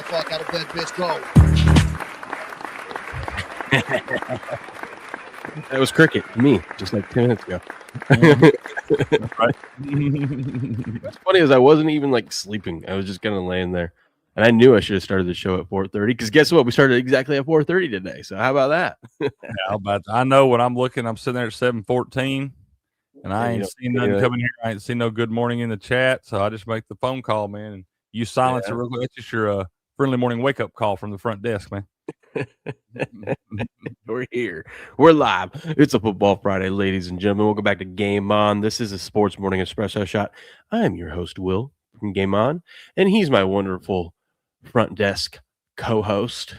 fuck out of bed, bitch. Go. That was Cricket, me, just like 10 minutes ago. Right. What's funny is I wasn't even like sleeping. I was just kind of laying there. And I knew I should have started the show at 4:30 because guess what? We started exactly at 4:30 today. So how about that? I know when I'm looking, I'm sitting there at 7:14, and I ain't seen nothing coming here. I ain't seen no good morning in the chat, so I just make the phone call, man. And you silence it real quick. That's just your friendly morning wake up call from the front desk, man. We're here. We're live. It's a Football Friday, ladies and gentlemen. Welcome back to Game On. This is a Sports Morning Espresso Shot. I am your host, Will, from Game On, and he's my wonderful front desk co-host,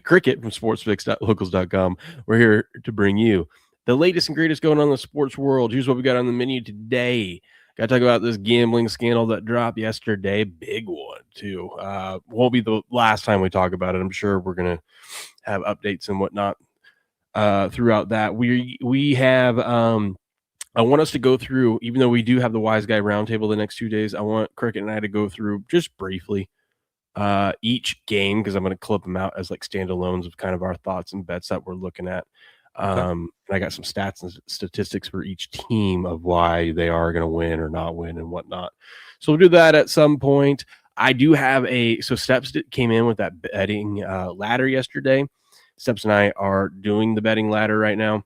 Cricket from sportsfix.locals.com. We're here to bring you the latest and greatest going on in the sports world. Here's what we got on the menu today. Got to talk about this gambling scandal that dropped yesterday. Big one, too. Won't be the last time we talk about it. I'm sure we're going to have updates and whatnot throughout that. We have I want us to go through, even though we do have the Wise Guy Roundtable the next 2 days, I want Cricket and I to go through just briefly each game because I'm going to clip them out as like standalones of kind of our thoughts and bets that we're looking at. And I got some stats and statistics for each team of why they are going to win or not win and whatnot. So we'll do that at some point. I do have so Steps came in with that betting ladder yesterday. Steps and I are doing the betting ladder right now.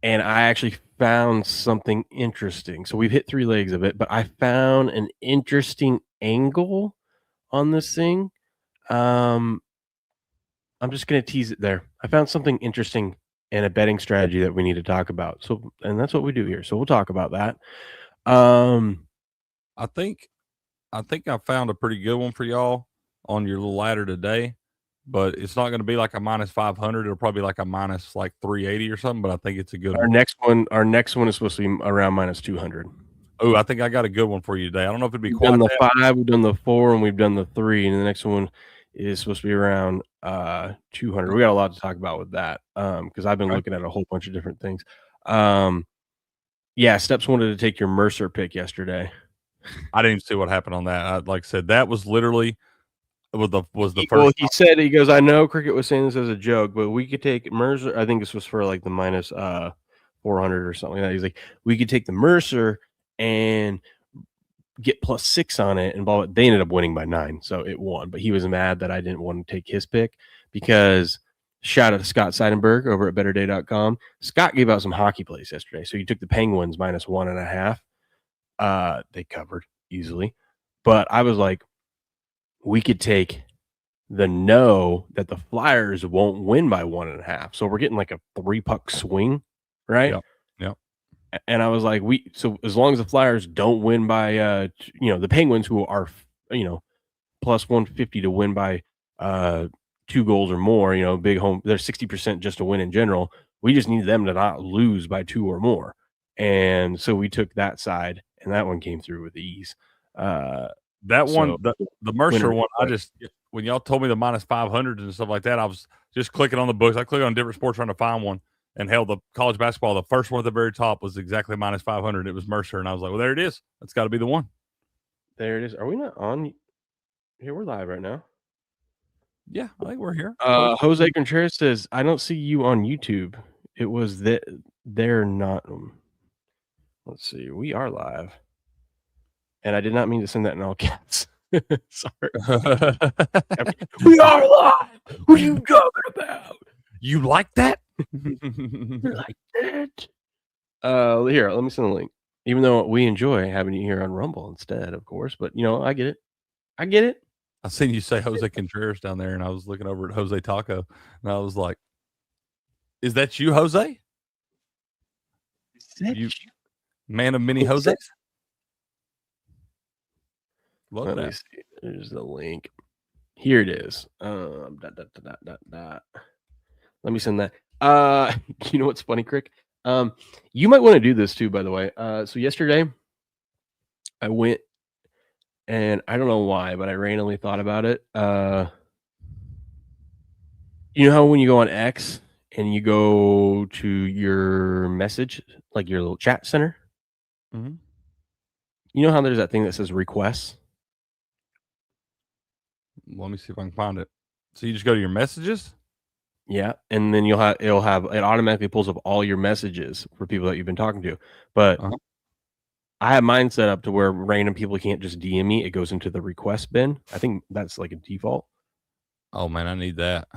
And I actually found something interesting. So we've hit 3 legs of it, but I found an interesting angle on this thing. I'm just going to tease it there. I found something interesting and a betting strategy that we need to talk about. So, and that's what we do here. So we'll talk about that. I think I found a pretty good one for y'all on your little ladder today, but it's not going to be like a minus 500. It'll probably be like a minus like 380 or something. But I think it's a good one. Our next one is supposed to be around minus 200. Oh, I think I got a good one for you today. I don't know if it'd be We've quite done the that. 5, we've done the 4, and we've done the 3, and the next one is supposed to be around 200. We got a lot to talk about with that because I've been looking at a whole bunch of different things. Yeah, Steps wanted to take your Mercer pick yesterday. I didn't even see what happened on that. Like I said, that was literally was the first. Well, he said, he goes, I know Cricket was saying this as a joke, but we could take Mercer. I think this was for like the minus 400 or something like that. He's like, we could take the Mercer and get +6 on it, and they ended up winning by 9, so it won. But he was mad that I didn't want to take his pick because shout out to Scott Seidenberg over at betterday.com. Scott gave out some hockey plays yesterday, so he took the Penguins minus 1.5. They covered easily, but I was like, we could take the that the Flyers won't win by 1.5, so we're getting like a 3-puck swing, right? Yep. And I was like, so as long as the Flyers don't win by, the Penguins, who are, plus 150 to win by 2 goals or more, big home, they're 60% just to win in general. We just need them to not lose by 2 or more. And so we took that side, and that one came through with ease. The Mercer one, when y'all told me the minus 500 and stuff like that, I was just clicking on the books. I clicked on different sports trying to find one. And held the college basketball. The first one at the very top was exactly minus 500. It was Mercer, and I was like, "Well, there it is. That's got to be the one." There it is. Are we not on? Here, we're live right now. Yeah, I think we're here. Jose Contreras says, "I don't see you on YouTube. It was that they're not." Let's see. We are live, and I did not mean to send that in all caps. Sorry. We are live. What are you talking about? You like that? You're like that. Here, let me send the link. Even though we enjoy having you here on Rumble instead, of course, but I get it. I seen you say Jose Contreras down there, and I was looking over at Jose Taco, and I was like, "Is that you, Jose? You man of many Joses?" Let me see. There's the link. Here it is. Let me send that. You know what's funny, Crick? You might want to do this too, by the way. So yesterday I went, and I don't know why, but I randomly thought about it. You know how when you go on X and you go to your message, like your little chat center? Mm-hmm. You know how there's that thing that says requests? Let me see if I can find it. So you just go to your messages? Yeah, and then it automatically pulls up all your messages for people that you've been talking to. But I have mine set up to where random people can't just DM me. It goes into the request bin. I think that's like a default. Oh man, I need that.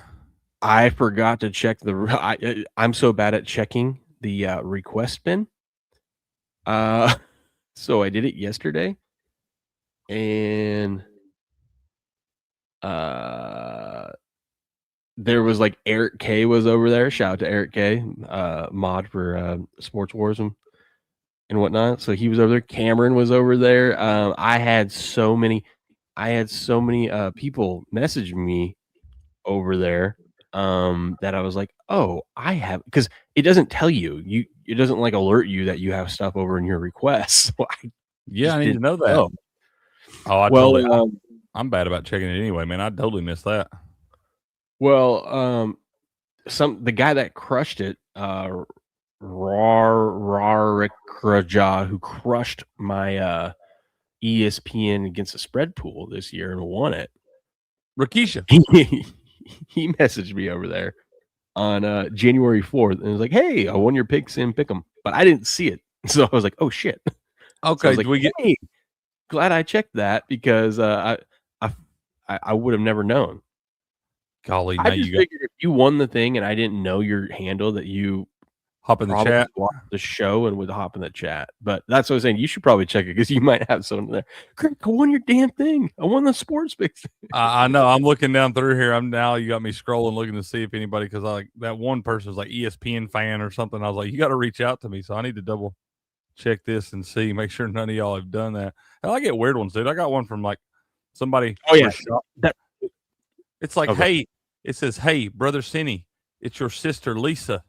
I forgot to check I'm so bad at checking the request bin. So I did it yesterday, and there was like Eric K was over there. Shout out to Eric K, mod for Sports Wars and whatnot. So he was over there. Cameron was over there. I had so many people message me over there that I was like, oh, I have, because it doesn't tell you. It doesn't like alert you that you have stuff over in your requests. So I need to know that. Know. Oh, I'm bad about checking it anyway, man. I totally missed that. Well, the guy that crushed it, Rarikraja, who crushed my ESPN against the spread pool this year and won it. Rakisha. He messaged me over there on January 4th and was like, "Hey, I won your picks in Pick'em," but I didn't see it, so I was like, "Oh shit!" Okay, so hey, glad I checked that because I would have never known. Golly, I just figured if you won the thing and I didn't know your handle, that you hop in the chat, watch the show, and would hop in the chat. But that's what I was saying. You should probably check it because you might have something there. Craig, I won your damn thing. I won the sports picks. I know. I'm looking down through here. You got me scrolling, looking to see if anybody, because like that one person was like ESPN fan or something. I was like, you got to reach out to me. So I need to double check this and see, make sure none of y'all have done that. Hell, I get weird ones, dude. I got one from like somebody. Oh yeah, it's like, hey, it says, hey, brother Cinny, it's your sister Lisa.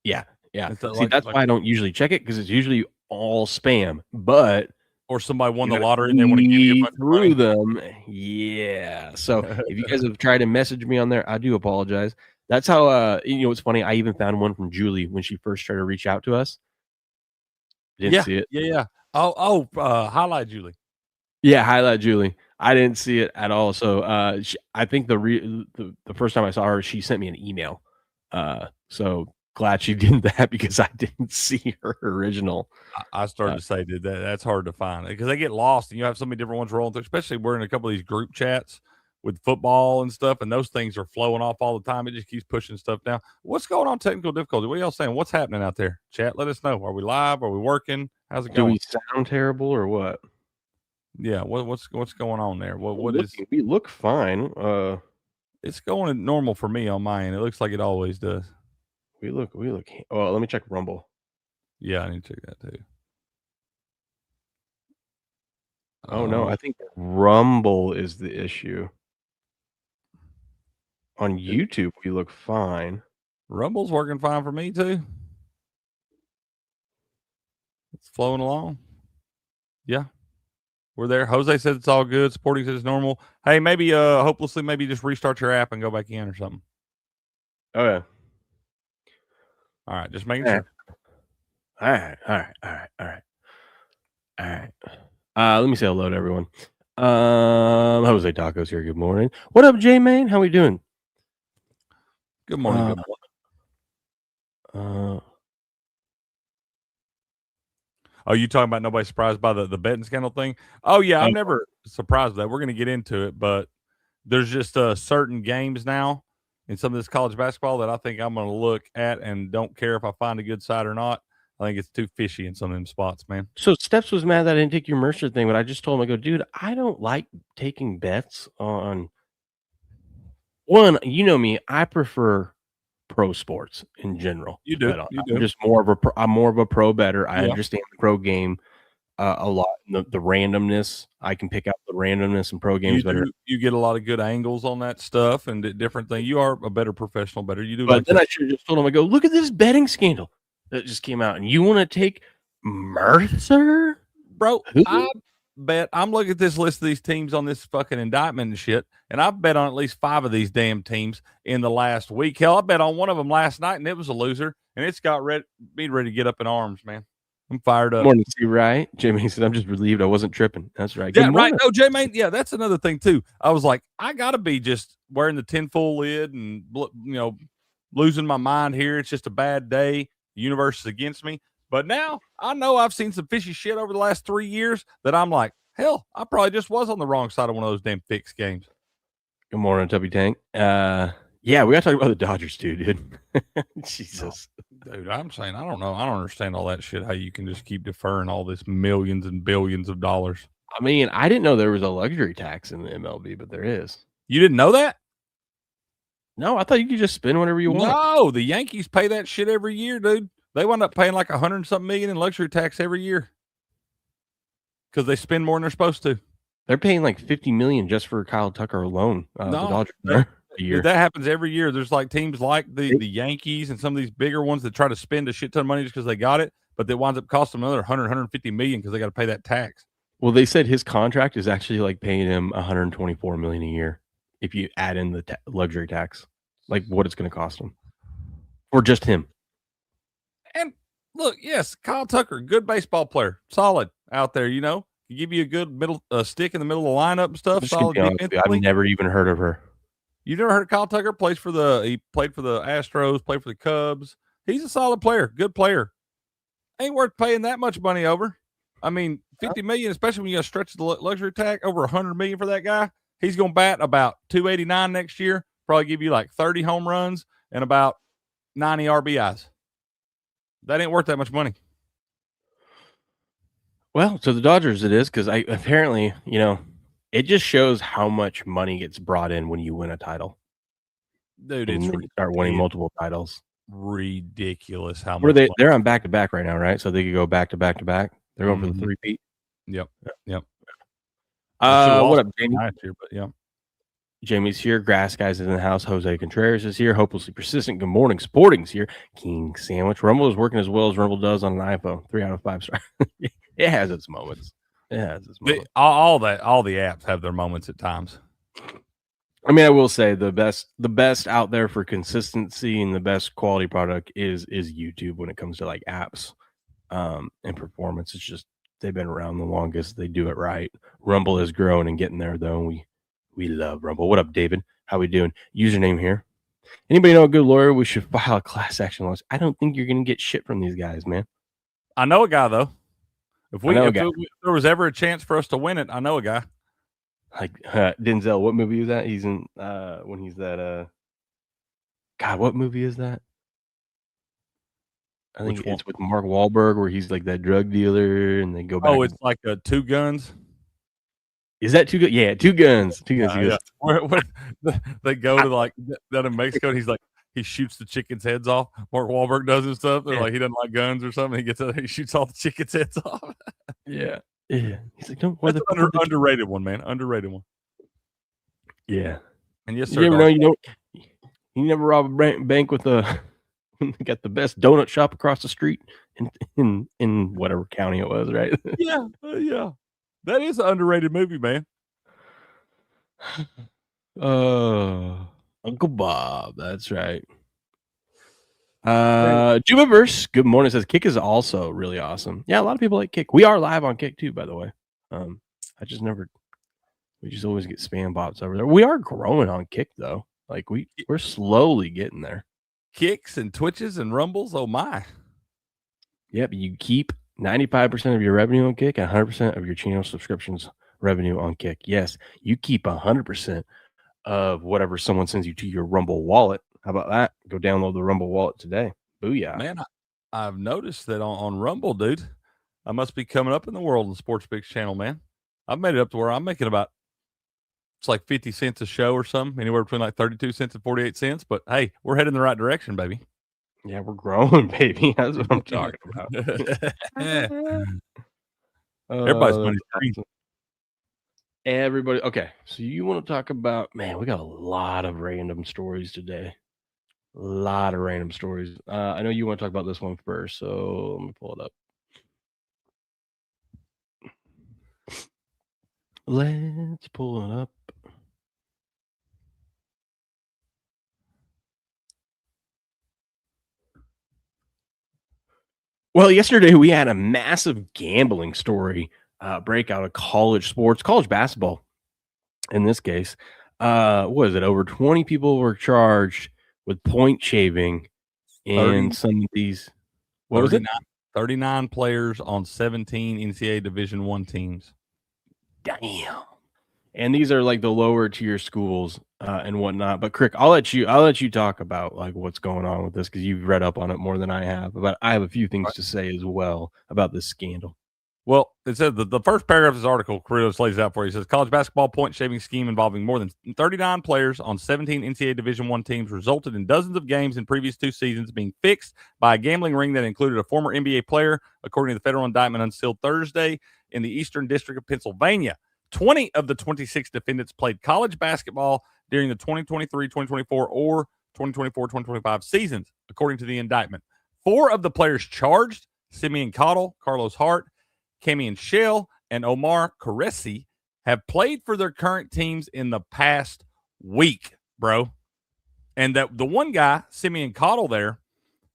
Yeah. See, that's why I don't usually check it, because it's usually all spam. But or somebody won the lottery and they want to give you a bunch of money. Them. Yeah. So if you guys have tried to message me on there, I do apologize. That's how it's funny. I even found one from Julie when she first tried to reach out to us. Didn't see it. Yeah. Highlight Julie. Yeah, highlight Julie. I didn't see it at all. So I think the first time I saw her, she sent me an email. So glad she did that, because I didn't see her original. I started to say that's hard to find, because they get lost and you have so many different ones rolling through, especially we're in a couple of these group chats with football and stuff, and those things are flowing off all the time. It just keeps pushing stuff down. What's going on? Technical difficulty. What are y'all saying? What's happening out there? Chat, let us know. Are we live? Are we working? How's it going? Do we sound terrible or what? Yeah, what's going on there? We look fine. It's going normal for me on my end. It looks like it always does. We look. Oh, let me check Rumble. Yeah, I need to check that too. Oh no, I think Rumble is the issue. On YouTube, we look fine. Rumble's working fine for me too. It's flowing along. Yeah. We're there. Jose says it's all good. Sporting says it's normal. Hey, maybe hopelessly maybe just restart your app and go back in or something. Oh yeah. All right, just making sure. All right. Let me say hello to everyone. Jose Tacos here. Good morning. What up, J Man? How we doing? Good morning. Oh, you talking about nobody surprised by the betting scandal thing? Oh yeah, I'm never surprised by that. We're going to get into it, but there's just certain games now in some of this college basketball that I think I'm going to look at and don't care if I find a good side or not. I think it's too fishy in some of them spots, man. So Steps was mad that I didn't take your Mercer thing, but I just told him, I go, dude, I don't like taking bets on one. You know me, I prefer pro sports in general. You do. I'm just I'm more of a pro bettor. I understand the pro game a lot. The randomness, I can pick out the randomness in pro games better. You get a lot of good angles on that stuff and different things. You are a better professional bettor. You do. But then I should have just told him, I go, look at this betting scandal that just came out, and you want to take Mercer, bro? I bet I'm looking at this list of these teams on this fucking indictment and shit, and I've bet on at least 5 of these damn teams in the last week. Hell, I bet on one of them last night, and it was a loser, and it's got me ready to get up in arms, man. I'm fired up. Morning, see, right? Jimmy said, "I'm just relieved I wasn't tripping." That's right. Yeah, Good right. morning. No, J-Man, yeah, that's another thing too. I was like, I gotta be just wearing the tinfoil lid and losing my mind here. It's just a bad day. The universe is against me. But now I know I've seen some fishy shit over the last 3 years that I'm like, hell, I probably just was on the wrong side of one of those damn fixed games. Good morning, Tubby Tank. Yeah, we gotta talk about the Dodgers too, dude. Jesus. Dude, I'm saying I don't know. I don't understand all that shit. How you can just keep deferring all this millions and billions of dollars. I mean, I didn't know there was a luxury tax in the MLB, but there is. You didn't know that? No, I thought you could just spend whatever you want. No, the Yankees pay that shit every year, dude. They wind up paying like 100 something million in luxury tax every year because they spend more than they're supposed to. They're paying like $50 million just for Kyle Tucker alone. The Dodgers a year. That happens every year. There's like teams like the Yankees and some of these bigger ones that try to spend a shit ton of money just because they got it, but that winds up costing them another 150 million because they got to pay that tax. Well, they said his contract is actually like paying him 124 million a year if you add in the luxury tax, like what it's going to cost him, or just him. And look, yes, Kyle Tucker, good baseball player, solid out there. He give you a good middle stick in the middle of the lineup and stuff. Solid defensively. I've never even heard of her. You never heard of Kyle Tucker? He played for the Astros, played for the Cubs. He's a solid player, good player. Ain't worth paying that much money over. I mean, 50 million, especially when you got to stretch the luxury tax over 100 million for that guy. He's going to bat about 289 next year. Probably give you like 30 home runs and about 90 RBIs. That ain't worth that much money. Well, to the Dodgers it is, because apparently, it just shows how much money gets brought in when you win a title. Dude, it's start winning multiple titles. Ridiculous how much they're on back to back right now, right? So they could go back to back to back. They're going for the three-peat. Yep. What up, Jamie? Year, but yeah. Jamie's here. Grass Guys is in the house. Jose Contreras is here. Hopelessly Persistent. Good morning. Sporting's here. King Sandwich. Rumble is working as well as Rumble does on an iPhone. 3 out of 5 stars. It has its moments. All the apps have their moments at times. I mean, I will say the best out there for consistency and the best quality product is YouTube when it comes to like apps and performance. It's just they've been around the longest. They do it right. Rumble is growing and getting there though. And we love Rumble. What up, David? How we doing? Username here. Anybody know a good lawyer? We should file a class action lawsuit. I don't think you're gonna get shit from these guys, man. I know a guy though. If there was ever a chance for us to win it, I know a guy. Like Denzel, what movie is that? He's in when he's that God, what movie is that? I think it's with Mark Wahlberg where he's like that drug dealer and they go back. Oh, it's like Two Guns. Is that Two Guns? Yeah, Two Guns. Two Guns. Yeah. Where they go to like down in Mexico and he's like he shoots the chickens' heads off. Mark Wahlberg does and stuff. They're like he doesn't like guns or something. He shoots all the chickens' heads off. Yeah. He's like, don't. That's an underrated one, man. Underrated one. Yeah. And yes, sir. You never rob a bank with got the best donut shop across the street in whatever county it was, right? Yeah. That is an underrated movie, man. Uncle Bob, that's right. Jubiverse, good morning. Says Kick is also really awesome. Yeah, a lot of people like Kick. We are live on Kick too, by the way. We just always get spam bots over there. We are growing on Kick though. Like we're slowly getting there. Kicks and Twitches and Rumbles. Oh my. Yep, you keep 95% of your revenue on Kick and 100% of your channel subscriptions revenue on Kick. Yes, you keep 100% of whatever someone sends you to your Rumble wallet. How about that? Go download the Rumble wallet today. Booyah. Man, I've noticed that on Rumble, dude, I must be coming up in the world in the Sports Picks channel, man. I've made it up to where I'm making about, it's like 50 cents a show or something, anywhere between like 32 cents and 48 cents. But hey, we're heading in the right direction, baby. Yeah, we're growing, baby. That's what I'm talking about. Everybody's money's green. Everybody. Okay, so you want to talk about, man, we got a lot of random stories today. A lot of random stories. I know you want to talk about this one first, so let me pull it up. Let's pull it up. Well, yesterday we had a massive gambling story break out of college sports, college basketball in this case. What is it? Over 20 people were charged with point shaving in 30, some of these. What was it? 39, 39 players on 17 NCAA Division I teams. Damn. And these are like the lower tier schools and whatnot. But Crick, I'll let you talk about like what's going on with this because you've read up on it more than I have. But I have a few things to say as well about this scandal. Well, it said the first paragraph of this article, Carrillo lays out for you. It says college basketball point shaving scheme involving more than 39 players on 17 NCAA Division I teams resulted in dozens of games in previous 2 seasons being fixed by a gambling ring that included a former NBA player, according to the federal indictment unsealed Thursday in the Eastern District of Pennsylvania. 20 of the 26 defendants played college basketball during the 2023-2024 or 2024-2025 seasons, according to the indictment. 4 of the players charged, Simeon Cottle, Carlos Hart, Camion Shell, and Omar Caresi, have played for their current teams in the past week, bro. And that the one guy, Simeon Cottle, there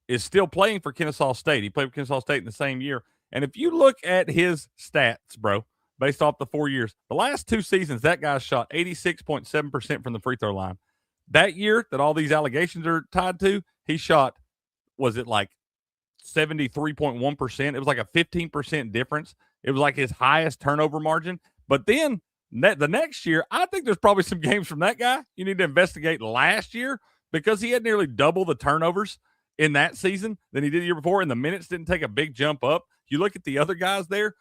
is still playing for Kennesaw State. He played for Kennesaw State in the same year. And if you look at his stats, bro, based off the 4 years, the last 2 seasons, that guy shot 86.7% from the free throw line. That year that all these allegations are tied to, he shot, was it like 73.1%? It was like a 15% difference. It was like his highest turnover margin. But then the next year, I think there's probably some games from that guy you need to investigate last year because he had nearly double the turnovers in that season than he did the year before, and the minutes didn't take a big jump up. You look at the other guys there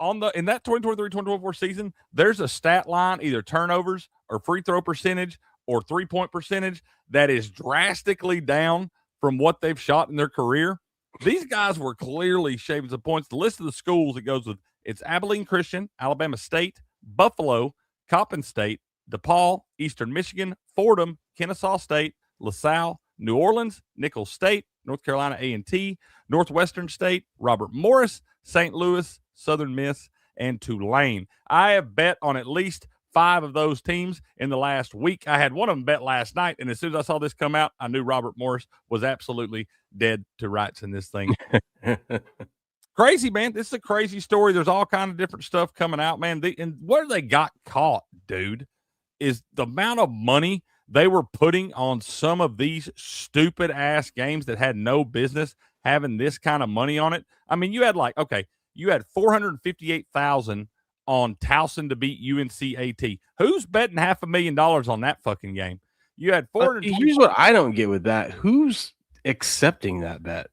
in that 2023-2024 season, there's a stat line, either turnovers or free throw percentage or 3-point percentage, that is drastically down from what they've shot in their career. These guys were clearly shaving some points. The list of the schools it goes with, it's Abilene Christian, Alabama State, Buffalo, Coppin State, DePaul, Eastern Michigan, Fordham, Kennesaw State, LaSalle, New Orleans, Nicholls State, North Carolina A&T, Northwestern State, Robert Morris, St. Louis, Southern Miss, and Tulane. I have bet on at least 5 of those teams in the last week. I had one of them bet last night, and as soon as I saw this come out, I knew Robert Morris was absolutely dead to rights in this thing. Crazy, man. This is a crazy story. There's all kind of different stuff coming out, man. And where they got caught, dude, is the amount of money they were putting on some of these stupid-ass games that had no business having this kind of money on it. I mean, you had $458,000 on Towson to beat UNC-AT. Who's betting $500,000 on that fucking game? You had Here's what I don't get with that. Who's accepting that bet?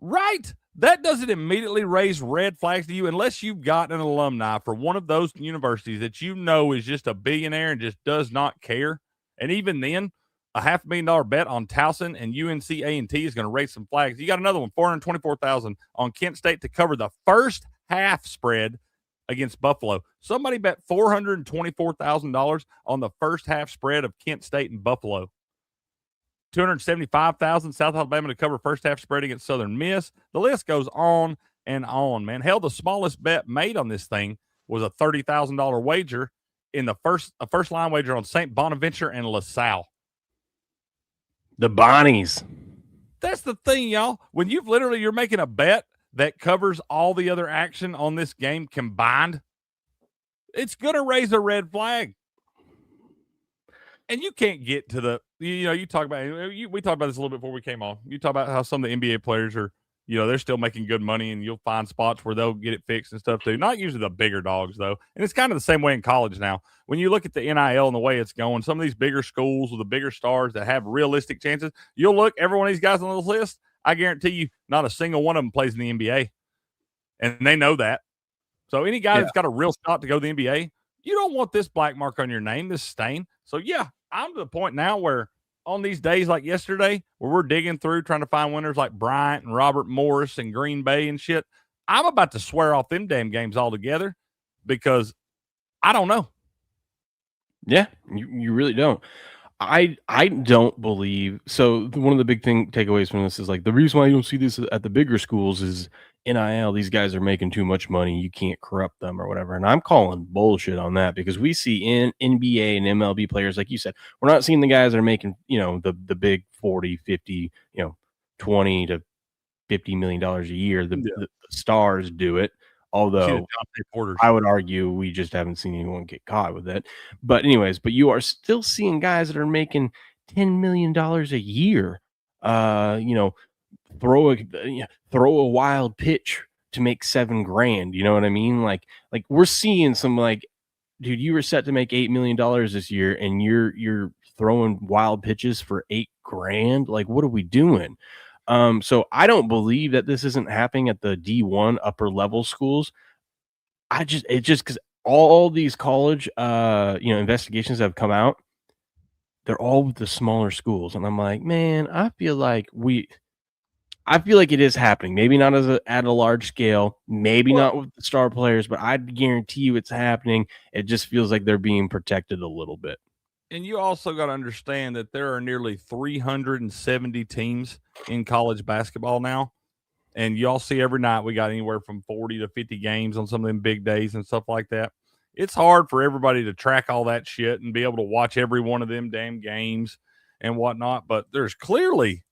Right. That doesn't immediately raise red flags to you unless you've got an alumni for one of those universities that you know is just a billionaire and just does not care. And even then, a $500,000 bet on Towson and UNC A&T is going to raise some flags. You got another one, $424,000 on Kent State to cover the first half spread against Buffalo. Somebody bet $424,000 on the first half spread of Kent State and Buffalo. $275,000 South Alabama to cover first half spread against Southern Miss. The list goes on and on, man. Hell, the smallest bet made on this thing was a $30,000 wager in a first line wager on St. Bonaventure and LaSalle. The Bonnies. That's the thing, y'all. When you're making a bet that covers all the other action on this game combined, it's going to raise a red flag. And you can't get to you talk about, we talked about this a little bit before we came on. You talk about how some of the NBA players are, they're still making good money, and you'll find spots where they'll get it fixed and stuff too. Not usually the bigger dogs, though. And it's kind of the same way in college now. When you look at the NIL and the way it's going, some of these bigger schools with the bigger stars that have realistic chances, you'll look, every one of these guys on this list, I guarantee you not a single one of them plays in the NBA. And they know that. So any guy that's got a real shot to go to the NBA, you don't want this black mark on your name, this stain. So, yeah, I'm to the point now where on these days like yesterday, where we're digging through trying to find winners like Bryant and Robert Morris and Green Bay and shit, I'm about to swear off them damn games altogether because I don't know. Yeah, you really don't. I don't believe so. One of the big takeaways from this is like the reason why you don't see this at the bigger schools is NIL. These guys are making too much money. You can't corrupt them or whatever. And I'm calling bullshit on that because we see in NBA and MLB players, like you said, we're not seeing the guys that are making, the big 40, 50, 20 to $50 million a year. The stars do it, although I would argue we just haven't seen anyone get caught with it. But anyways, but you are still seeing guys that are making $10 million a year. Throw a wild pitch to make $7,000. You know what I mean? Like we're seeing some dude, you were set to make $8 million this year, and you're throwing wild pitches for $8,000. Like, what are we doing? So I don't believe that this isn't happening at the D1 upper level schools. Because all these college investigations that have come out, they're all with the smaller schools, and I'm like, man, I feel like it is happening. Maybe not at a large scale, maybe not with the star players, but I guarantee you it's happening. It just feels like they're being protected a little bit. And you also got to understand that there are nearly 370 teams in college basketball now. And y'all see every night we got anywhere from 40 to 50 games on some of them big days and stuff like that. It's hard for everybody to track all that shit and be able to watch every one of them damn games and whatnot. But there's clearly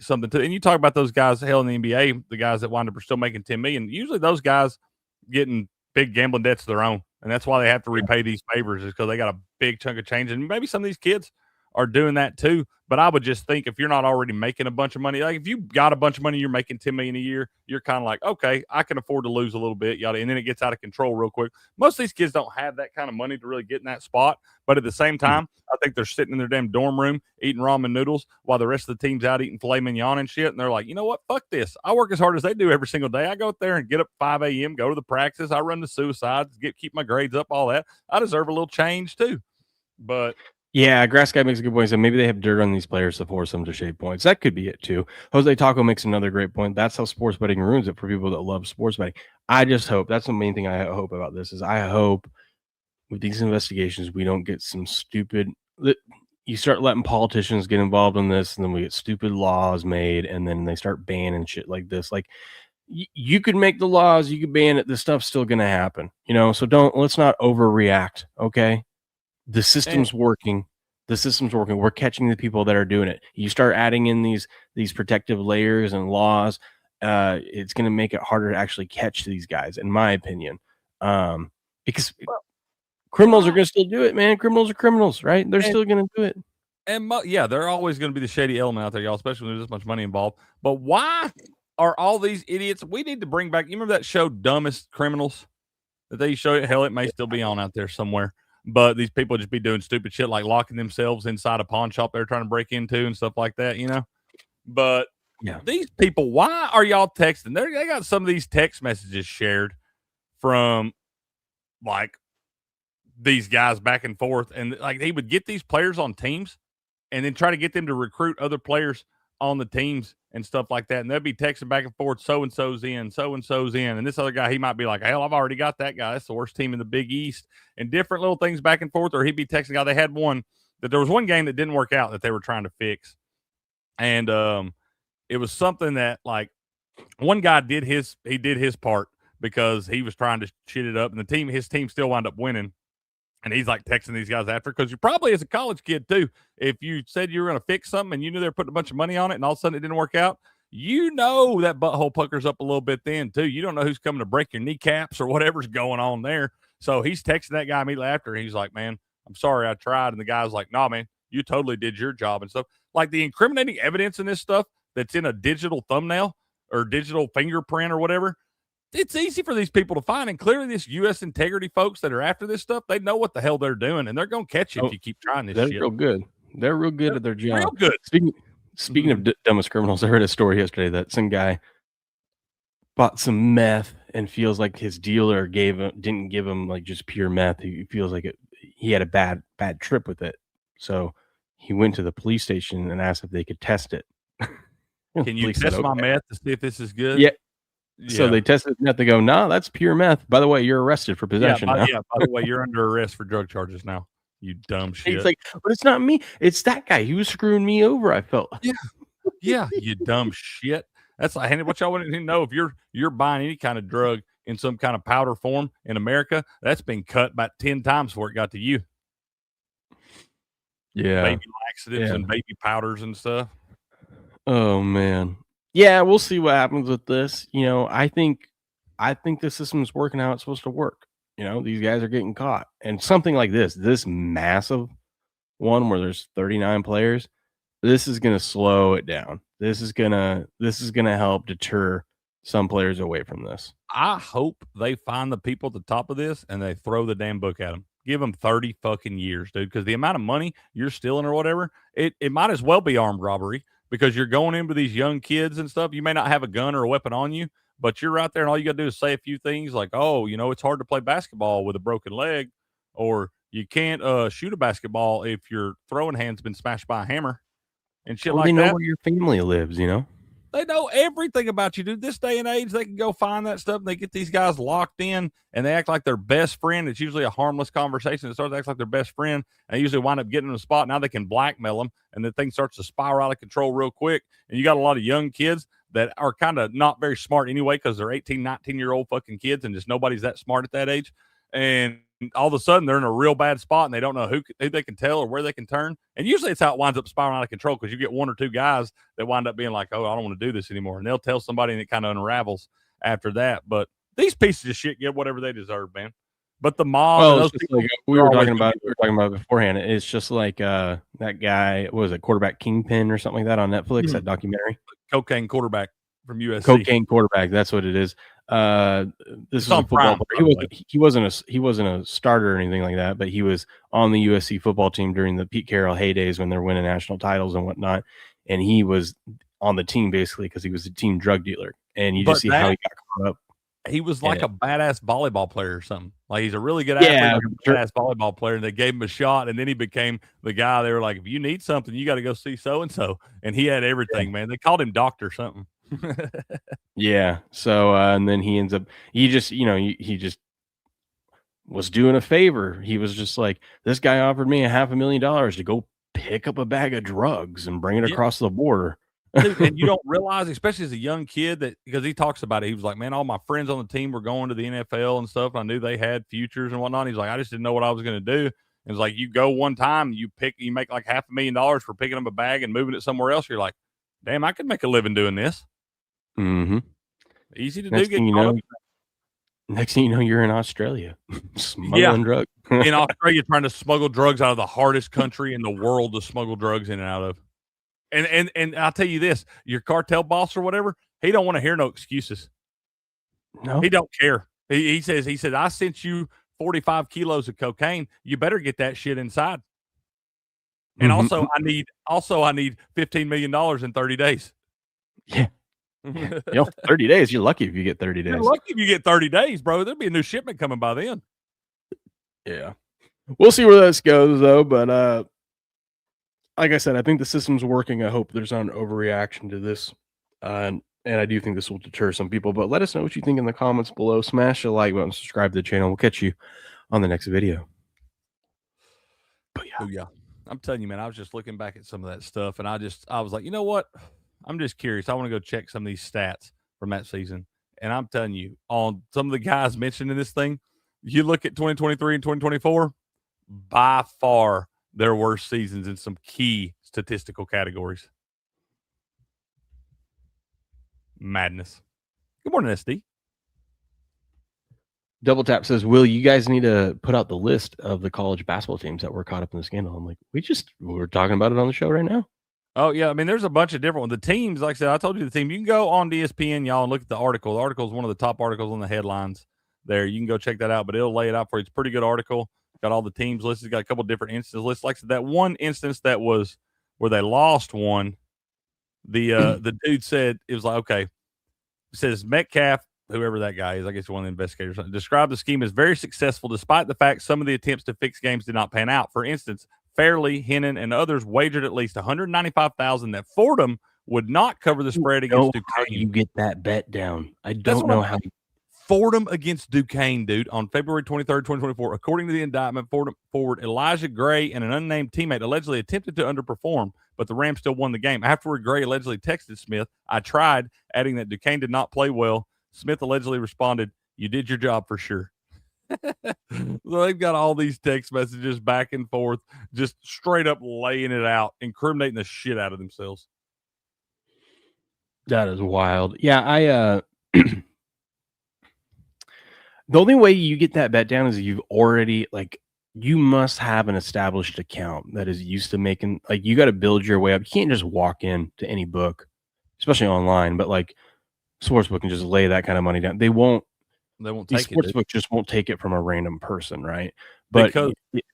something to, and you talk about those guys hell in the NBA, the guys that wind up are still making 10 million. Usually those guys getting big gambling debts of their own. And that's why they have to repay these favors, is because they got a big chunk of change. And maybe some of these kids are doing that too. But I would just think, if you're not already making a bunch of money, like if you got a bunch of money, you're making $10 million a year, you're kind of like, okay, I can afford to lose a little bit, yada. And then it gets out of control real quick. Most of these kids don't have that kind of money to really get in that spot. But at the same time, I think they're sitting in their damn dorm room eating ramen noodles while the rest of the team's out eating filet mignon and shit. And they're like, you know what? Fuck this. I work as hard as they do every single day. I go up there and get up 5 a.m., go to the practice. I run the suicides, keep my grades up, all that. I deserve a little change too. But yeah, Grass Guy makes a good point. So maybe they have dirt on these players to force them to shave points. That could be it too. Jose Taco makes another great point. That's how sports betting ruins it for people that love sports betting. I just hope, that's the main thing I hope about this, is I hope with these investigations we don't get some stupid, you start letting politicians get involved in this, and then we get stupid laws made, and then they start banning shit like this. Like, you could make the laws, you could ban it, this stuff's still going to happen, so let's not overreact. Okay. The system's working. We're catching the people that are doing it. You start adding in these protective layers and laws, it's going to make it harder to actually catch these guys, in my opinion. Because criminals are going to still do it, man. Criminals are criminals, right? They're still going to do it. And they're always going to be the shady element out there, y'all, especially when there's this much money involved. But why are all these idiots? We need to bring back, you remember that show, Dumbest Criminals? That they show it? Hell, it may still be on out there somewhere. But these people just be doing stupid shit like locking themselves inside a pawn shop they're trying to break into and stuff like that, But these people, why are y'all texting? They got some of these text messages shared from like these guys back and forth. And like they would get these players on teams and then try to get them to recruit other players on the teams and stuff like that. And they'll be texting back and forth, so-and-so's in, so-and-so's in. And this other guy, he might be like, hell, I've already got that guy. That's the worst team in the Big East. And different little things back and forth. Or he'd be texting a guy. They had one that there was one game that didn't work out that they were trying to fix. And it was something that like one guy did his part because he was trying to shit it up. And his team still wound up winning. And he's like texting these guys after, because you probably, as a college kid too, if you said you were going to fix something and you knew they were putting a bunch of money on it and all of a sudden it didn't work out, that butthole puckers up a little bit then too. You don't know who's coming to break your kneecaps or whatever's going on there. So he's texting that guy immediately after. And he's like, man, I'm sorry I tried. And the guy's like, nah, man, you totally did your job and stuff. Like the incriminating evidence in this stuff that's in a digital thumbnail or digital fingerprint or whatever, it's easy for these people to find. And clearly this U.S. integrity folks that are after this stuff, they know what the hell they're doing, and they're going to catch you if you keep trying this shit. They're real good. They're real good at their job. Real good. Speaking of dumbest criminals, I heard a story yesterday that some guy bought some meth and feels like his dealer didn't give him like just pure meth. He feels like he had a bad trip with it. So he went to the police station and asked if they could test it. Can you test my meth to see if this is good? Yeah. So they tested meth. They go, no, that's pure meth. By the way, you're arrested for possession. By the way, you're under arrest for drug charges now. You dumb shit. It's like, but it's not me. It's that guy. He was screwing me over, I felt. Yeah, you dumb shit. That's like, what y'all want to know, if you're buying any kind of drug in some kind of powder form in America, that's been cut about 10 times before it got to you. Yeah. Baby laxatives and baby powders and stuff. Oh, man. Yeah, we'll see what happens with this. I think the system's working how it's supposed to work. These guys are getting caught. And something like this massive one where there's 39 players, this is gonna slow it down. This is gonna help deter some players away from this. I hope they find the people at the top of this and they throw the damn book at them. Give them 30 fucking years, dude, because the amount of money you're stealing or whatever, it might as well be armed robbery because you're going in with these young kids and stuff. You may not have a gun or a weapon on you, but you're out there and all you got to do is say a few things like, oh, it's hard to play basketball with a broken leg, or you can't shoot a basketball if your throwing hand's been smashed by a hammer and shit Or like they know that. where your family lives. They know everything about you, dude. This day and age, they can go find that stuff and they get these guys locked in and they act like their best friend. It's usually a harmless conversation. It starts to act like their best friend, and they usually wind up getting in a spot. Now they can blackmail them, and the thing starts to spiral out of control real quick. And you got a lot of young kids that are kind of not very smart anyway because they're 18, 19-year-old fucking kids, and just nobody's that smart at that age. And all of a sudden, they're in a real bad spot, and they don't know who they can tell or where they can turn. And usually it's how it winds up spiraling out of control because you get one or two guys that wind up being like, oh, I don't want to do this anymore. And they'll tell somebody, and it kind of unravels after that. But these pieces of shit get whatever they deserve, man. But the mob, well, those people, like we were talking about beforehand. It's just like that guy, what was it, quarterback Kingpin or something like that on Netflix, that documentary. Cocaine quarterback from USC. Cocaine quarterback, that's what it is. This is a football player. He wasn't a starter or anything like that, but he was on the USC football team during the Pete Carroll heydays when they're winning national titles and whatnot. And he was on the team basically because he was a team drug dealer. And you just see how he got caught up. He was like a badass volleyball player or something. Like he's a really good athlete, badass volleyball player, and they gave him a shot, and then he became the guy. They were like, if you need something, you got to go see so and so, and he had everything, man. They called him Doctor something. Yeah. So and then he ends up he just was doing a favor. He was just like, this guy offered me $500,000 to go pick up a bag of drugs and bring it across the border. Dude, and you don't realize, especially as a young kid, that because he talks about it, he was like, man, all my friends on the team were going to the NFL and stuff. I knew they had futures and whatnot. He's like, I just didn't know what I was going to do. And it's like, you go one time, you make like $500,000 for picking up a bag and moving it somewhere else. You're like, damn, I could make a living doing this. Mm-hmm. Easy to next do. Next thing you know, you're in Australia smuggling drugs. In Australia, trying to smuggle drugs out of the hardest country in the world to smuggle drugs in and out of. And I'll tell you this, your cartel boss or whatever, he don't want to hear no excuses. No, he don't care. He said, I sent you 45 kilos of cocaine. You better get that shit inside. And also I need $15 million in 30 days. Yeah. 30 days. You're lucky if you get 30 days. You're lucky if you get 30 days, bro. There'll be a new shipment coming by then. Yeah. We'll see where this goes though. But like I said, I think the system's working. I hope there's not an overreaction to this. And I do think this will deter some people. But let us know what you think in the comments below. Smash the like button, subscribe to the channel. We'll catch you on the next video. But yeah. I'm telling you, man, I was just looking back at some of that stuff, and I was like, you know what? I'm just curious. I want to go check some of these stats from that season. And I'm telling you, on some of the guys mentioned in this thing, you look at 2023 and 2024, by far their worst seasons in some key statistical categories. Madness. Good morning, SD. Double Tap says, Will, you guys need to put out the list of the college basketball teams that were caught up in the scandal. I'm like, we're talking about it on the show right now. Oh, yeah. I mean, there's a bunch of different ones. The teams, like I said, I told you the team. You can go on ESPN, y'all, and look at the article. The article is one of the top articles on the headlines there. You can go check that out, but it'll lay it out for you. It's a pretty good article. Got all the teams listed. Got a couple different instances listed. Like I said, that one instance that was where they lost one, the dude said, it was like, okay, it says Metcalf, whoever that guy is, I guess one of the investigators, described the scheme as very successful despite the fact some of the attempts to fix games did not pan out. For instance, Fairley, Hennon, and others wagered at least $195,000 that Fordham would not cover the spread against Duquesne. How you get that bet down? I don't know how. Fordham against Duquesne, dude, on February 23rd, 2024. According to the indictment, Fordham forward Elijah Gray and an unnamed teammate allegedly attempted to underperform, but the Rams still won the game. Afterward, Gray allegedly texted Smith, I tried, adding that Duquesne did not play well. Smith allegedly responded, you did your job for sure. So they've got all these text messages back and forth, just straight up laying it out, incriminating the shit out of themselves. That is wild. Yeah, I the only way you get that bet down is you've already you must have an established account that is used to making you got to build your way up. You can't just walk in to any book, especially online, but sportsbook and just lay that kind of money down. They won't these take it. Sportsbook just won't take it from a random person, right? But Because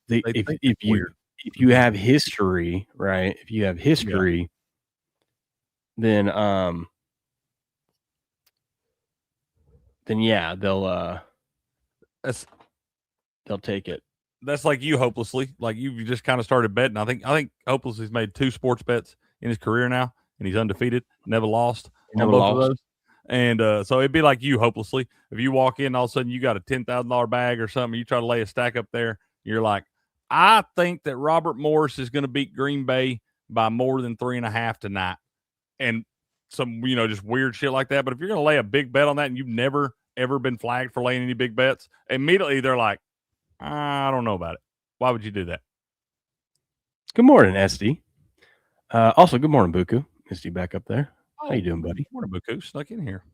if you have history, right? If you have history, then yeah, they'll take it. That's like you, Hopelessly. Like you just kind of started betting. I think Hopelessly's made 2 sports bets in his career now, and he's undefeated, never lost on both of those. And so it'd be like you, Hopelessly. If you walk in, all of a sudden you got a $10,000 bag or something, you try to lay a stack up there, you're like, I think that Robert Morris is going to beat Green Bay by more than 3.5 tonight. And some, just weird shit like that. But if you're going to lay a big bet on that and you've never, ever been flagged for laying any big bets, immediately they're like, I don't know about it. Why would you do that? Good morning, SD. Also, good morning, Buku. SD back up there. How you doing, buddy? Good morning, Buku. Snuck in here.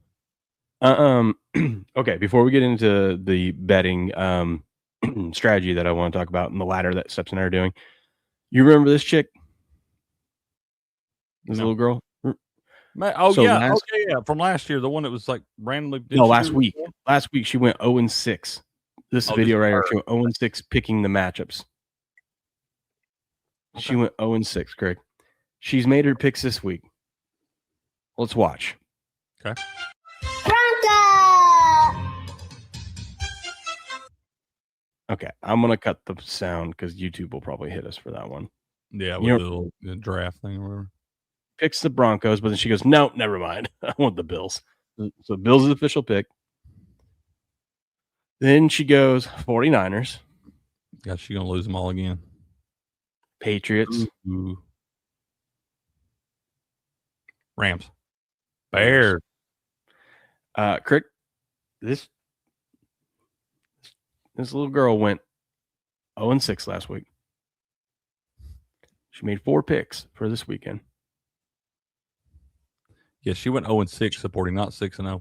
Okay, before we get into the betting strategy that I want to talk about and the ladder that Steps and I are doing, you remember this chick? This little girl? Yeah. From last year, the one that was randomly. Last week. Last week she went 0-6. This video right here, she went 0-6 picking the matchups. Okay. She went 0-6, Craig. She's made her picks this week. Let's watch. Okay. Okay, I'm gonna cut the sound because YouTube will probably hit us for that one. Yeah, with the draft thing or whatever. Picks the Broncos, but then she goes, "No, never mind. I want the Bills." So Bills is official pick. Then she goes 49ers. God, she's gonna lose them all again. Patriots. Ooh. Rams. Bears. Crick, this little girl went 0-6 last week. She made 4 picks for this weekend. Yeah, she went 0-6 supporting, not 6-0.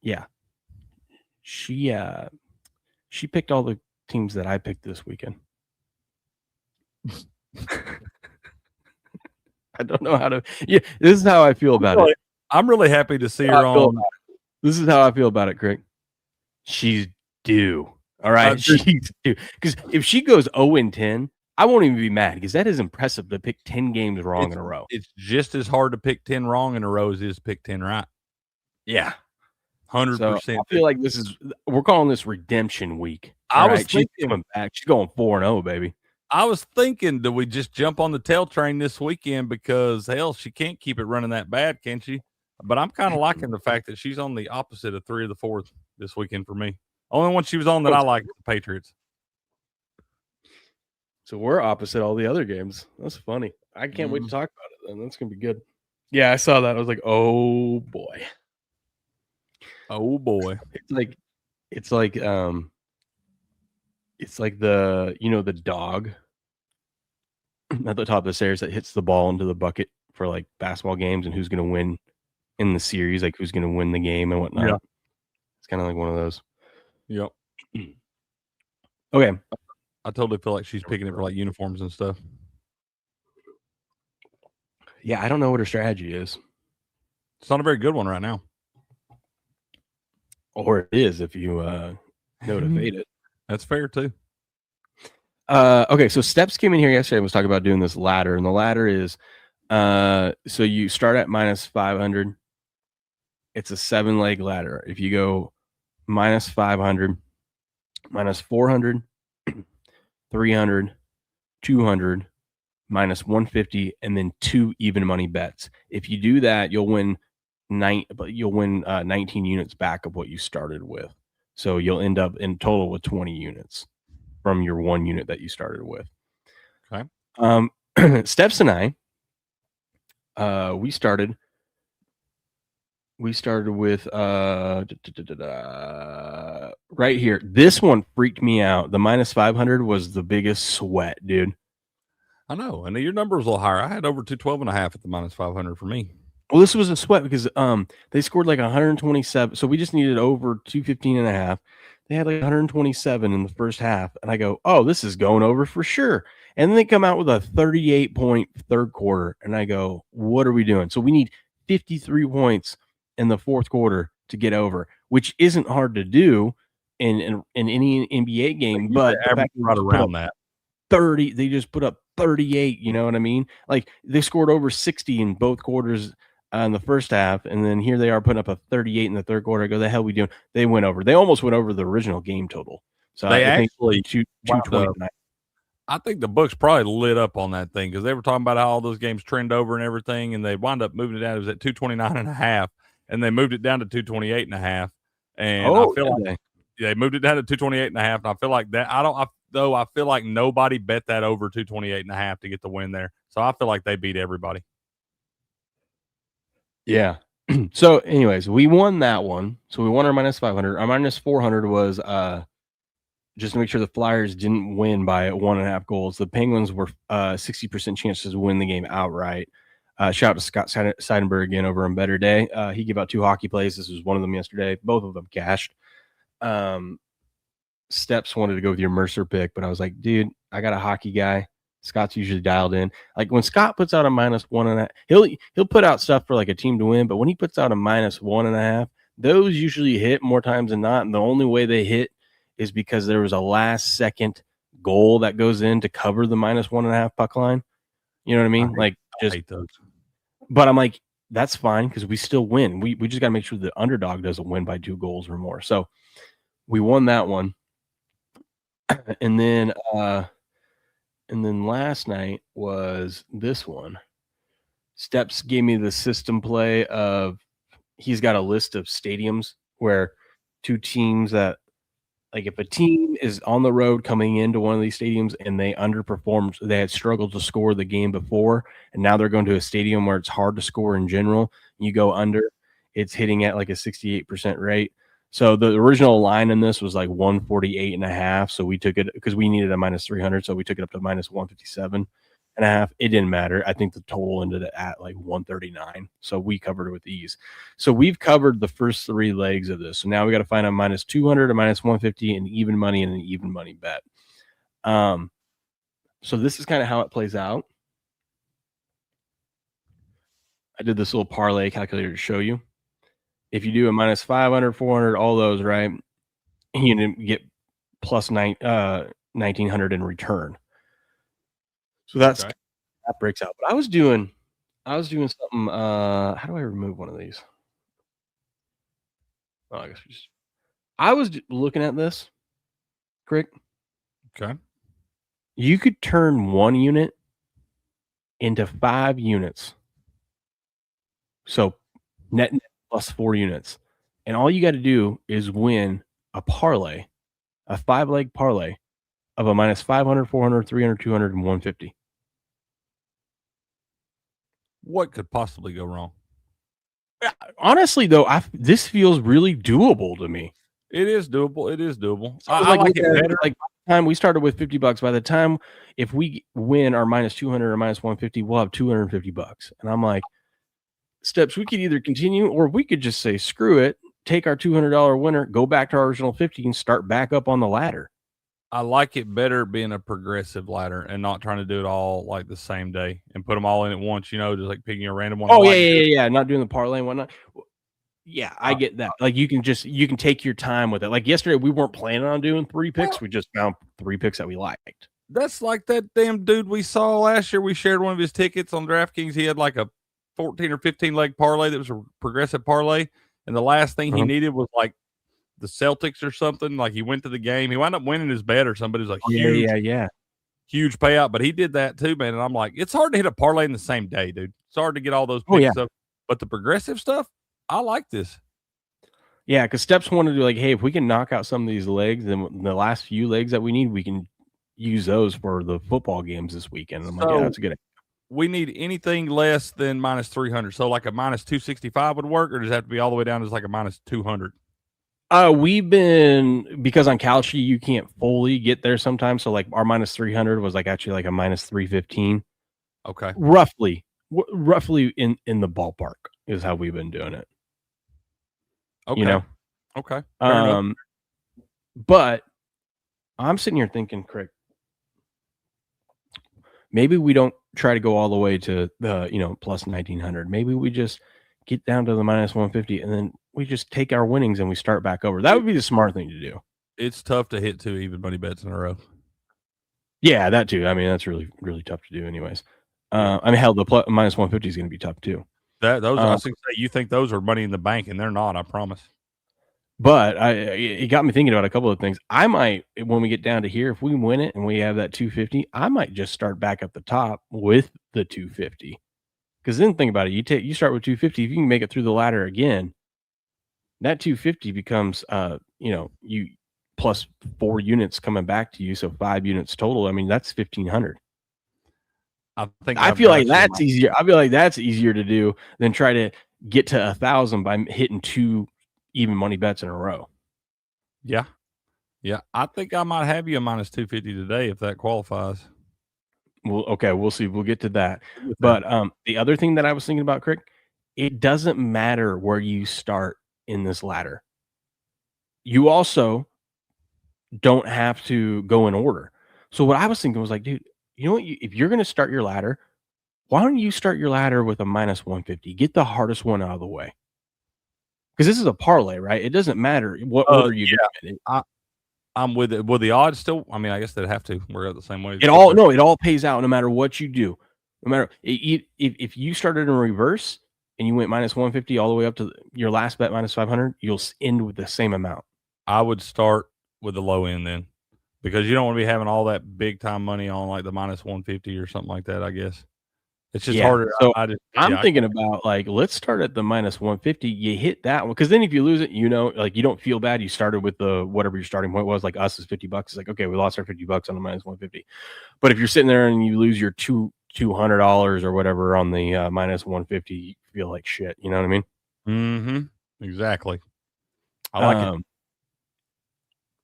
Yeah. She picked all the teams that I picked this weekend. I don't know how to. Yeah, this is how I feel about it. I'm really happy to see her on. This is how I feel about it, Craig. She's due. All right, she's due. Because if she goes 0-10, I won't even be mad because that is impressive to pick 10 games wrong in a row. It's just as hard to pick 10 wrong in a row as it is to pick 10 right. Yeah. 100%. So I feel like we're calling this redemption week. I was thinking, she's coming back. She's going 4-0, baby. I was thinking, do we just jump on the tail train this weekend? Because hell, she can't keep it running that bad, can she? But I'm kind of liking the fact that she's on the opposite of 3 of the 4 this weekend for me. Only one she was on that I like is the Patriots. So we're opposite all the other games. That's funny. I can't wait to talk about it then. That's gonna be good. Yeah, I saw that. I was like, oh boy. Oh boy. It's like the the dog at the top of the stairs that hits the ball into the bucket for basketball games and who's gonna win in the series, who's gonna win the game and whatnot. Yeah. It's kind of like one of those. Yep. Okay. I totally feel like she's picking it for uniforms and stuff. Yeah, I don't know what her strategy is. It's not a very good one right now. Or it is if you know to fade it. That's fair too. Okay, so Steps came in here yesterday and was talking about doing this ladder, and the ladder is so you start at -500. It's a 7-leg ladder. If you go -500, -400, 300, 200, -150, and then 2 even money bets. If you do that, you'll win 19 units back of what you started with. So you'll end up in total with 20 units from your 1 unit that you started with. Okay. Steps and I, we started with right here. This one freaked me out. The -500 was the biggest sweat, dude. I know. And your number was a little higher. I had over 212.5 at the -500 for me. Well, this was a sweat because they scored like 127. So we just needed over 215.5. They had like 127 in the first half, and I go, "Oh, this is going over for sure." And then they come out with a 38-point third quarter, and I go, "What are we doing?" So we need 53 points in the fourth quarter to get over, which isn't hard to do in any NBA game, but the fact right around that 30, they just put up 38. You know what I mean? Like they scored over 60 in both quarters in the first half, and then here they are putting up a 38 in the third quarter. I go, the hell we doing? They went over. They almost went over the original game total. So they I think actually 229. I think the books probably lit up on that thing because they were talking about how all those games trend over and everything, and they wound up moving it down. It was at 229.5, and they moved it down to 228.5. And I feel like they moved it down to 228.5, and I feel like that. I feel like nobody bet that over 228.5 to get the win there. So I feel like they beat everybody. Yeah. So, anyways, we won that one. So we won our minus 500. Our minus 400 was just to make sure the Flyers didn't win by 1.5 goals. The Penguins were 60% chances to win the game outright. Shout out to Scott Seidenberg again over on Better Day. He gave out 2 hockey plays. This was one of them yesterday. Both of them cashed. Steps wanted to go with your Mercer pick, but I was like, dude, I got a hockey guy. Scott's usually dialed in. Like when Scott puts out a minus 1.5, he'll put out stuff for like a team to win, but when he puts out a minus 1.5, those usually hit more times than not. And the only way they hit is because there was a last second goal that goes in to cover the minus 1.5 puck line. You know what I mean? I hate those. But I'm like, that's fine because we still win. We just got to make sure the underdog doesn't win by 2 goals or more. So we won that one. And then last night was this one. Steps gave me the system play of he's got a list of stadiums where 2 teams that, like, if a team is on the road coming into one of these stadiums and they underperformed, they had struggled to score the game before, and now they're going to a stadium where it's hard to score in general, you go under, it's hitting at like a 68% rate. So the original line in this was like 148.5. So we took it because we needed a minus 300. So we took it up to minus 157.5. It didn't matter. I think the total ended at like 139. So we covered it with ease. So we've covered the first 3 legs of this. So now we got to find a minus 200, a minus 150, an even money, and an even money bet. So this is kind of how it plays out. I did this little parlay calculator to show you. If you do a minus 500, 400, all those, right, you get plus 1,900 in return. So that breaks out. But I was doing something. How do I remove one of these? Oh, I guess I was looking at this, Crick. Okay. You could turn 1 unit into 5 units. So net plus 4 units. And all you got to do is win a parlay, a 5-leg parlay of a minus 500, 400, 300, 200, and 150. What could possibly go wrong? Honestly, though, this feels really doable to me. It is doable. It is doable. So I like it better. Like by the time we started with $50, by the time if we win our minus 200 or minus 150, we'll have $250. And I'm like, Steps, we could either continue or we could just say, screw it, take our $200 winner, go back to our original 50 and start back up on the ladder. I like it better being a progressive ladder and not trying to do it all like the same day and put them all in at once, just like picking a random one. Oh, yeah. Not doing the parlay and whatnot. Yeah, I get that. Like you can take your time with it. Like yesterday, we weren't planning on doing 3 picks. We just found 3 picks that we liked. That's like that damn dude we saw last year. We shared one of his tickets on DraftKings. He had like a 14 or 15 leg parlay that was a progressive parlay. And the last thing he needed was like the Celtics or something. Like he went to the game. He wound up winning his bet or somebody was like, huge payout. But he did that too, man. And I'm like, it's hard to hit a parlay in the same day, dude. It's hard to get all those picks up. But the progressive stuff, I like this. Yeah, because Steps wanted to do like, hey, if we can knock out some of these legs, then the last few legs that we need, we can use those for the football games this weekend. And I'm like, yeah, that's a good idea. We need anything less than minus 300. So like a minus 265 would work, or does it have to be all the way down to like a minus 200? We've been, because on Calci you can't fully get there sometimes. So like our minus 300 was like actually like a minus 315. Okay. Roughly in the ballpark. is how we've been doing it. Okay. You know? Okay. Fair enough. But I'm sitting here thinking, Craig, maybe we don't try to go all the way to the, plus 1900. Maybe we just get down to the minus 150 and then we just take our winnings and we start back over. That would be the smart thing to do. It's tough to hit 2 even money bets in a row. Yeah, that too. I mean, that's really, really tough to do anyways. I mean, hell, the minus 150 is going to be tough too. I was going to say, you think those are money in the bank, and they're not, I promise. But it got me thinking about a couple of things. I might, when we get down to here, if we win it and we have that 250, I might just start back at the top with the 250. Because then think about it. You start with 250. If you can make it through the ladder again, that 250 becomes, you plus 4 units coming back to you. So 5 units total. I mean, that's 1,500. I feel like that's easier. I feel like that's easier to do than try to get to 1,000 by hitting 2 even money bets in a row. Yeah. Yeah. I think I might have you a minus 250 today if that qualifies. Well, okay, we'll see. We'll get to that. But the other thing that I was thinking about, Crick, it doesn't matter where you start in this ladder. You also don't have to go in order. So what I was thinking was like, dude, you know what? If you're going to start your ladder, why don't you start your ladder with a minus 150? Get the hardest one out of the way. Because this is a parlay, right? It doesn't matter what order you get in. I'm with it. Will the odds still? I mean, I guess they'd have to work out the same way. It all pays out no matter what you do. No matter if you started in reverse and you went minus 150 all the way up to your last bet minus 500, you'll end with the same amount. I would start with the low end then, because you don't want to be having all that big time money on like the minus 150 or something like that. I guess it's just harder. So I'm thinking about like, let's start at the minus 150. You hit that one because then if you lose it, like you don't feel bad. You started with the whatever your starting point was. Like us is $50. It's like, okay, we lost our $50 on the minus 150. But if you're sitting there and you lose your $200 or whatever on the minus 150, you feel like shit. You know what I mean? Mm-hmm. Exactly. I like it.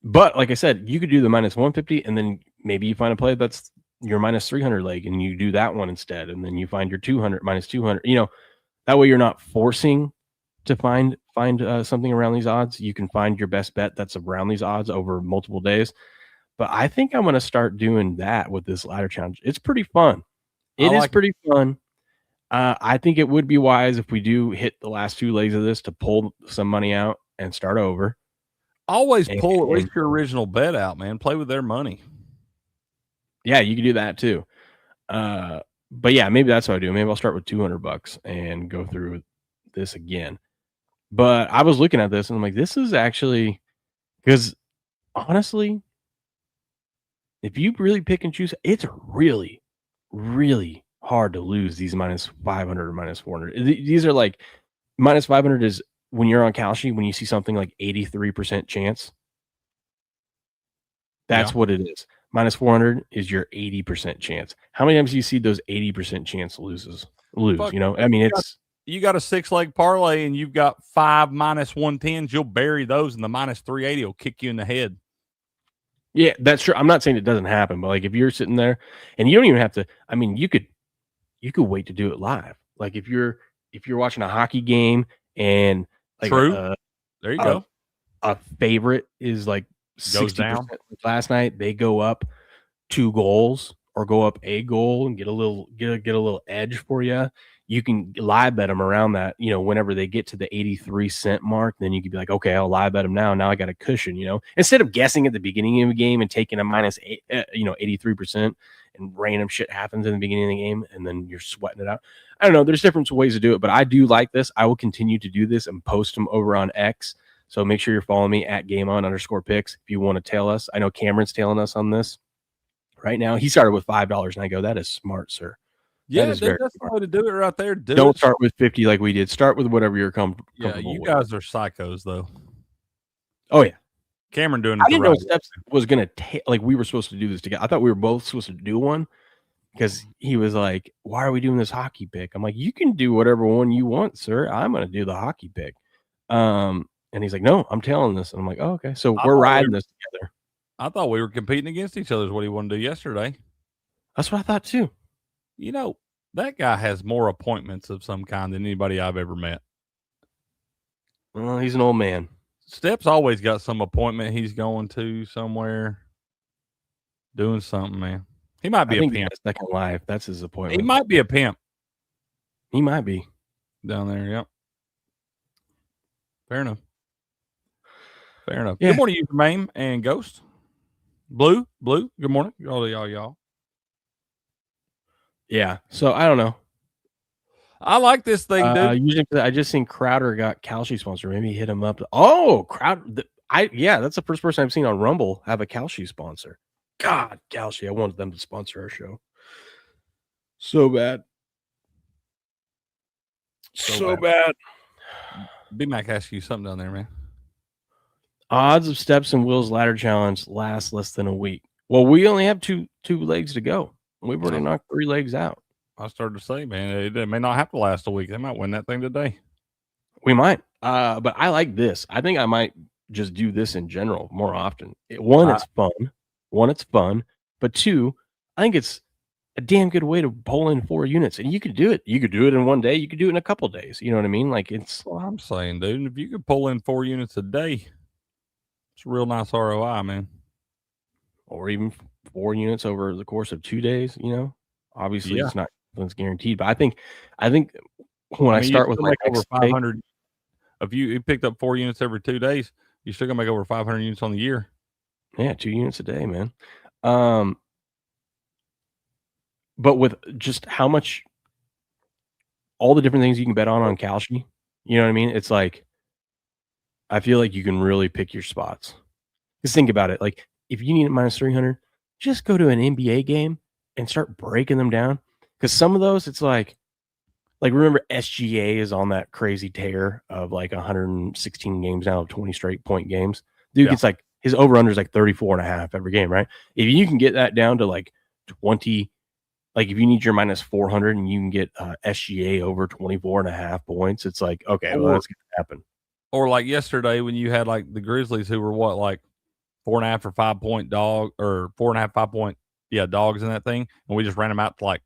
But like I said, you could do the minus 150 and then maybe you find a play that's your minus 300 leg and you do that one instead. And then you find your 200 minus 200, that way you're not forcing to find something around these odds. You can find your best bet that's around these odds over multiple days. But I think I'm going to start doing that with this ladder challenge. It's pretty fun. It is pretty fun. I think it would be wise if we do hit the last 2 legs of this to pull some money out and start over. Always pull at least your original bet out, man. Play with their money. Yeah, you can do that too. But yeah, maybe that's what I do. Maybe I'll start with $200 and go through this again. But I was looking at this and I'm like, this is actually, because honestly, if you really pick and choose, it's really, really hard to lose these minus 500 or minus 400. These are like minus 500 is when you're on Kalshi, when you see something like 83% chance. That's what it is. Minus 400 is your 80% chance. How many times do you see those 80% chance lose? I mean, you got a 6-leg parlay and you've got 5 minus 110s. You'll bury those, and the minus 380 will kick you in the head. Yeah, that's true. I'm not saying it doesn't happen, but like if you're sitting there and you don't even have to, I mean, you could wait to do it live. Like if you're watching a hockey game and like there you go. A favorite is like 60% last night, they go up 2 goals or go up a goal and get a little edge for you. You can live bet them around that, whenever they get to the 83-cent mark, then you could be like, okay, I'll live bet them now. Now I got a cushion, instead of guessing at the beginning of the game and taking a minus 83% and random shit happens in the beginning of the game and then you're sweating it out. I don't know. There's different ways to do it, but I do like this. I will continue to do this and post them over on X. So make sure you're following me at GameOn_picks if you want to tail us. I know Cameron's tailing us on this right now. He started with $5 and I go, that is smart, sir. Yeah, that's the way to do it right there. Don't start with 50 like we did. Start with whatever you're comfortable with. Yeah, you guys are psychos though. Oh yeah. Cameron doing it. I didn't know Steps was gonna like we were supposed to do this together. I thought we were both supposed to do one because he was like, why are we doing this hockey pick? I'm like, you can do whatever one you want, sir. I'm gonna do the hockey pick. And he's like, no, I'm tailing this. And I'm like, oh, okay. So we're riding this together. I thought we were competing against each other is what he wanted to do yesterday. That's what I thought too. That guy has more appointments of some kind than anybody I've ever met. Well, he's an old man. Step's always got some appointment he's going to somewhere, doing something, man. He might be I think a pimp. he has Second Life. That's his appointment. He might be a pimp. He might be. Down there, yep. Fair enough. Fair enough. Yeah. Good morning, you Jermaine and Ghost. Blue. Good morning. Y'all. Yeah. So I don't know. I like this thing, dude. Usually, I just seen Crowder got Kalshi sponsor. Maybe hit him up. Oh, Crowder! That's the first person I've seen on Rumble have a Kalshi sponsor. God, Kalshi! I wanted them to sponsor our show. So bad. So bad. B-Mac asked you something down there, man. Odds of Steps and Will's ladder challenge last less than a week. Well, we only have two legs to go. We've already knocked 3 legs out. I started to say, man, it may not have to last a week. They might win that thing today. We might. But I like this. I think I might just do this in general more often. It's fun. But 2, I think it's a damn good way to pull in 4 units. And you could do it. You could do it in one day. You could do it in a couple days. You know what I mean? Like it's what I'm saying, dude. If you could pull in 4 units a day, it's a real nice ROI, man. Or even 4 units over the course of 2 days, you know. Obviously it's guaranteed. But I think when I start with like over 500, if you picked up 4 units every 2 days, you're still gonna make over 500 units on the year. Yeah, 2 units a day, man. But with just how much, all the different things you can bet on Kalshi, you know what I mean? It's like, I feel like you can really pick your spots. Just think about it. Like, if you need a minus 300, just go to an NBA game and start breaking them down. Because some of those, it's like remember SGA is on that crazy tear of like 116 games now of 20 straight point games. Dude gets like, his over-under is like 34.5 every game, right? If you can get that down to like 20, like if you need your minus 400 and you can get SGA over 24.5 points, it's like, okay, well, that's going to happen. Or like yesterday when you had like the Grizzlies who were what, like 4.5 or 5 point dog, or 4.5, 5 point, dogs in that thing. And we just ran them out to like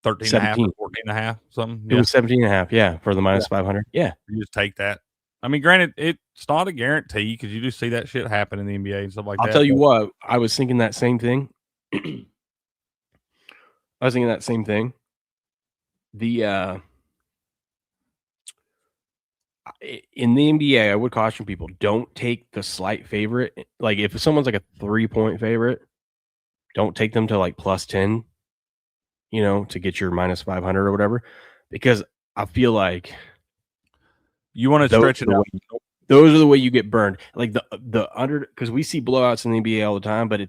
13.5 or 14.5, something. It was 17.5, for the minus 500. Yeah. You just take that. I mean, granted, it's not a guarantee because you do see that shit happen in the NBA and stuff like that. I'll tell you what, I was thinking that same thing. The in the NBA, I would caution people, don't take the slight favorite. Like if someone's like a 3-point favorite, don't take them to like plus 10, to get your minus 500 or whatever, because I feel like you want to stretch it out. Those are the way you get burned. Like the under, because we see blowouts in the NBA all the time, but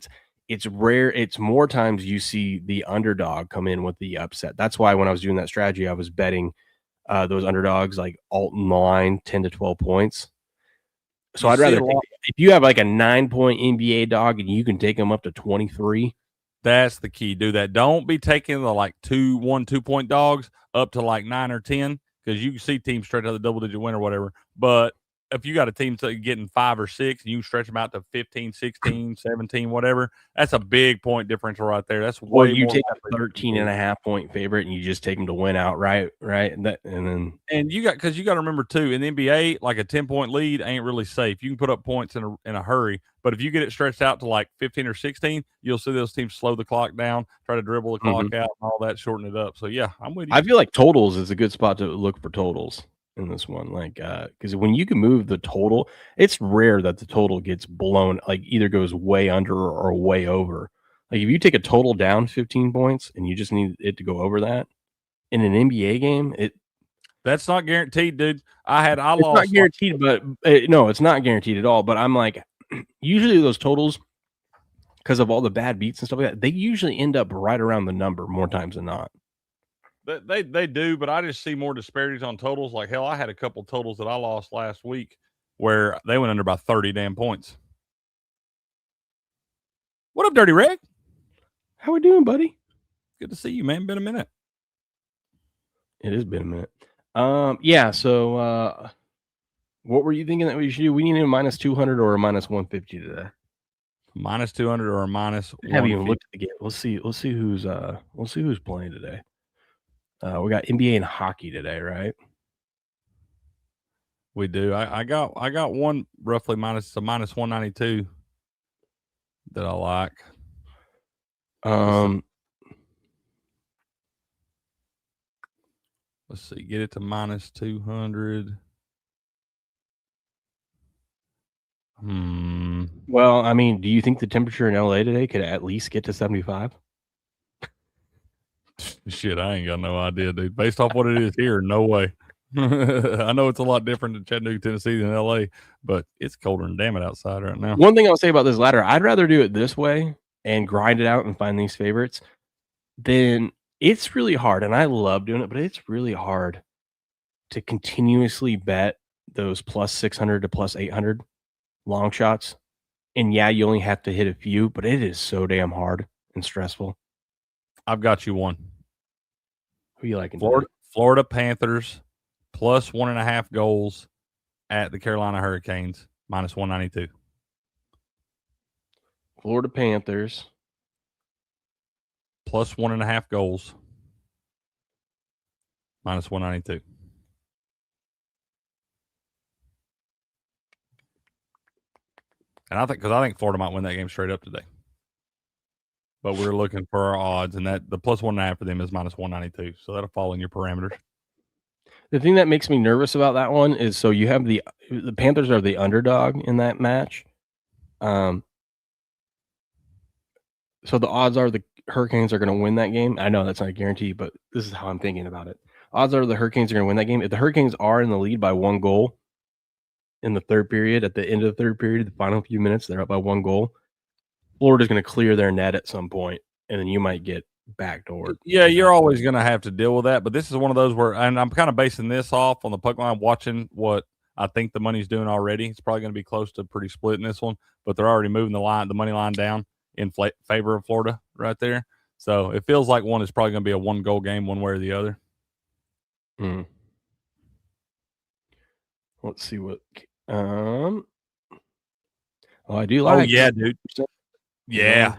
it's rare. It's more times you see the underdog come in with the upset. That's why when I was doing that strategy, I was betting those underdogs like Alton line 10 to 12 points. So I'd rather if you have like a 9-point NBA dog and you can take them up to 23. That's the key. Do that. Don't be taking the like 2-point dogs up to like 9 or 10, because you can see teams straight out the double-digit win or whatever. But if you got a team getting 5 or 6 and you stretch them out to 15, 16, 17, whatever, that's a big point differential right there. That's way you take a 13.5-point favorite and you just take them to win outright, right? And you got to remember too, in the NBA, like a 10-point lead ain't really safe. You can put up points in a hurry, but if you get it stretched out to like 15 or 16, you'll see those teams slow the clock down, try to dribble the clock out, and all that, shorten it up. So yeah, I'm with you. I feel like totals is a good spot to look for totals in this one, like because when you can move the total, it's rare that the total gets blown, like either goes way under or way over. Like if you take a total down 15 points and you just need it to go over that in an NBA game, that's not guaranteed, dude. It's not guaranteed, but no, it's not guaranteed at all. But I'm like, usually those totals, because of all the bad beats and stuff like that, they usually end up right around the number more times than not. They do, but I just see more disparities on totals. Like hell, I had a couple totals that I lost last week where they went under by 30 damn points. What up, Dirty Reg? How we doing, buddy? Good to see you, man. Been a minute. It has been a minute. Yeah. So, what were you thinking that we should do? We need a minus 200 or a minus 150 today. Minus 200 or a minus. I haven't even looked at the game. We'll see who's playing today. We got NBA and hockey today, right? We do. I got one roughly minus 192 that I like. Let's see. Get it to minus 200. Well, I mean, do you think the temperature in LA today could at least get to 75? Shit, I ain't got no idea, dude. Based off what it is here, no way. I know it's a lot different in Chattanooga, Tennessee than LA, but it's colder than damn it outside right now. One thing I'll say about this ladder, I'd rather do it this way and grind it out and find these favorites than it's really hard. And I love doing it, but it's really hard to continuously bet those plus 600 to plus 800 long shots. And yeah, you only have to hit a few, but it is so damn hard and stressful. I've got you one. Who you liking? Florida Panthers plus 1.5 goals at the Carolina Hurricanes minus 192. Florida Panthers plus 1.5 goals minus 192. And I think Florida might win that game straight up today. But we're looking for our odds, and that the plus 1.5 for them is minus 192. So that'll fall in your parameters. The thing that makes me nervous about that one is so you have the Panthers are the underdog in that match. So the odds are the Hurricanes are going to win that game. I know that's not a guarantee, but this is how I'm thinking about it. Odds are the Hurricanes are going to win that game. If the Hurricanes are in the lead by 1 goal in the third period, at the end of the third period, the final few minutes, they're up by 1 goal. Florida's going to clear their net at some point, and then you might get backdoored. Yeah, you're always going to have to deal with that. But this is one of those where, and I'm kind of basing this off on the puck line, watching what I think the money's doing already. It's probably going to be close to pretty split in this one, but they're already moving the money line down in favor of Florida right there. So it feels like one is probably going to be a 1-goal game one way or the other. Let's see what I do like. Oh, yeah, dude. Yeah.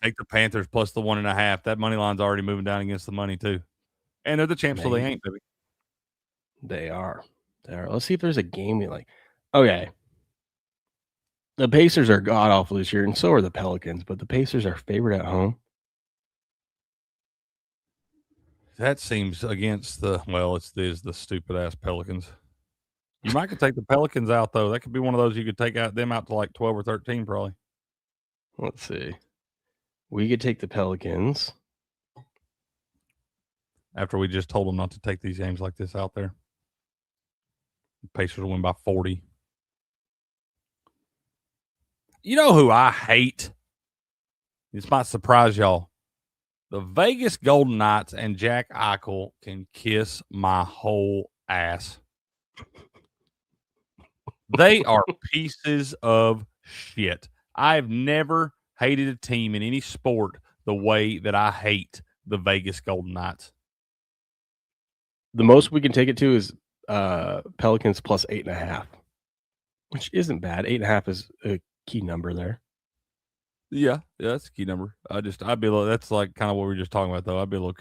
Take the Panthers plus the 1.5. That money line's already moving down against the money too, and they're the champs, so they ain't, baby. They are. Let's see if there's a game we like. Okay, the Pacers are god awful this year, and so are the Pelicans. But the Pacers are favored at home. That seems against the the stupid ass Pelicans. You might could take the Pelicans out though. That could be one of those you could take them out to like 12 or 13 probably. Let's see. We could take the Pelicans. After we just told them not to take these games like this out there. The Pacers will win by 40. You know who I hate? This might surprise y'all. The Vegas Golden Knights and Jack Eichel can kiss my whole ass. They are pieces of shit. I've never hated a team in any sport the way that I hate the Vegas Golden Knights. The most we can take it to is Pelicans plus 8.5, which isn't bad. 8.5 is a key number there. Yeah, that's a key number. I'd be a little, that's like kind of what we were just talking about though. I'd be a little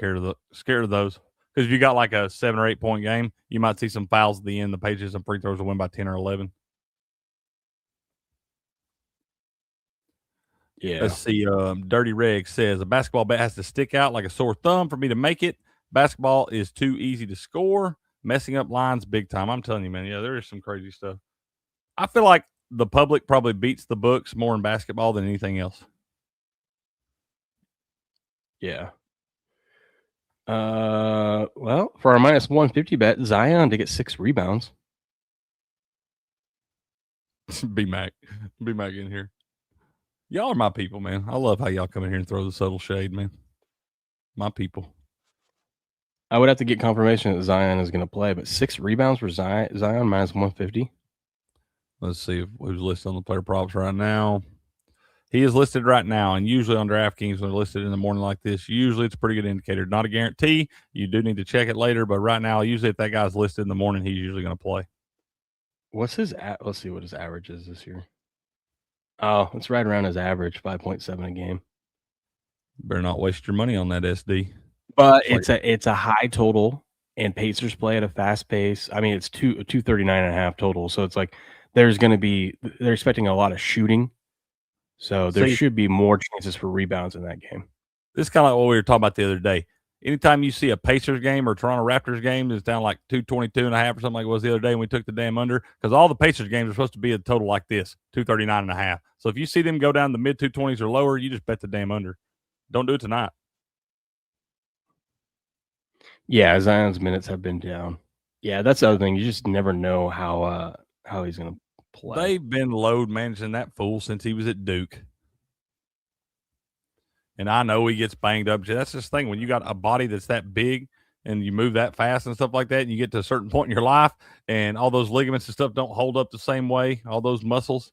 scared of those. Because if you got like a 7 or 8 point game, you might see some fouls at the end. The Patriots and free throws will win by 10 or 11. Yeah. Let's see. Dirty Reg says a basketball bet has to stick out like a sore thumb for me to make it. Basketball is too easy to score. Messing up lines big time. I'm telling you, man. Yeah, there is some crazy stuff. I feel like the public probably beats the books more in basketball than anything else. Yeah. Well, for our minus 150 bet, Zion to get 6 rebounds. B-Mac in here. Y'all are my people, man. I love how y'all come in here and throw the subtle shade, man. My people. I would have to get confirmation that Zion is going to play, but 6 rebounds for Zion minus 150. Let's see who's listed on the player props right now. He is listed right now, and usually on DraftKings, when they're listed in the morning like this, usually it's a pretty good indicator. Not a guarantee. You do need to check it later, but right now, usually if that guy's listed in the morning, he's usually going to play. Let's see what his average is this year. Oh, it's right around his average, 5.7 a game. Better not waste your money on that SD. But it's a high total, and Pacers play at a fast pace. I mean, it's 239.5 total, so it's like they're expecting a lot of shooting, so there should be more chances for rebounds in that game. This is kind of like what we were talking about the other day. Anytime you see a Pacers game or Toronto Raptors game is down like 222.5 or something like it was the other day when we took the damn under, because all the Pacers games are supposed to be a total like this, 239.5. So if you see them go down the mid 220s or lower, you just bet the damn under. Don't do it tonight. Yeah, Zion's minutes have been down. Yeah, that's the other thing. You just never know how he's going to play. They've been load managing that fool since he was at Duke. And I know he gets banged up. That's just the thing. When you got a body that's that big and you move that fast and stuff like that, and you get to a certain point in your life and all those ligaments and stuff don't hold up the same way, all those muscles.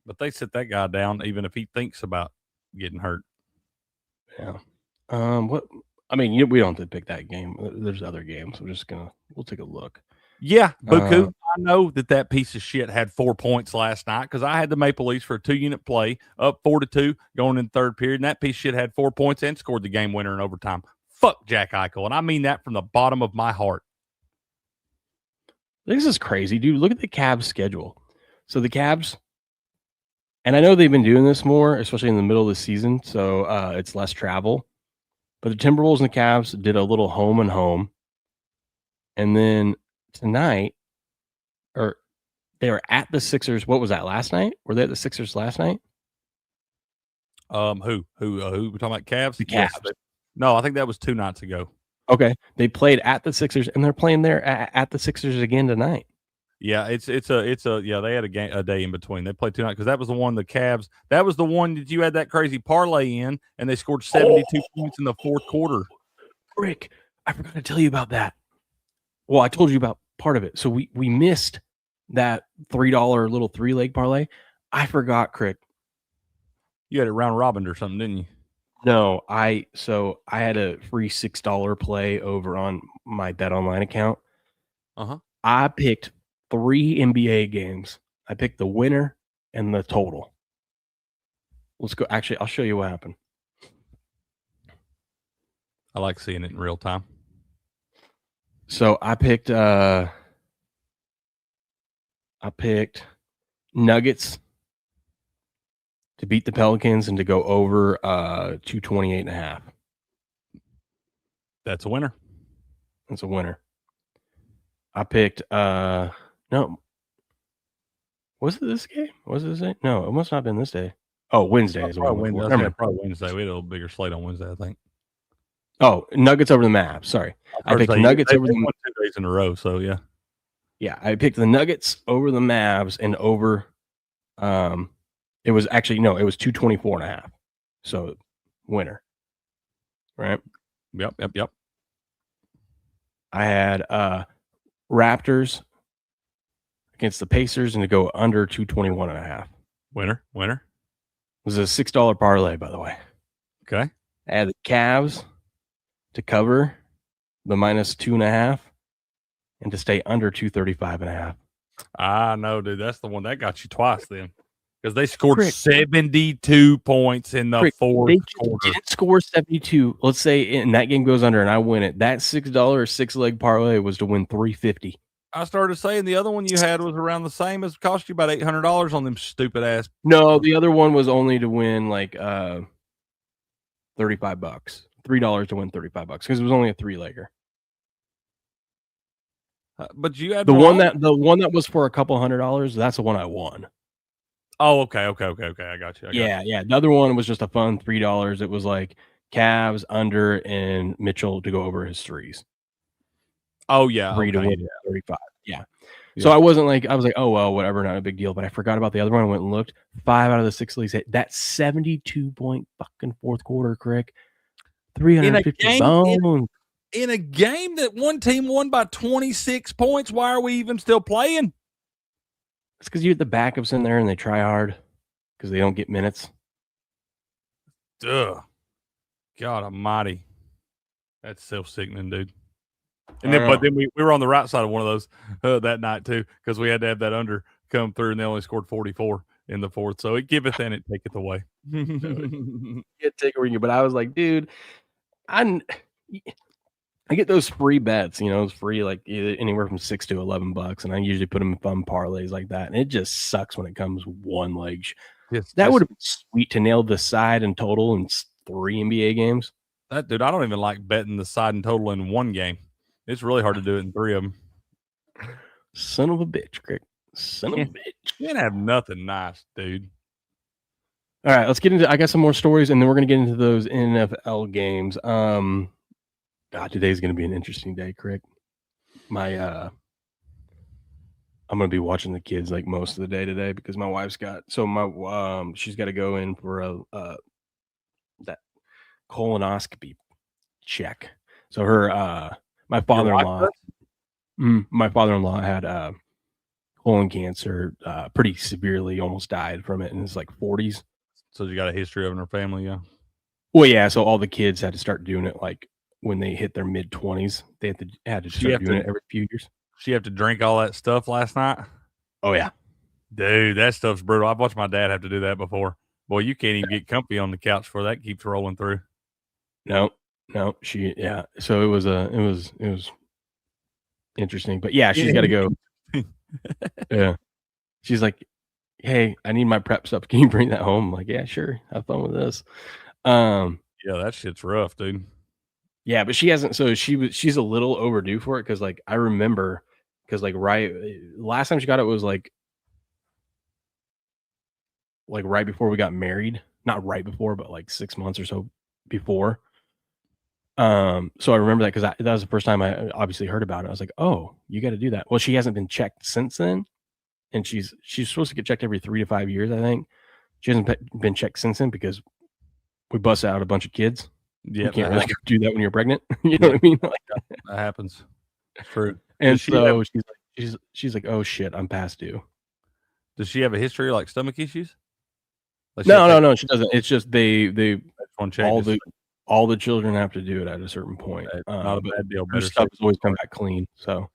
But they sit that guy down even if he thinks about getting hurt. Yeah. We don't have to pick that game. There's other games. We'll take a look. Yeah, Buku, I know that piece of shit had 4 points last night because I had the Maple Leafs for a 2-unit play, up 4-2, going in third period, and that piece of shit had 4 points and scored the game winner in overtime. Fuck Jack Eichel, and I mean that from the bottom of my heart. This is crazy, dude. Look at the Cavs schedule. So the Cavs, and I know they've been doing this more, especially in the middle of the season, so it's less travel. But the Timberwolves and the Cavs did a little home and home. And then tonight, or they were at the Sixers. What was that, last night? Were they at the Sixers last night? Who? We're talking about Cavs? The Cavs. Yes. No, I think that was 2 nights ago. Okay. They played at the Sixers, and they're playing there at the Sixers again tonight. Yeah, they had a day in between. They played 2 nights because that was the one, the Cavs. That was the one that you had that crazy parlay in, and they scored 72 points in the fourth quarter. Rick, I forgot to tell you about that. Well, I told you about part of it. So we missed that $3 little 3-leg parlay. I forgot, Crick. You had it round robin or something, didn't you? No, I had a free $6 play over on my Bet Online account. I picked 3 NBA games. I picked the winner and the total. Let's go. Actually, I'll show you what happened. I like seeing it in real time. So I picked Nuggets to beat the Pelicans and to go over 228.5. That's a winner. That's a winner. I picked no. Was it this game? Was it this day? No, it must not have been this day. Oh, Wednesday is probably Wednesday. We had a little bigger slate on Wednesday, I think. Oh, Nuggets over the Mavs. Sorry. I picked Nuggets over the 2 days in a row, so yeah. Yeah, I picked the Nuggets over the Mavs and over it was 224.5. So winner. Right? Yep. I had Raptors against the Pacers and to go under 221.5. Winner. It was a $6 parlay, by the way. Okay. I had the Cavs to cover the -2.5 and to stay under 235.5. I know, dude. That's the one that got you twice then. Because they scored 72 points in the fourth quarter. They didn't score 72. Let's say and that game goes under and I win it. That $6 6-leg parlay was to win 350. I started saying the other one you had was around the same as cost you about $800 on them stupid ass. No, the other one was only to win like $35. $3 to win $35 because it was only a 3-legger. But you had the one that was for a couple $100. That's the one I won. Oh, okay. I got you. Yeah. The other one was just a fun $3. It was like Cavs under and Mitchell to go over his threes. Oh yeah, 3 to win 35. Yeah. So I was like, oh well, whatever, not a big deal. But I forgot about the other one. I went and looked. 5 out of the 6 leagues hit that 72-point fucking fourth quarter, Crick. 350 bones. In a game that one team won by 26 points, why are we even still playing? It's because you get the backups in there and they try hard because they don't get minutes. Ugh. God almighty. That's self-sickening, dude. And then we were on the right side of one of those that night too because we had to have that under come through and they only scored 44 in the fourth. So it giveth and it taketh away. Take away, but I was like, dude, I get those free bets, it's free, like anywhere from $6 to $11, and I usually put them in fun parlays like that. And it just sucks when it comes one leg. That would have been sweet to nail the side and total in 3 NBA games. That dude, I don't even like betting the side and total in one game. It's really hard to do it in 3 of them. Son of a bitch, Crick. Son of a bitch. You didn't have nothing nice, dude. All right, let's get into. I got some more stories, and then we're gonna get into those NFL games. God, today's gonna be an interesting day, Crick. I'm gonna be watching the kids like most of the day today because my wife's got she's got to go in for that colonoscopy check. So her my father-in-law had colon cancer, pretty severely, almost died from it in his like 40s. So you got a history of it in her family, yeah. Well, yeah. So all the kids had to start doing it like when they hit their mid-20s. They had to start doing it every few years. She have to drink all that stuff last night? Oh yeah, dude, that stuff's brutal. I've watched my dad have to do that before. Boy, you can't even get comfy on the couch before that keeps rolling through. No. So it was interesting, but yeah, she's got to go. Yeah, she's like, "Hey, I need my prep stuff. Can you bring that home?" I'm like, yeah, sure. Have fun with this. Yeah, that shit's rough, dude. Yeah, but she hasn't. So she's a little overdue for it because, like, I remember because like last time she got it was like right before we got married. Not right before, but like 6 months or so before. So I remember that because that was the first time I obviously heard about it. I was like, oh, you got to do that. Well, she hasn't been checked since then, and she's supposed to get checked every 3 to 5 years, I think. She hasn't been checked since then because we bust out a bunch of kids. Yeah, you can't really do that when you're pregnant. You know what I mean? Like, that happens. It's true. And so she's like, oh shit, I'm past due. Does she have a history of like stomach issues? Like no, she doesn't. It's just they all the children have to do it at a certain point. Not a bad deal. Her stuff has always come back clean. So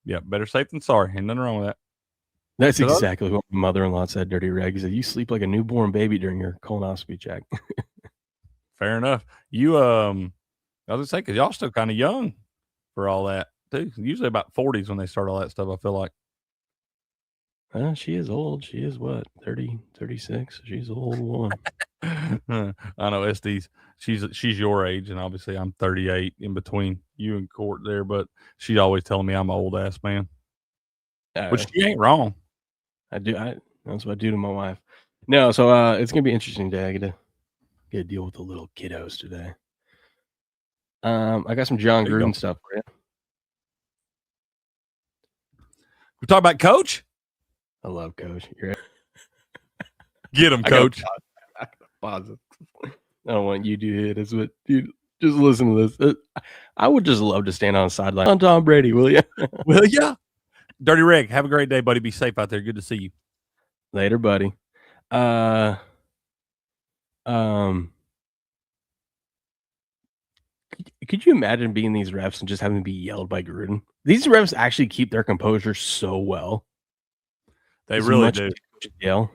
yeah, better safe than sorry. Ain't nothing wrong with that. That's exactly what my mother-in-law said, Dirty Reg. He said, you sleep like a newborn baby during your colonoscopy check. Fair enough. You I was gonna say, because y'all still kind of young for all that too. Usually about 40s when they start all that stuff, I feel like. She is old. She is what, 30, 36? She's an old one. I know SD's she's your age, and obviously I'm 38 in between you and Court there, but she's always telling me I'm an old ass man. Which she ain't wrong. That's what I do to my wife. No, so it's gonna be an interesting day. I get to deal with the little kiddos today. I got some John Gruden stuff for you. We talk about Coach. I love Coach. Get him, Coach. I don't want you to do it. It's what, dude. Just listen to this. I would just love to stand on the sideline on Tom Brady. Will you? Will ya? Dirty Reg, have a great day, buddy. Be safe out there. Good to see you. Later, buddy. Could you imagine being these refs and just having to be yelled by Gruden? These refs actually keep their composure so well. They really do. Yell.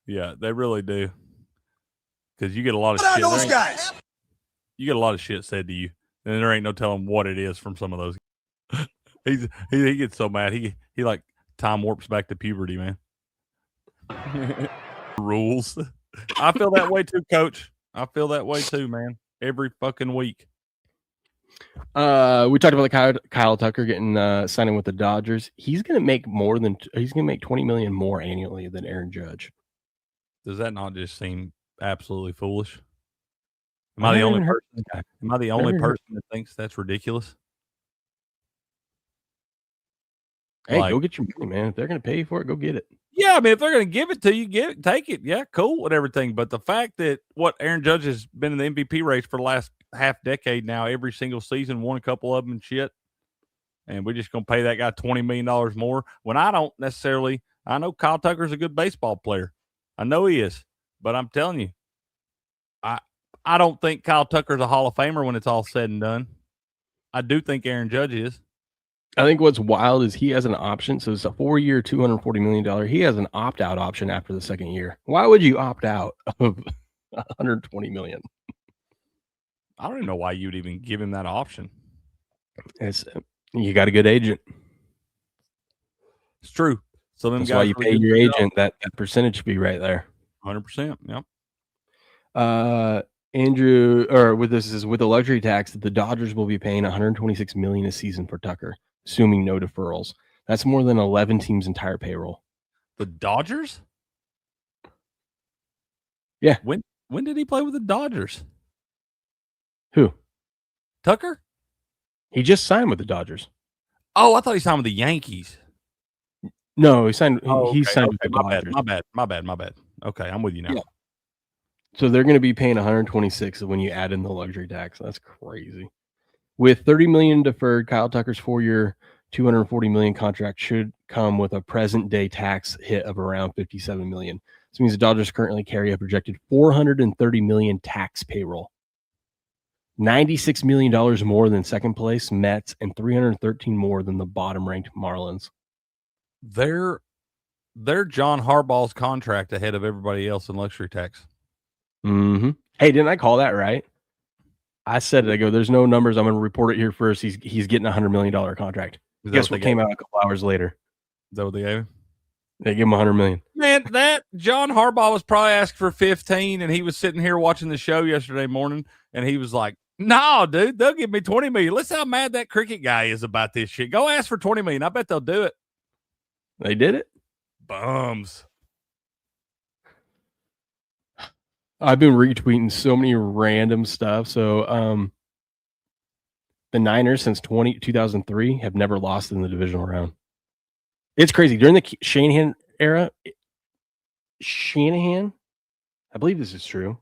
Yeah, they really do. Because you get a lot of shit. Those guys. You get a lot of shit said to you, and there ain't no telling what it is from some of those. He gets so mad. He like time warps back to puberty, man. Rules. I feel that way too, Coach. I feel that way too, man. Every fucking week. We talked about Kyle Tucker getting signing with the Dodgers. He's gonna make $20 million more annually than Aaron Judge. Does that not just seem absolutely foolish? Am I the only person that thinks that's ridiculous? Hey, go get your money, man. If they're going to pay you for it, go get it. Yeah, I mean, if they're going to give it to you, take it. Yeah, cool and everything. But the fact that Aaron Judge has been in the MVP race for the last half decade now, every single season, won a couple of them and shit, and we're just going to pay that guy $20 million more when I know Kyle Tucker's a good baseball player. I know he is. But I'm telling you, I don't think Kyle Tucker's a Hall of Famer when it's all said and done. I do think Aaron Judge is. I think what's wild is he has an option. So it's a 4-year, $240 million. He has an opt-out option after the second year. Why would you opt out of $120 million? I don't even know why you'd even give him that option. You got a good agent. It's true. So that's why you pay your agent that percentage fee right there. 100%. Yep. Andrew, or with the luxury tax, the Dodgers will be paying $126 million a season for Tucker, assuming no deferrals. That's more than 11 teams' entire payroll. The Dodgers? Yeah. When did he play with the Dodgers? Who? Tucker? He just signed with the Dodgers. Oh, I thought he signed with the Yankees. No, he signed. He signed with the Dodgers. My bad. Okay, I'm with you now. Yeah. So they're going to be paying 126 when you add in the luxury tax. That's crazy. With $30 million deferred, Kyle Tucker's 4-year, $240 million contract should come with a present-day tax hit of around $57 million. This means the Dodgers currently carry a projected $430 million tax payroll, $96 million more than second place Mets, and $313 more than the bottom-ranked Marlins. They're John Harbaugh's contract ahead of everybody else in luxury tax. Mm-hmm. Hey, didn't I call that right? I said it. I go, there's no numbers. I'm going to report it here first. He's getting a $100 million contract. Guess what came out a couple hours later? Is that what they gave him? They gave him $100 million. Man, that John Harbaugh was probably asked for 15, and he was sitting here watching the show yesterday morning, and he was like, "No, dude, they'll give me $20 million. Listen how mad that cricket guy is about this shit. Go ask for $20 million. I bet they'll do it." They did it. Bums. I've been retweeting so many random stuff. So, the Niners since 2003 have never lost in the divisional round. It's crazy. During the Shanahan era, I believe this is true.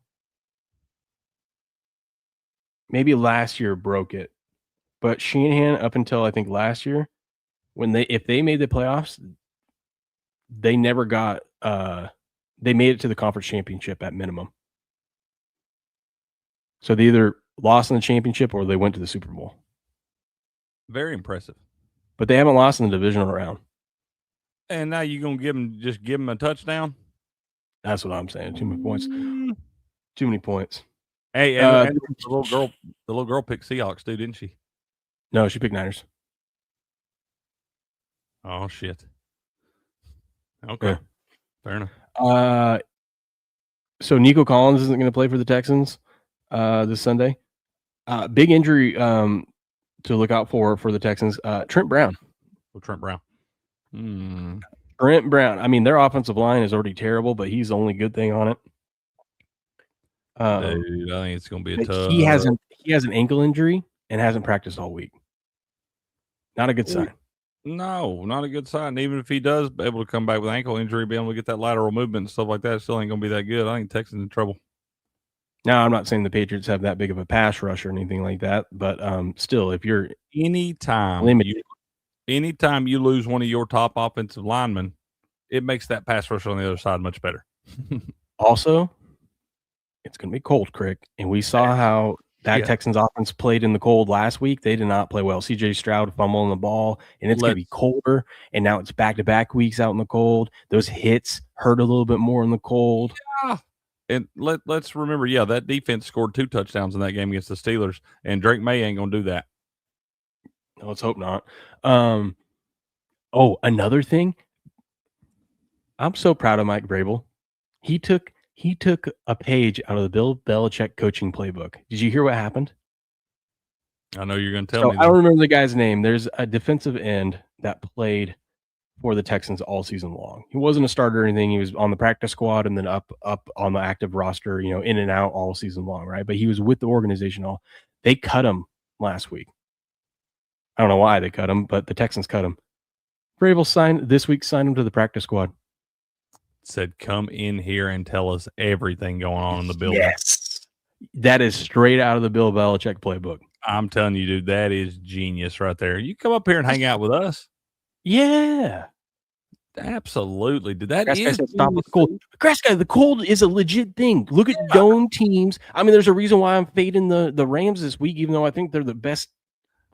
Maybe last year broke it, but Shanahan up until I think last year, if they made the playoffs, they never got they made it to the conference championship at minimum. So they either lost in the championship or they went to the Super Bowl. Very impressive. But they haven't lost in the divisional round. And now you're gonna give them a touchdown? That's what I'm saying. Too many points. Too many points. Hey, and the little girl picked Seahawks too, didn't she? No, she picked Niners. Oh shit. Okay. Yeah. Fair enough. So Nico Collins isn't going to play for the Texans this Sunday. Big injury to look out for the Texans. Trent Brown. Trent Brown. Trent Brown. I mean, their offensive line is already terrible, but he's the only good thing on it. Dude, I think it's going to be a tough. He has an ankle injury and hasn't practiced all week. Not a good sign. No, not a good sign. Even if he does be able to come back with ankle injury, be able to get that lateral movement and stuff like that, still ain't going to be that good. I think Texans in trouble. Now, I'm not saying the Patriots have that big of a pass rush or anything like that, but still, if you're anytime you lose one of your top offensive linemen, it makes that pass rush on the other side much better. Also, it's going to be cold, Crick, and we saw how Texans offense played in the cold last week. They did not play well. CJ Stroud fumbling the ball, and it's going to be colder, and now it's back-to-back weeks out in the cold. Those hits hurt a little bit more in the cold. Yeah. And let's remember, that defense scored 2 touchdowns in that game against the Steelers, and Drake May ain't going to do that. No, let's hope not. Another thing. I'm so proud of Mike Vrabel. He took a page out of the Bill Belichick coaching playbook. Did you hear what happened? I know you're going to tell me. I don't remember the guy's name. There's a defensive end that played for the Texans all season long. He wasn't a starter or anything. He was on the practice squad and then up on the active roster, in and out all season long, right? But he was with the organization all. They cut him last week. I don't know why they cut him, but the Texans cut him. Vrabel signed him to the practice squad. Said, come in here and tell us everything going on in the building. Yes. That is straight out of the Bill Belichick playbook. I'm telling you, dude, that is genius right there. You come up here and hang out with us. Yeah. Absolutely. Did that stop with the cold. Grass guy, the cold is a legit thing. Look at dome teams. I mean, there's a reason why I'm fading the Rams this week, even though I think they're the best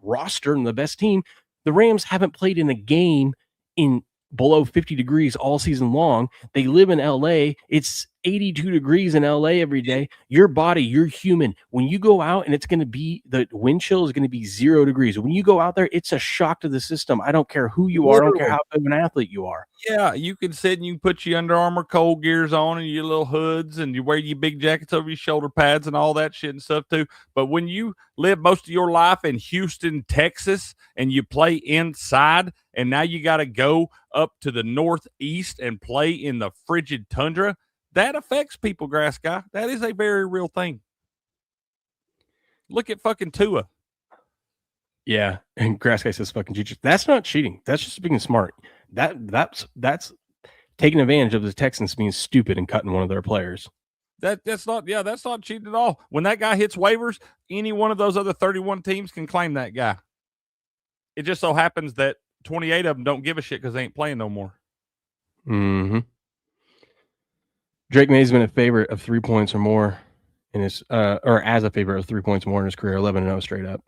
roster and the best team. The Rams haven't played in a game in below 50 degrees all season long. They live in LA. It's 82 degrees in LA every day. Your body, you're human. When you go out and it's going to be, the wind chill is going to be 0 degrees. When you go out there, it's a shock to the system. I don't care who you are. I don't care how big of an athlete you are. Yeah, you can sit and you can put your Under Armour cold gears on and your little hoods and you wear your big jackets over your shoulder pads and all that shit and stuff too. But when you live most of your life in Houston, Texas, and you play inside, and now you got to go up to the Northeast and play in the frigid tundra, that affects people, Grass Guy. That is a very real thing. Look at fucking Tua. Yeah, and Grass Guy says fucking cheat. That's not cheating. That's just being smart. That's taking advantage of the Texans being stupid and cutting one of their players. That's not cheating at all. When that guy hits waivers, any one of those other 31 teams can claim that guy. It just so happens that 28 of them don't give a shit because they ain't playing no more. Mm-hmm. Drake May's been a favorite of 3 points or more in his or as a favorite of 3 points more in his career, 11-0 straight up.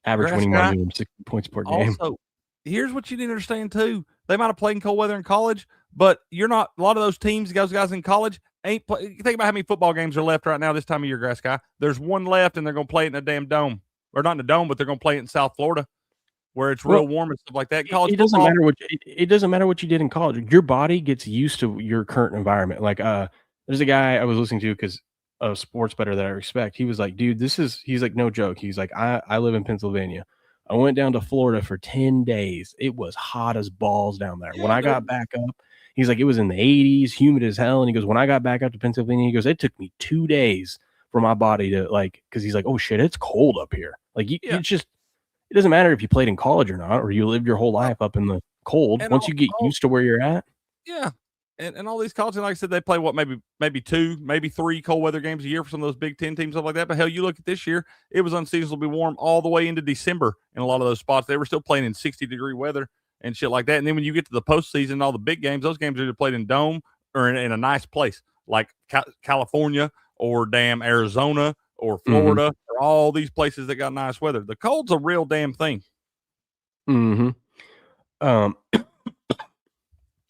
Average winning margin of 60 points per game. Also, here's what you need to understand too. They might have played in cold weather in college, but you're not. A lot of those teams, those guys in college, ain't play. Think about how many football games are left right now this time of year, Grass Guy. There's one left, and they're going to play it in a damn dome, or not in a dome, but they're going to play it in South Florida, where it's real warm and stuff like that. College it doesn't matter what it doesn't matter what you did in college. Your body gets used to your current environment. Like there's a guy I was listening to because a sports bettor that I respect. He was like, dude, he's like, no joke. He's like, I live in Pennsylvania. I went down to Florida for 10 days. It was hot as balls down there. When I got back up, he's like, it was in the 80s, humid as hell. And he goes, when I got back up to Pennsylvania, he goes, it took me 2 days for my body to because he's like, oh shit, it's cold up here. Like it's just, it doesn't matter if you played in college or not, or you lived your whole life up in the cold. Once you get used to where you're at. Yeah. And all these colleges, like I said, they play what, maybe 2, maybe 3 cold weather games a year for some of those Big Ten teams, stuff like that. But hell, you look at this year, it was unseasonably warm all the way into December in a lot of those spots. They were still playing in 60-degree weather and shit like that. And then when you get to the postseason, all the big games, those games are either played in dome or in a nice place like California or damn Arizona or Florida or all these places that got nice weather. The cold's a real damn thing.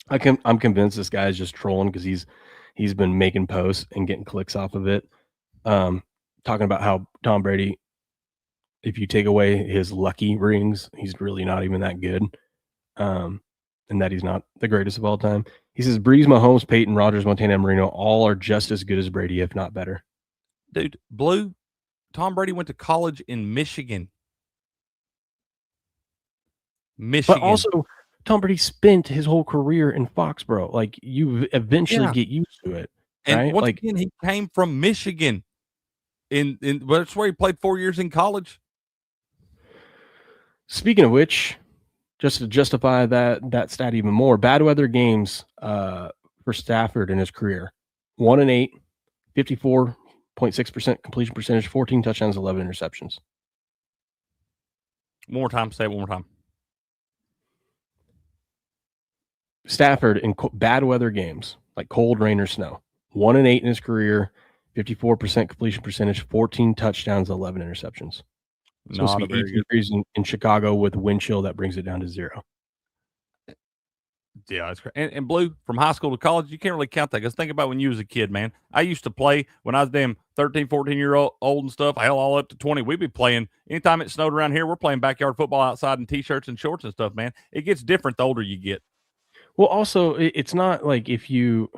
I'm convinced this guy is just trolling because he's been making posts and getting clicks off of it. Talking about how Tom Brady, if you take away his lucky rings, he's really not even that good. And that he's not the greatest of all time. He says Breeze, Mahomes, Peyton, Rodgers, Montana, and Marino all are just as good as Brady, if not better. Dude, Blue, Tom Brady went to college in Michigan. But also, Tom Brady spent his whole career in Foxborough. Like, you eventually get used to it. And right? once again, he came from Michigan. But that's where he played 4 years in college. Speaking of which, just to justify that stat even more, bad weather games for Stafford in his career: 1-8, 54.6% completion percentage, 14 touchdowns, 11 interceptions. One more time. Say it one more time. Stafford in bad weather games, like cold, rain, or snow: 1-8 in his career, 54% completion percentage, 14 touchdowns, 11 interceptions. It's supposed to be 18 degrees in Chicago with wind chill that brings it down to 0. Yeah, that's great. And Blue, from high school to college, you can't really count that because think about when you was a kid, man. I used to play when I was damn 13, 14-year-old and stuff. Hell, all up to 20. We'd be playing. Anytime it snowed around here, we're playing backyard football outside in T-shirts and shorts and stuff, man. It gets different the older you get. Well, also, it's not like if you...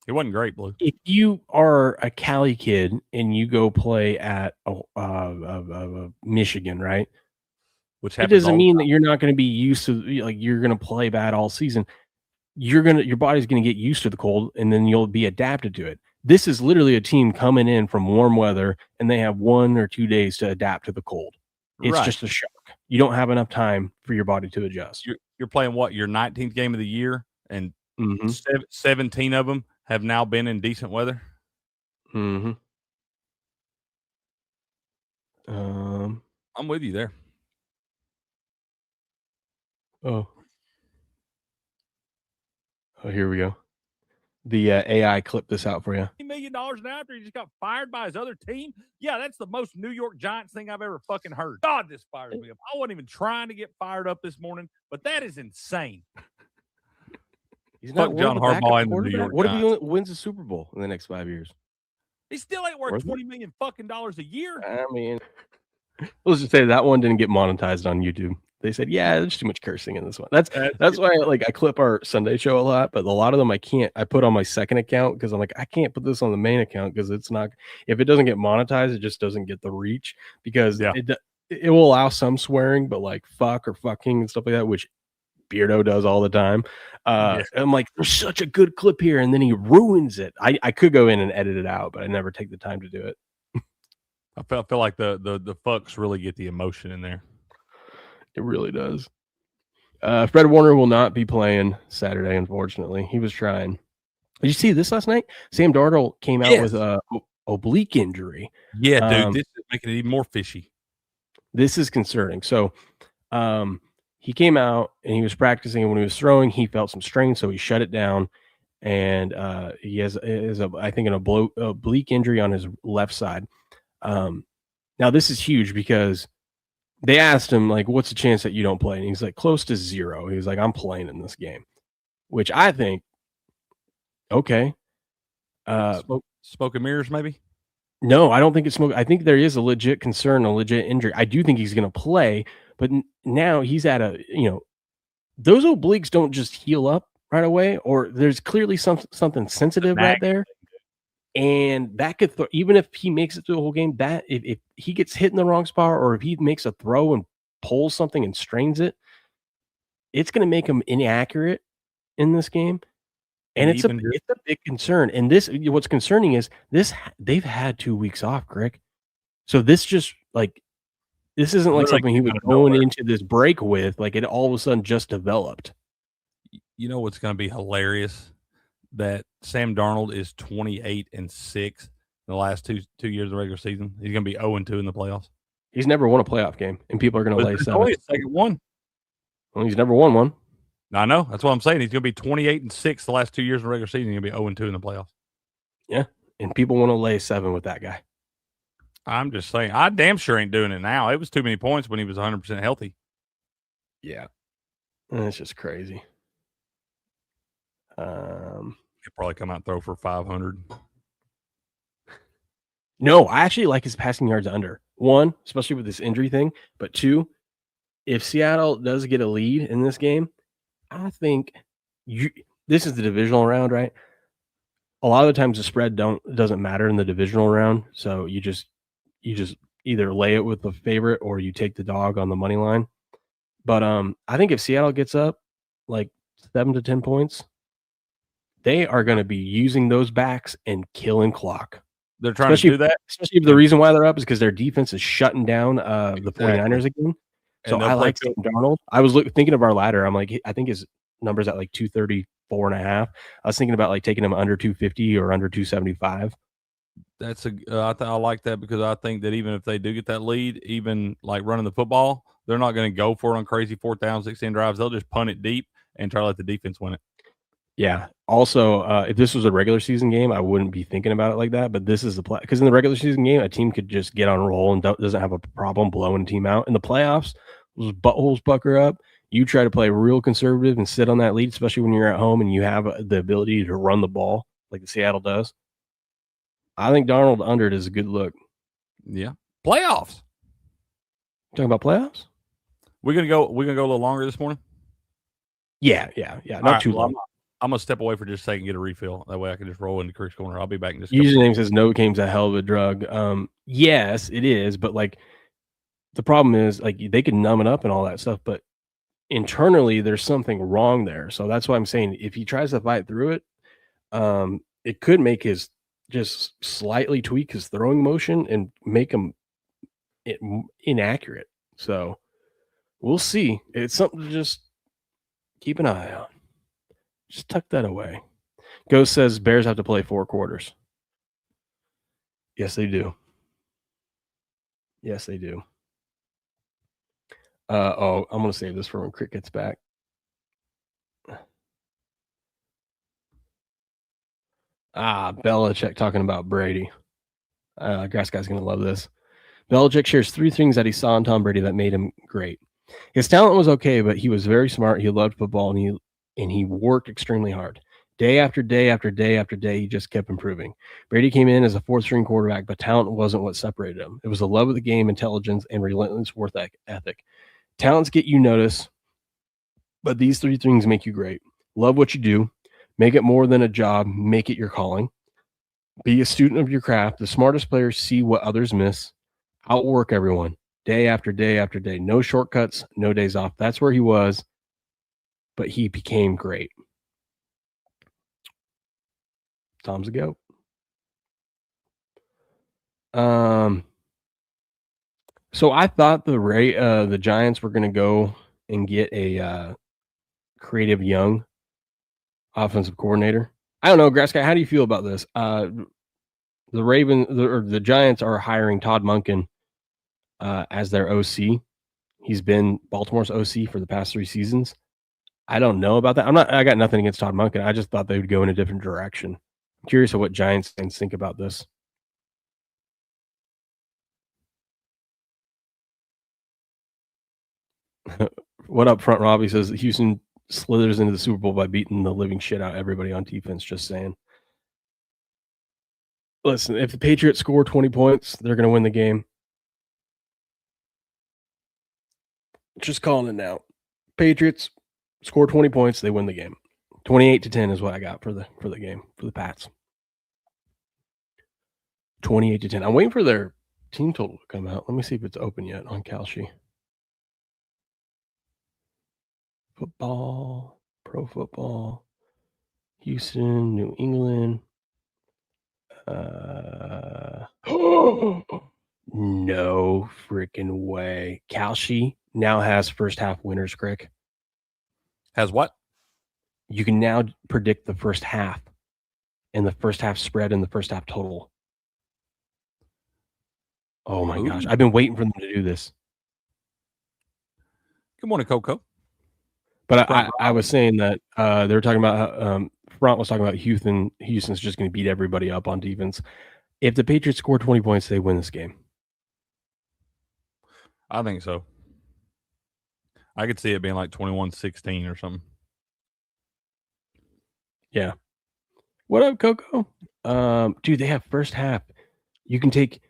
It wasn't great, Blue. If you are a Cali kid and you go play at Michigan, right? Which it doesn't mean that you're not going to be used to, like, you're going to play bad all season. Your body's going to get used to the cold, and then you'll be adapted to it. This is literally a team coming in from warm weather, and they have 1 or 2 days to adapt to the cold. It's just a shock. You don't have enough time for your body to adjust. You're playing what, your 19th game of the year, and 17 of them have now been in decent weather. I'm with you there. Oh, here we go. The AI clipped this out for you. $1 million now after he just got fired by his other team? Yeah, that's the most New York Giants thing I've ever fucking heard. God, this fires me up. I wasn't even trying to get fired up this morning, but that is insane. He's not Fuck worth John a backup Harbaugh and the New quarterback. York What if he Giants. wins a Super Bowl in the next 5 years? He still ain't worth $20 million fucking dollars a year. I mean, let's just say that one didn't get monetized on YouTube. They said, "Yeah, there's too much cursing in this one." That's why I clip our Sunday show a lot, but a lot of them I can't. I put on my second account because I'm like, I can't put this on the main account because it's not. If it doesn't get monetized, it just doesn't get the reach because it will allow some swearing, but like fuck or fucking and stuff like that, which Beardo does all the time. I'm like, there's such a good clip here, and then he ruins it. I could go in and edit it out, but I never take the time to do it. I feel like the fucks really get the emotion in there. It really does. Fred Warner will not be playing Saturday, unfortunately. He was trying. Did you see this last night? Sam Darnold came out with a oblique injury. Yeah, dude, this is making it even more fishy. This is concerning. So he came out and he was practicing, and when he was throwing, he felt some strain, so he shut it down. And he has I think an oblique injury on his left side. Now this is huge because they asked him, like, what's the chance that you don't play? And he's like, close to 0. He was like, I'm playing in this game, which I think, okay. Smoke and mirrors, maybe? No, I don't think it's smoke. I think there is a legit concern, a legit injury. I do think he's going to play, but now he's at those obliques don't just heal up right away, or there's clearly something sensitive right there. And that could even if he makes it through the whole game, that if he gets hit in the wrong spot or if he makes a throw and pulls something and strains it, it's going to make him inaccurate in this game. And it's a big concern. And what's concerning is they've had 2 weeks off, Greg. So this just this isn't like something he was going into this break with. Like it all of a sudden just developed. You know what's going to be hilarious? That Sam Darnold is 28-6 in the last two years of the regular season. He's going to be 0-2 in the playoffs. He's never won a playoff game, and people are going to lay 7. Only a second one. Well, he's never won one. I know. That's what I'm saying. He's going to be 28-6 the last 2 years of the regular season. He's going to be 0-2 in the playoffs. Yeah, and people want to lay 7 with that guy. I'm just saying. I damn sure ain't doing it now. It was too many points when he was 100% healthy. Yeah, it's just crazy. He'll probably come out and throw for 500. No, I actually like his passing yards under. 1, especially with this injury thing. But 2, if Seattle does get a lead in this game, I think this is the divisional round, right? A lot of the times the spread doesn't matter in the divisional round. So you just either lay it with the favorite or you take the dog on the money line. But I think if Seattle gets up like 7 to 10 points, they are going to be using those backs and killing clock. They're trying to do that. Especially if the reason why they're up is because their defense is shutting down the 49ers again. So I like Sam Darnold. I was thinking of our ladder. I'm like, I think his number's at like 234.5. I was thinking about like taking him under 250 or under 275. That's I like that because I think that even if they do get that lead, even like running the football, they're not going to go for it on crazy 4th down, 16 drives. They'll just punt it deep and try to let the defense win it. Yeah. Also, if this was a regular season game, I wouldn't be thinking about it like that. But this is the play because in the regular season game, a team could just get on a roll and doesn't have a problem blowing a team out. In the playoffs, those buttholes pucker up. You try to play real conservative and sit on that lead, especially when you're at home and you have the ability to run the ball like the Seattle does. I think Darnold under it is a good look. Yeah. Playoffs. Talking about playoffs? We're gonna go a little longer this morning. Yeah. Not too long. I'm gonna step away for just a second and get a refill. That way I can just roll into Creek's Corner. I'll be back in just. Username says no game's a hell of a drug. Yes, it is, but like the problem is like they can numb it up and all that stuff, but internally there's something wrong there. So that's why I'm saying if he tries to fight through it, it could make his just slightly tweak his throwing motion and make him inaccurate. So we'll see. It's something to just keep an eye on. Just tuck that away. Ghost says Bears have to play 4 quarters. Yes, they do. Yes, they do. I'm going to save this for when Crick gets back. Belichick talking about Brady. Grass Guy's going to love this. Belichick shares 3 things that he saw in Tom Brady that made him great. His talent was okay, but he was very smart. He loved football, and and he worked extremely hard. Day after day after day after day, he just kept improving. Brady came in as a fourth-string quarterback, but talent wasn't what separated him. It was the love of the game, intelligence, and relentless work ethic. Talents get you notice, but these three things make you great. Love what you do. Make it more than a job. Make it your calling. Be a student of your craft. The smartest players see what others miss. Outwork everyone day after day after day. No shortcuts, no days off. That's where he was, but he became great. Tom's a goat. So I thought the Giants were going to go and get a creative young offensive coordinator. I don't know, Grass Guy, how do you feel about this? The Giants are hiring Todd Monken as their OC. He's been Baltimore's OC for the past 3 seasons. I don't know about that. I got nothing against Todd Monken. I just thought they would go in a different direction. I'm curious of what Giants fans think about this. What up, Front Robbie says Houston slithers into the Super Bowl by beating the living shit out of everybody on defense. Just saying. Listen, if the Patriots score 20 points, they're going to win the game. Just calling it now. Patriots score 20 points, they win the game. 28-10 is what I got for the game for the Pats. 28-10. I'm waiting for their team total to come out. Let me see if it's open yet on Kalshi. Football, pro football, Houston, New England. No freaking way. Kalshi now has first half winners, Crick. Has what? You can now predict the first half and the first half spread and the first half total. Oh my gosh. I've been waiting for them to do this. Good morning, Coco. But I was saying that they were talking about Front was talking about Houston's just going to beat everybody up on defense. If the Patriots score 20 points, they win this game. I think so. I could see it being like 21-16 or something. Yeah. What up, Coco? Dude, they have first half. You can take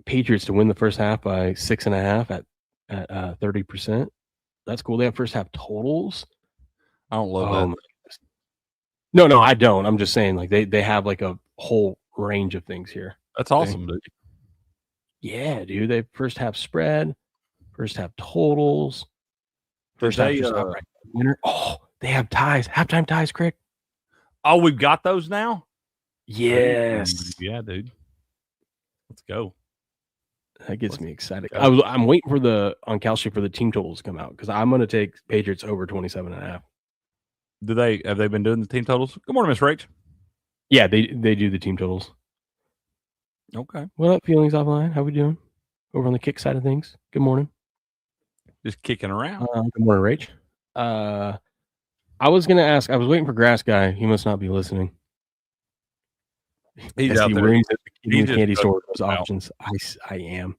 Patriots to win the first half by 6.5 at 30%. That's cool. They have first half totals. I don't love that. No, I don't. I'm just saying, like they have like a whole range of things here. That's awesome, dude. Yeah, dude. They have first half spread, first half totals, first half winner. Oh, they have ties, halftime ties, Crick. Oh, we've got those now? Yes. Yeah, dude. Let's go. That gets me excited. I'm waiting for on Kalshi for the team totals to come out because I'm going to take Patriots over 27.5. Have they been doing the team totals? Good morning, Miss Rach. Yeah, they do the team totals. Okay. What up, Feelings Offline? How we doing? Over on the kick side of things. Good morning. Just kicking around. Good morning, Rach. I was going to ask. I was waiting for Grass Guy. He must not be listening. He's out there. He's at the candy store. Those options. I am.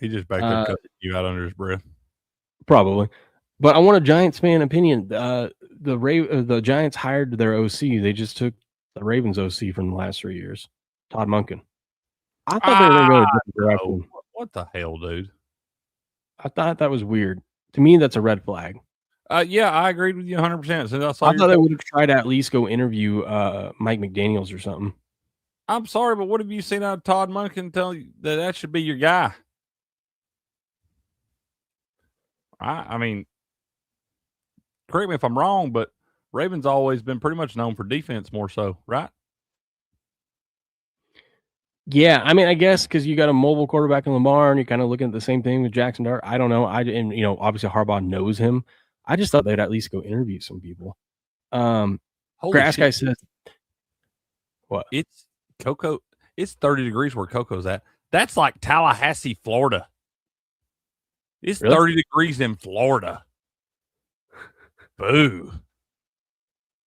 He just back there cutting you out under his breath. Probably. But I want a Giants fan opinion. The Giants hired their OC. They just took the Ravens OC from the last 3 years, Todd Monken. I thought they were going to go a different direction. What the hell, dude? I thought that was weird. To me, that's a red flag. Yeah, I agreed with you 100%. So I thought they would have tried to at least go interview Mike McDaniels or something. I'm sorry, but what have you seen out of Todd Monken tell you that should be your guy? I mean, correct me if I'm wrong, but Ravens always been pretty much known for defense more so, right? Yeah, I mean, I guess because you got a mobile quarterback in Lamar, and you're kind of looking at the same thing with Jackson Dart. I don't know. Obviously Harbaugh knows him. I just thought they'd at least go interview some people. Grass Guy says, "What? It's Coco. It's 30 degrees where Coco's at. That's like Tallahassee, Florida. It's really? 30 degrees in Florida. Boo.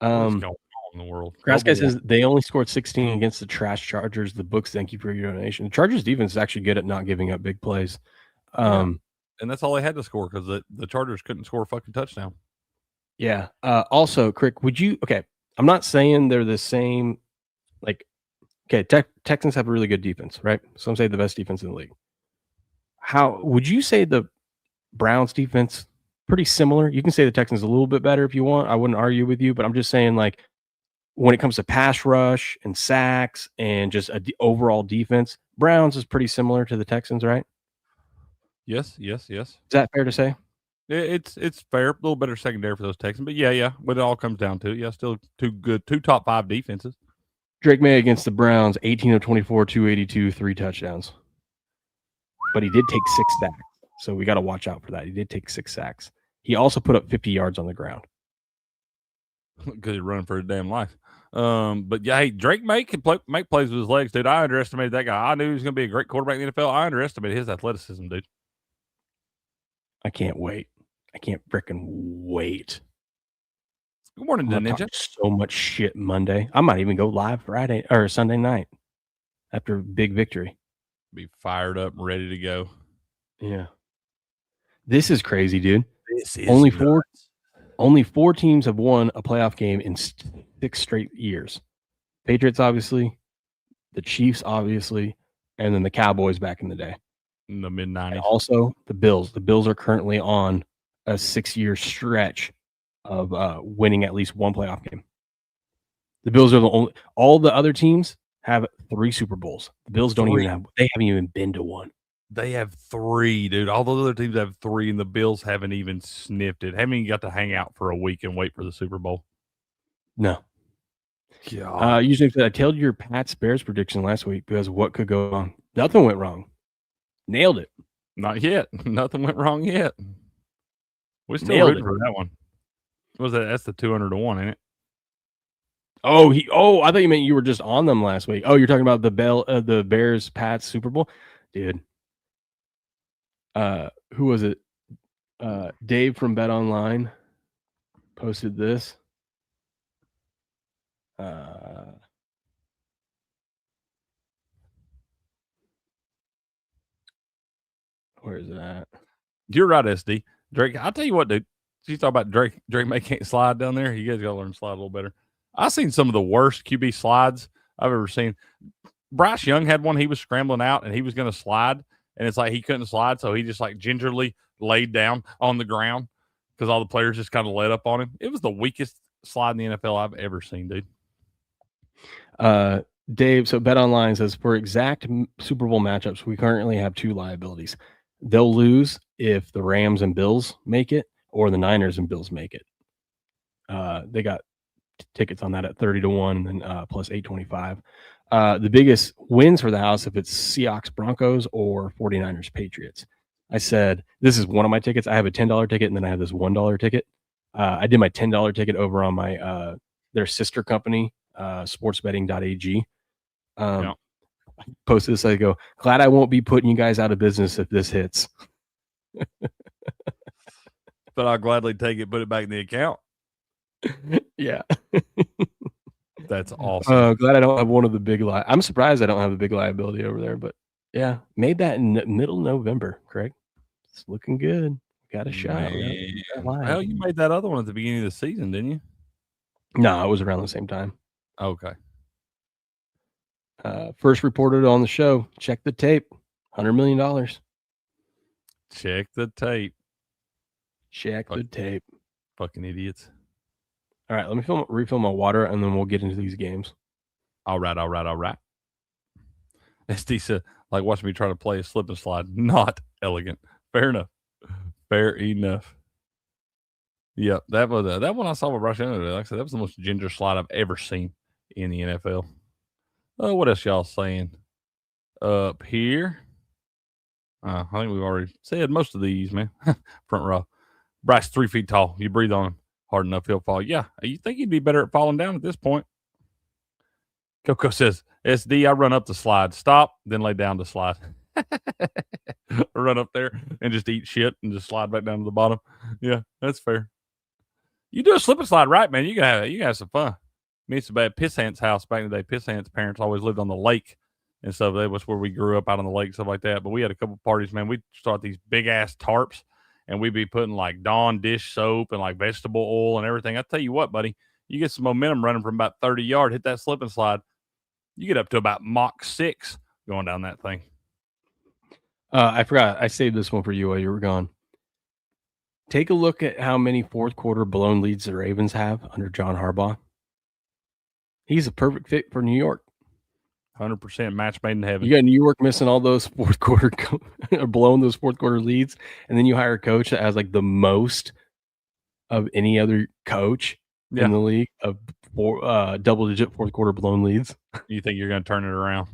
What's going on in the world? Grass Guy says they only scored 16 against the trash Chargers. The books thank you for your donation. The Chargers defense is actually good at not giving up big plays. And that's all they had to score because the Chargers couldn't score a fucking touchdown. Yeah. Also, Crick, would you? Okay, I'm not saying they're the same. Like, okay, Texans have a really good defense, right? Some say the best defense in the league. How would you say the Browns defense pretty similar? You can say the Texans a little bit better if you want. I wouldn't argue with you, but I'm just saying, like, when it comes to pass rush and sacks and just overall defense, Browns is pretty similar to the Texans, right? Yes. Is that fair to say? It's fair. A little better secondary for those Texans, but yeah. What it all comes down to, yeah, still two top 5 defenses. Drake May against the Browns, 18 of 24, 282, 3 touchdowns. But he did take 6 sacks, so we got to watch out for that. He did take 6 sacks. He also put up 50 yards on the ground. Because he's running for his damn life. But yeah, hey, Drake May can make plays with his legs, dude. I underestimated that guy. I knew he was going to be a great quarterback in the NFL. I underestimated his athleticism, dude. I can't wait. I can't freaking wait. Good morning, Ninja. So much shit Monday. I might even go live Friday or Sunday night after a big victory. Be fired up and ready to go. Yeah. This is crazy, dude. This is only 4 teams have won a playoff game in 6 straight years. Patriots, obviously, the Chiefs, obviously, and then the Cowboys back in the day. In the mid-90s. Also, the Bills. The Bills are currently on a 6-year stretch of winning at least one playoff game. The Bills are the only. All the other teams have 3 Super Bowls. The Bills don't even have. They haven't even been to one. They have 3, dude. All those other teams have 3, and the Bills haven't even sniffed it. Haven't even got to hang out for a week and wait for the Super Bowl. No. Yeah. Usually, I told your Pats Bears prediction last week because what could go wrong? Nothing went wrong. Nailed it. Not yet. Nothing went wrong yet. We're still rooting for that one. What was that? That's the 200 to 1, ain't it? Oh, I thought you meant you were just on them last week. Oh, you're talking about the Bears Pats Super Bowl, dude. Who was it? Dave from Bet Online posted this. Where is it at? You're right, SD. Drake, I'll tell you what, dude. You talk about Drake May can't slide down there. You guys got to learn to slide a little better. I've seen some of the worst QB slides I've ever seen. Bryce Young had one. He was scrambling out, and he was going to slide, and it's like he couldn't slide, so he just like gingerly laid down on the ground because all the players just kind of let up on him. It was the weakest slide in the NFL I've ever seen, dude. Dave, so Bet Online says for exact Super Bowl matchups, we currently have 2 liabilities. They'll lose if the Rams and Bills make it, or the Niners and Bills make it. They got tickets on that at 30 to 1 and plus 825. The biggest wins for the house if it's Seahawks Broncos or 49ers Patriots. I said this is one of my tickets. I have a $10 ticket and then I have this $1 ticket. I did my $10 ticket over on my their sister company, sportsbetting.ag. I posted this. I go, glad I won't be putting you guys out of business if this hits. But I'll gladly take it, put it back in the account. Yeah. That's awesome. Glad I don't have one of the big I'm surprised I don't have a big liability over there, but yeah, made that in middle November, Craig. It's looking good. Got a shot. Well, you made that other one at the beginning of the season, didn't you? No, it was around the same time. Okay. First reported on the show. Check the tape. $100 million. Check the tape. Check the tape. Fucking idiots. All right, let me refill my water, and then we'll get into these games. All right. SD said, like, watch me try to play a slip and slide. Not elegant. Fair enough. Yeah, that one I saw with Rush Young. Like I said, that was the most ginger slide I've ever seen in the NFL. What else y'all saying up here? I think we've already said most of these, man. Front row. Bryce 3 feet tall. You breathe on him hard enough, he'll fall. Yeah, you think he'd be better at falling down at this point? Coco says, SD, I run up the slide. Stop, then lay down the slide. Run up there and just eat shit and just slide back down to the bottom. Yeah, that's fair. You do a slip and slide right, man. You can have some fun. Me and some bad Pissant's house back in the day. Pissant's parents always lived on the lake and stuff. That was where we grew up, out on the lake, stuff like that. But we had a couple parties, man. We'd start these big ass tarps, and we'd be putting like Dawn dish soap and like vegetable oil and everything. I tell you what, buddy, you get some momentum running from about 30 yards, hit that slip and slide, you get up to about Mach 6 going down that thing. I forgot. I saved this one for you while you were gone. Take a look at how many fourth quarter blown leads the Ravens have under John Harbaugh. He's a perfect fit for New York. 100% match made in heaven. You got New York missing all those fourth quarter or blowing those fourth quarter leads, and then you hire a coach that has like the most of any other coach in the league of double-digit fourth quarter blown leads. You think you're going to turn it around?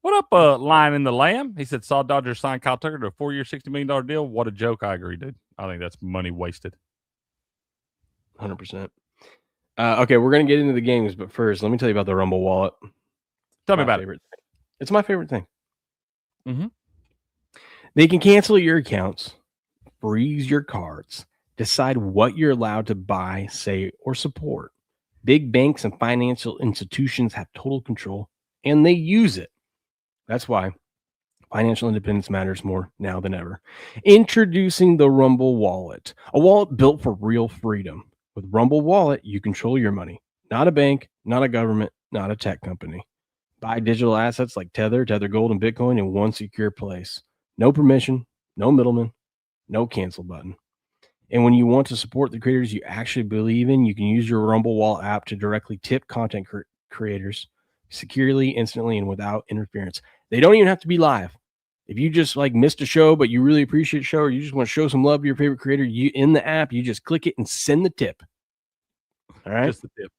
What up, Lion in the Lamb? He said, saw Dodgers sign Kyle Tucker to a 4-year, $60 million deal. What a joke. I agree, dude. I think that's money wasted. 100%. Okay, we're going to get into the games, but first, let me tell you about the Rumble wallet. Tell me about it. It's my favorite thing. Mm-hmm. They can cancel your accounts, freeze your cards, decide what you're allowed to buy, say, or support. Big banks and financial institutions have total control, and they use it. That's why financial independence matters more now than ever. Introducing the Rumble Wallet, a wallet built for real freedom. With Rumble Wallet, you control your money. Not a bank, not a government, not a tech company. Buy digital assets like Tether, Tether Gold, and Bitcoin in one secure place. No permission, no middleman, no cancel button. And when you want to support the creators you actually believe in, you can use your Rumble Wallet app to directly tip content creators securely, instantly, and without interference. They don't even have to be live. If you just like missed a show, but you really appreciate the show, or you just want to show some love to your favorite creator, you in the app, you just click it and send the tip. All right? Just the tip.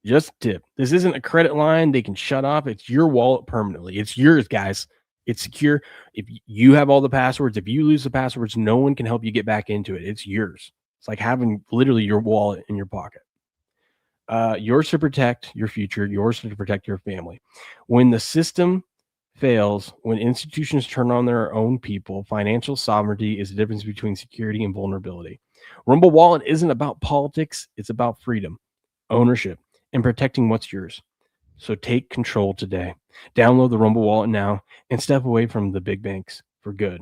Just a tip. This isn't a credit line they can shut off. It's your wallet permanently. It's yours, guys. It's secure. If you have all the passwords, if you lose the passwords, no one can help you get back into it. It's yours. It's like having literally your wallet in your pocket. Yours to protect your future, yours to protect your family. When the system fails, when institutions turn on their own people, financial sovereignty is the difference between security and vulnerability. Rumble Wallet isn't about politics. It's about freedom, ownership, and protecting what's yours. So take control today. Download the Rumble Wallet now and step away from the big banks for good.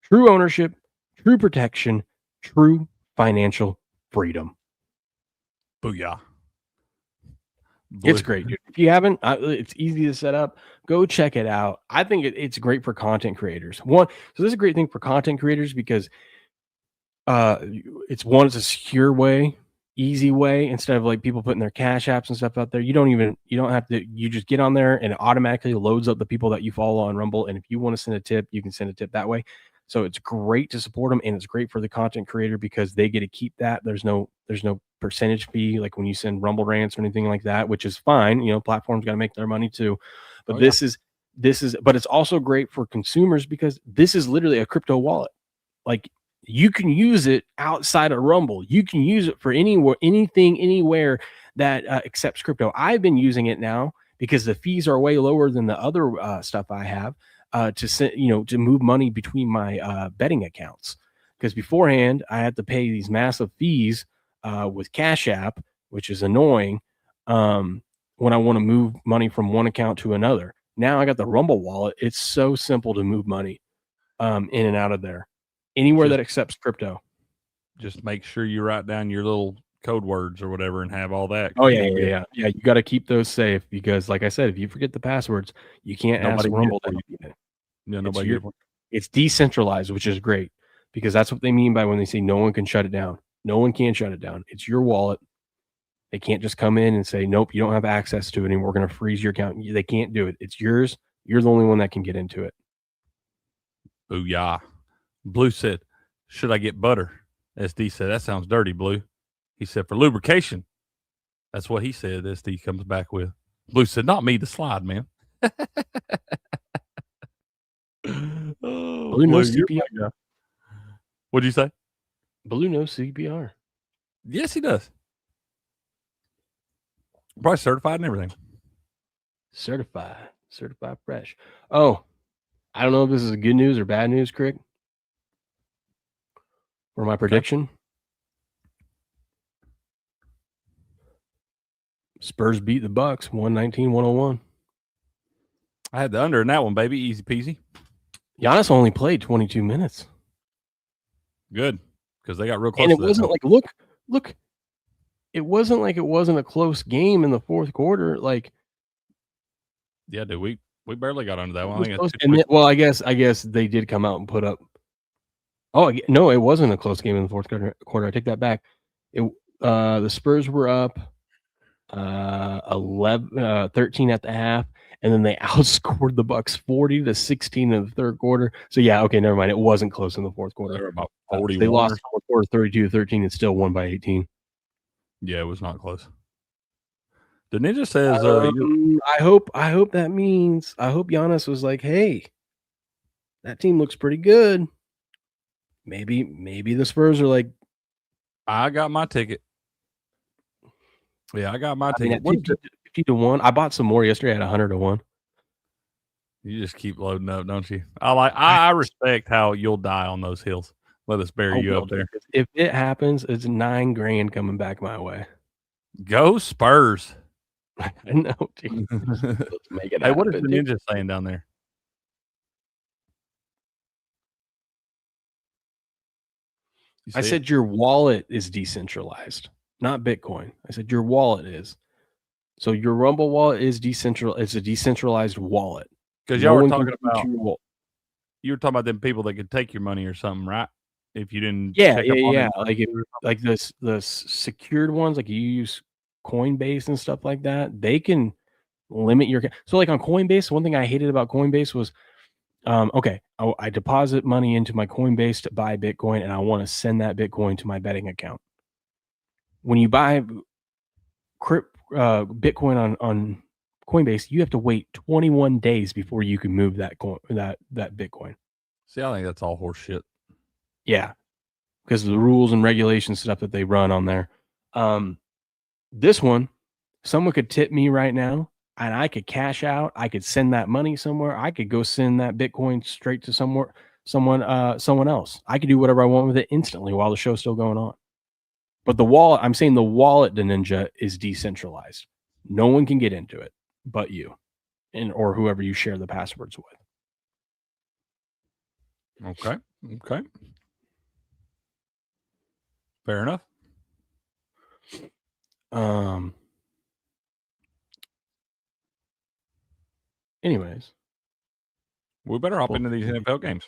True ownership, true protection, true financial freedom. Booyah. It's great, dude. If you haven't, it's easy to set up. Go check it out. I think it's great for content creators. So this is a great thing for content creators because it's a secure way, easy way. Instead of like people putting their cash apps and stuff out there, you don't have to. You just get on there and it automatically loads up the people that you follow on Rumble. And if you want to send a tip, you can send a tip that way. So it's great to support them, and it's great for the content creator because they get to keep that. There's no percentage fee like when you send Rumble rants or anything like that, which is fine. You know, platforms got to make their money too. But this is, but it's also great for consumers because this is literally a crypto wallet. Like you can use it outside of Rumble. You can use it for anything, anywhere that accepts crypto. I've been using it now because the fees are way lower than the other stuff I have. To send, to move money between my betting accounts, because beforehand I had to pay these massive fees with Cash App, which is annoying when I want to move money from one account to another. Now I got the Rumble wallet. It's so simple to move money in and out of there, anywhere that accepts crypto. Just make sure you write down your little code words or whatever and have all that. Oh yeah. You got to keep those safe because, like I said, if you forget the passwords, you can't ask Rumble to help you. Yeah, nobody. It's decentralized, which is great because that's what they mean by when they say no one can shut it down. No one can shut it down. It's your wallet. They can't just come in and say, nope, you don't have access to it and we're going to freeze your account. They can't do it. It's yours. You're the only one that can get into it. Booyah. Blue said, should I get butter? SD said, that sounds dirty, Blue. He said, for lubrication. That's what he said, SD comes back with. Blue said, not me, the slide, man. Blue knows CPR. What'd you say? Blue knows CPR. Yes, he does. Probably certified and everything. Certified fresh. Oh, I don't know if this is good news or bad news, Crick. For my prediction, Spurs beat the Bucks 119-101. I had the under in that one, baby. Easy peasy. Giannis only played 22 minutes. Good, because they got real close. And it wasn't like, look, it wasn't like it wasn't a close game in the fourth quarter. Like, yeah, dude, we barely got under that one. And then, well, I guess they did come out and put up. Oh no, it wasn't a close game in the fourth quarter. I take that back. The Spurs were up 13 at the half, and then they outscored the Bucks 40-16 in the third quarter. So yeah, okay, never mind. It wasn't close in the fourth quarter. They were about 41. They lost the fourth quarter 32-13 and still won by 18. Yeah, it was not close. The Ninja says, I hope that means Giannis was like, hey, that team looks pretty good. Maybe the Spurs are like, I got my ticket. Yeah, I got my ticket. 50-1. I bought some more yesterday at 100-1. You just keep loading up, don't you? I respect how you'll die on those hills. Let us bury you up there. If it happens, it's $9,000 coming back my way. Go Spurs. I know, dude. Let's make it happen. Hey, what is the Ninja saying down there? I said your wallet is decentralized, not Bitcoin. I said your wallet is. So your Rumble wallet is decentralized. It's a decentralized wallet. Because y'all were talking about you were talking about them people that could take your money or something, right? If you didn't, yeah. Like the secured ones, like you use Coinbase and stuff like that, they can limit your. So like on Coinbase, one thing I hated about Coinbase was, okay, I deposit money into my Coinbase to buy Bitcoin, and I want to send that Bitcoin to my betting account. When you buy Bitcoin on Coinbase, you have to wait 21 days before you can move that Bitcoin. See, I think that's all horse shit. Yeah, because of the rules and regulations stuff that they run on there. This one, someone could tip me right now, and I could cash out. I could send that money somewhere. I could go send that Bitcoin straight to someone else. I could do whatever I want with it instantly while the show's still going on. But the wallet, I'm saying the wallet, the Ninja, is decentralized. No one can get into it but you, or whoever you share the passwords with. Okay. Fair enough. Anyways, we better hop into these NFL games.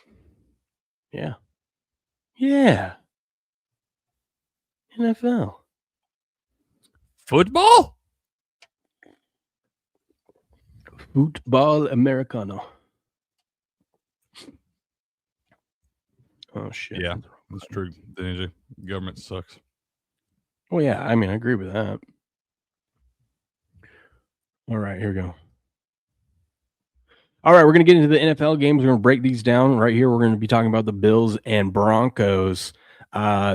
Yeah. NFL. Football Americano. Oh shit. Yeah, that's true. The government sucks. Oh yeah, I mean, I agree with that. All right, here we go. All right, we're going to get into the NFL games. We're going to break these down right here. We're going to be talking about the Bills and Broncos.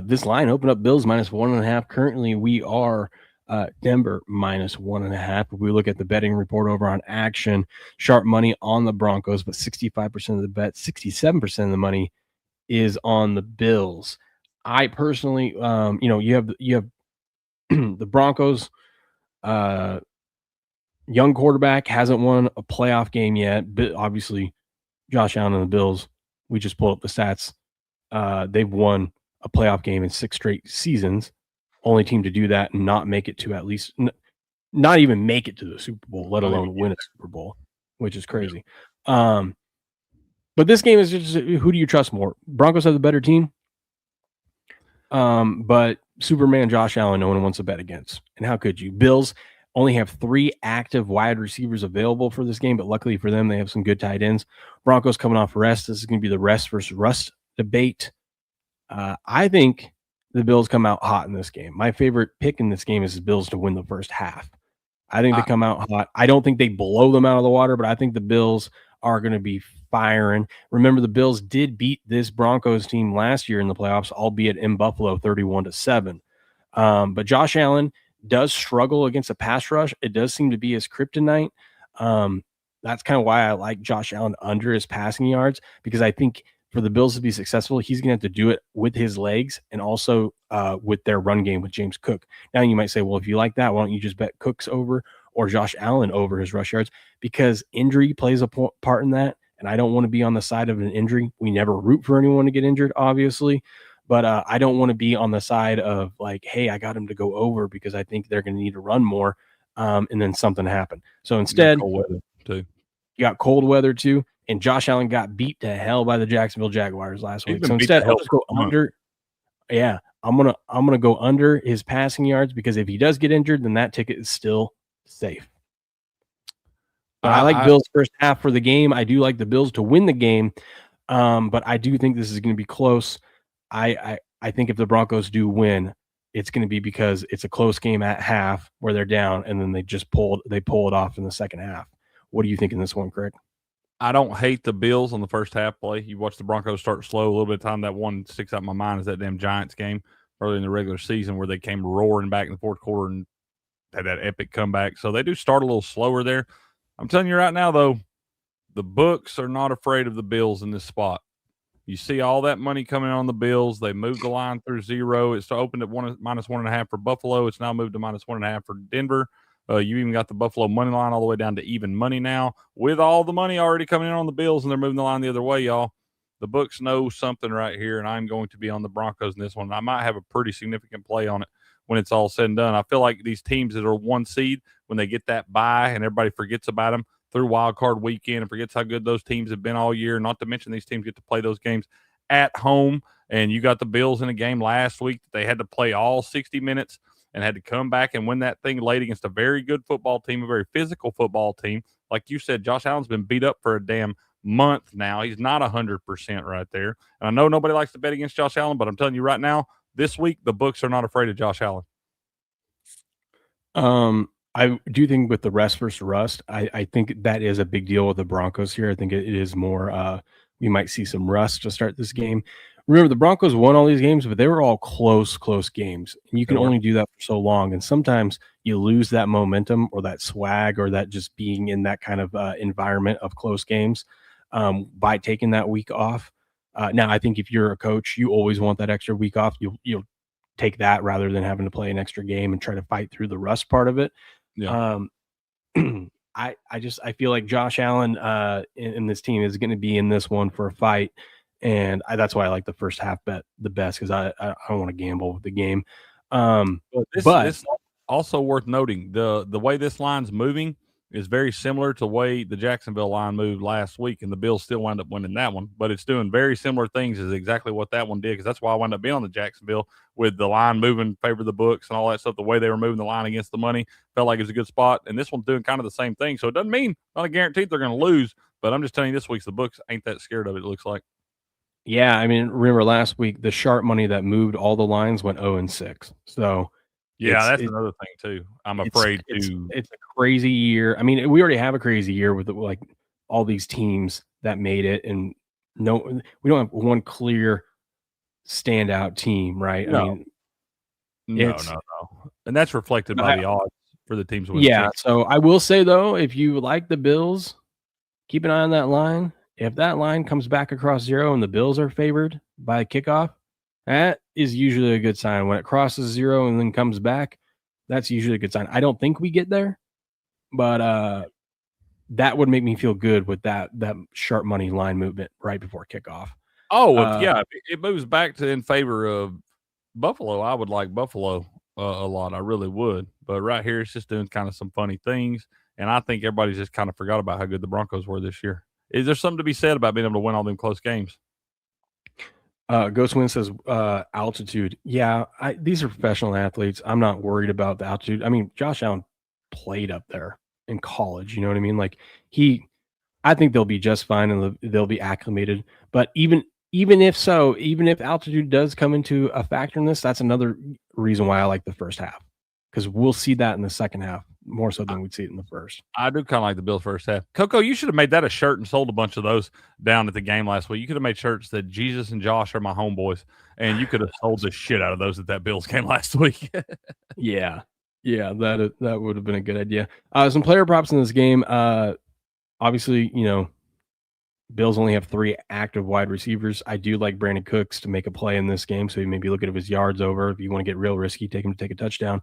This line opened up Bills -1.5. Currently, we are Denver -1.5. If we look at the betting report over on Action, sharp money on the Broncos, but 65% of the bet, 67% of the money is on the Bills. I personally, you have the Broncos. Young quarterback, hasn't won a playoff game yet. But obviously, Josh Allen and the Bills, we just pulled up the stats. They've won a playoff game in 6 straight seasons. Only team to do that and not make it to at least not even make it to the Super Bowl, let alone win a Super Bowl, which is crazy. But this game is just, who do you trust more? Broncos have the better team. But Superman Josh Allen, no one wants to bet against. And how could you? Bills only have 3 active wide receivers available for this game, but luckily for them, they have some good tight ends. Broncos coming off rest. This is going to be the rest versus rust debate. I think the Bills come out hot in this game. My favorite pick in this game is the Bills to win the first half. I think they come out hot. I don't think they blow them out of the water, but I think the Bills are going to be firing. Remember, the Bills did beat this Broncos team last year in the playoffs, albeit in Buffalo, 31-7. But Josh Allen does struggle against a pass rush. It does seem to be his kryptonite. That's kind of why I like Josh Allen under his passing yards, because I think for the Bills to be successful, he's going to have to do it with his legs and also with their run game with James Cook. Now you might say, well, if you like that, why don't you just bet Cooks over or Josh Allen over his rush yards? Because injury plays a part in that, and I don't want to be on the side of an injury. We never root for anyone to get injured, obviously, But I don't want to be on the side of like, hey, I got him to go over because I think they're going to need to run more, and then something happened. So instead, cold weather too. You got cold weather too, and Josh Allen got beat to hell by the Jacksonville Jaguars last week. So instead, I'll just go under. Yeah, I'm gonna go under his passing yards because if he does get injured, then that ticket is still safe. But I like Bills first half for the game. I do like the Bills to win the game, but I do think this is going to be close. I think if the Broncos do win, it's going to be because it's a close game at half where they're down, and then they pull it off in the second half. What do you think in this one, Craig? I don't hate the Bills on the first half play. You watch the Broncos start slow a little bit of time. That one sticks out in my mind is that damn Giants game early in the regular season where they came roaring back in the fourth quarter and had that epic comeback. So they do start a little slower there. I'm telling you right now, though, the books are not afraid of the Bills in this spot. You see all that money coming on the Bills. They moved the line through 0. It's opened at -1.5 for Buffalo. It's now moved to -1.5 for Denver. You even got the Buffalo money line all the way down to even money now. With all the money already coming in on the Bills, and they're moving the line the other way, y'all. The books know something right here, and I'm going to be on the Broncos in this one. I might have a pretty significant play on it when it's all said and done. I feel like these teams that are 1 seed, when they get that bye and everybody forgets about them through wild card weekend and forgets how good those teams have been all year, not to mention these teams get to play those games at home. And you got the Bills in a game last week that they had to play all 60 minutes and had to come back and win that thing late against a very good football team, a very physical football team. Like you said, Josh Allen's been beat up for a damn month now. He's not 100% right there. And I know nobody likes to bet against Josh Allen, but I'm telling you right now, this week, the books are not afraid of Josh Allen. I do think with the rest versus rust, I think that is a big deal with the Broncos here. I think it is more, we might see some rust to start this game. Remember, the Broncos won all these games, but they were all close games. And you can only do that for so long. And sometimes you lose that momentum or that swag or that just being in that kind of environment of close games by taking that week off. Now, I think if you're a coach, you always want that extra week off. You'll take that rather than having to play an extra game and try to fight through the rust part of it. Yeah. I feel like Josh Allen in this team is going to be in this one for a fight. And that's why I like the first half bet the best because I don't want to gamble with the game. But this also worth noting the way this line's moving is very similar to the way the Jacksonville line moved last week, and the Bills still wound up winning that one. But it's doing very similar things as exactly what that one did, because that's why I wound up being on the Jacksonville with the line moving in favor of the books and all that stuff. The way they were moving the line against the money felt like it was a good spot, and this one's doing kind of the same thing. So it doesn't mean not a guaranteed they're going to lose, but I'm just telling you this week's the books ain't that scared of it. It looks like. Yeah, I mean, remember last week the sharp money that moved all the lines went 0-6. So yeah, that's another thing too. I'm afraid it's a crazy year. I mean, we already have a crazy year with like all these teams that made it, and we don't have one clear standout team, right? No. I mean, no, and that's reflected by the odds for the teams. Yeah, so I will say though, if you like the Bills, keep an eye on that line. If that line comes back across 0 and the Bills are favored by kickoff, that is usually a good sign. When it crosses 0 and then comes back, that's usually a good sign. I don't think we get there, but that would make me feel good with that sharp money line movement right before kickoff. Oh, yeah, it moves back to in favor of Buffalo. I would like Buffalo a lot. I really would. But right here, it's just doing kind of some funny things, and I think everybody's just kind of forgot about how good the Broncos were this year. Is there something to be said about being able to win all them close games? Ghost Win says altitude. Yeah, these are professional athletes. I'm not worried about the altitude. I mean, Josh Allen played up there in college. You know what I mean? Like I think they'll be just fine and they'll be acclimated. But even if altitude does come into a factor in this, that's another reason why I like the first half, because we'll see that in the second half more so than we'd see it in the first. I do kind of like the Bills first half. Coco, you should have made that a shirt and sold a bunch of those down at the game last week. You could have made shirts that Jesus and Josh are my homeboys, and you could have sold the shit out of those at that Bills game last week. Yeah, that would have been a good idea. Some player props in this game. Obviously, Bills only have 3 active wide receivers. I do like Brandon Cooks to make a play in this game, so you maybe look at his yards over. If you want to get real risky, take him to take a touchdown.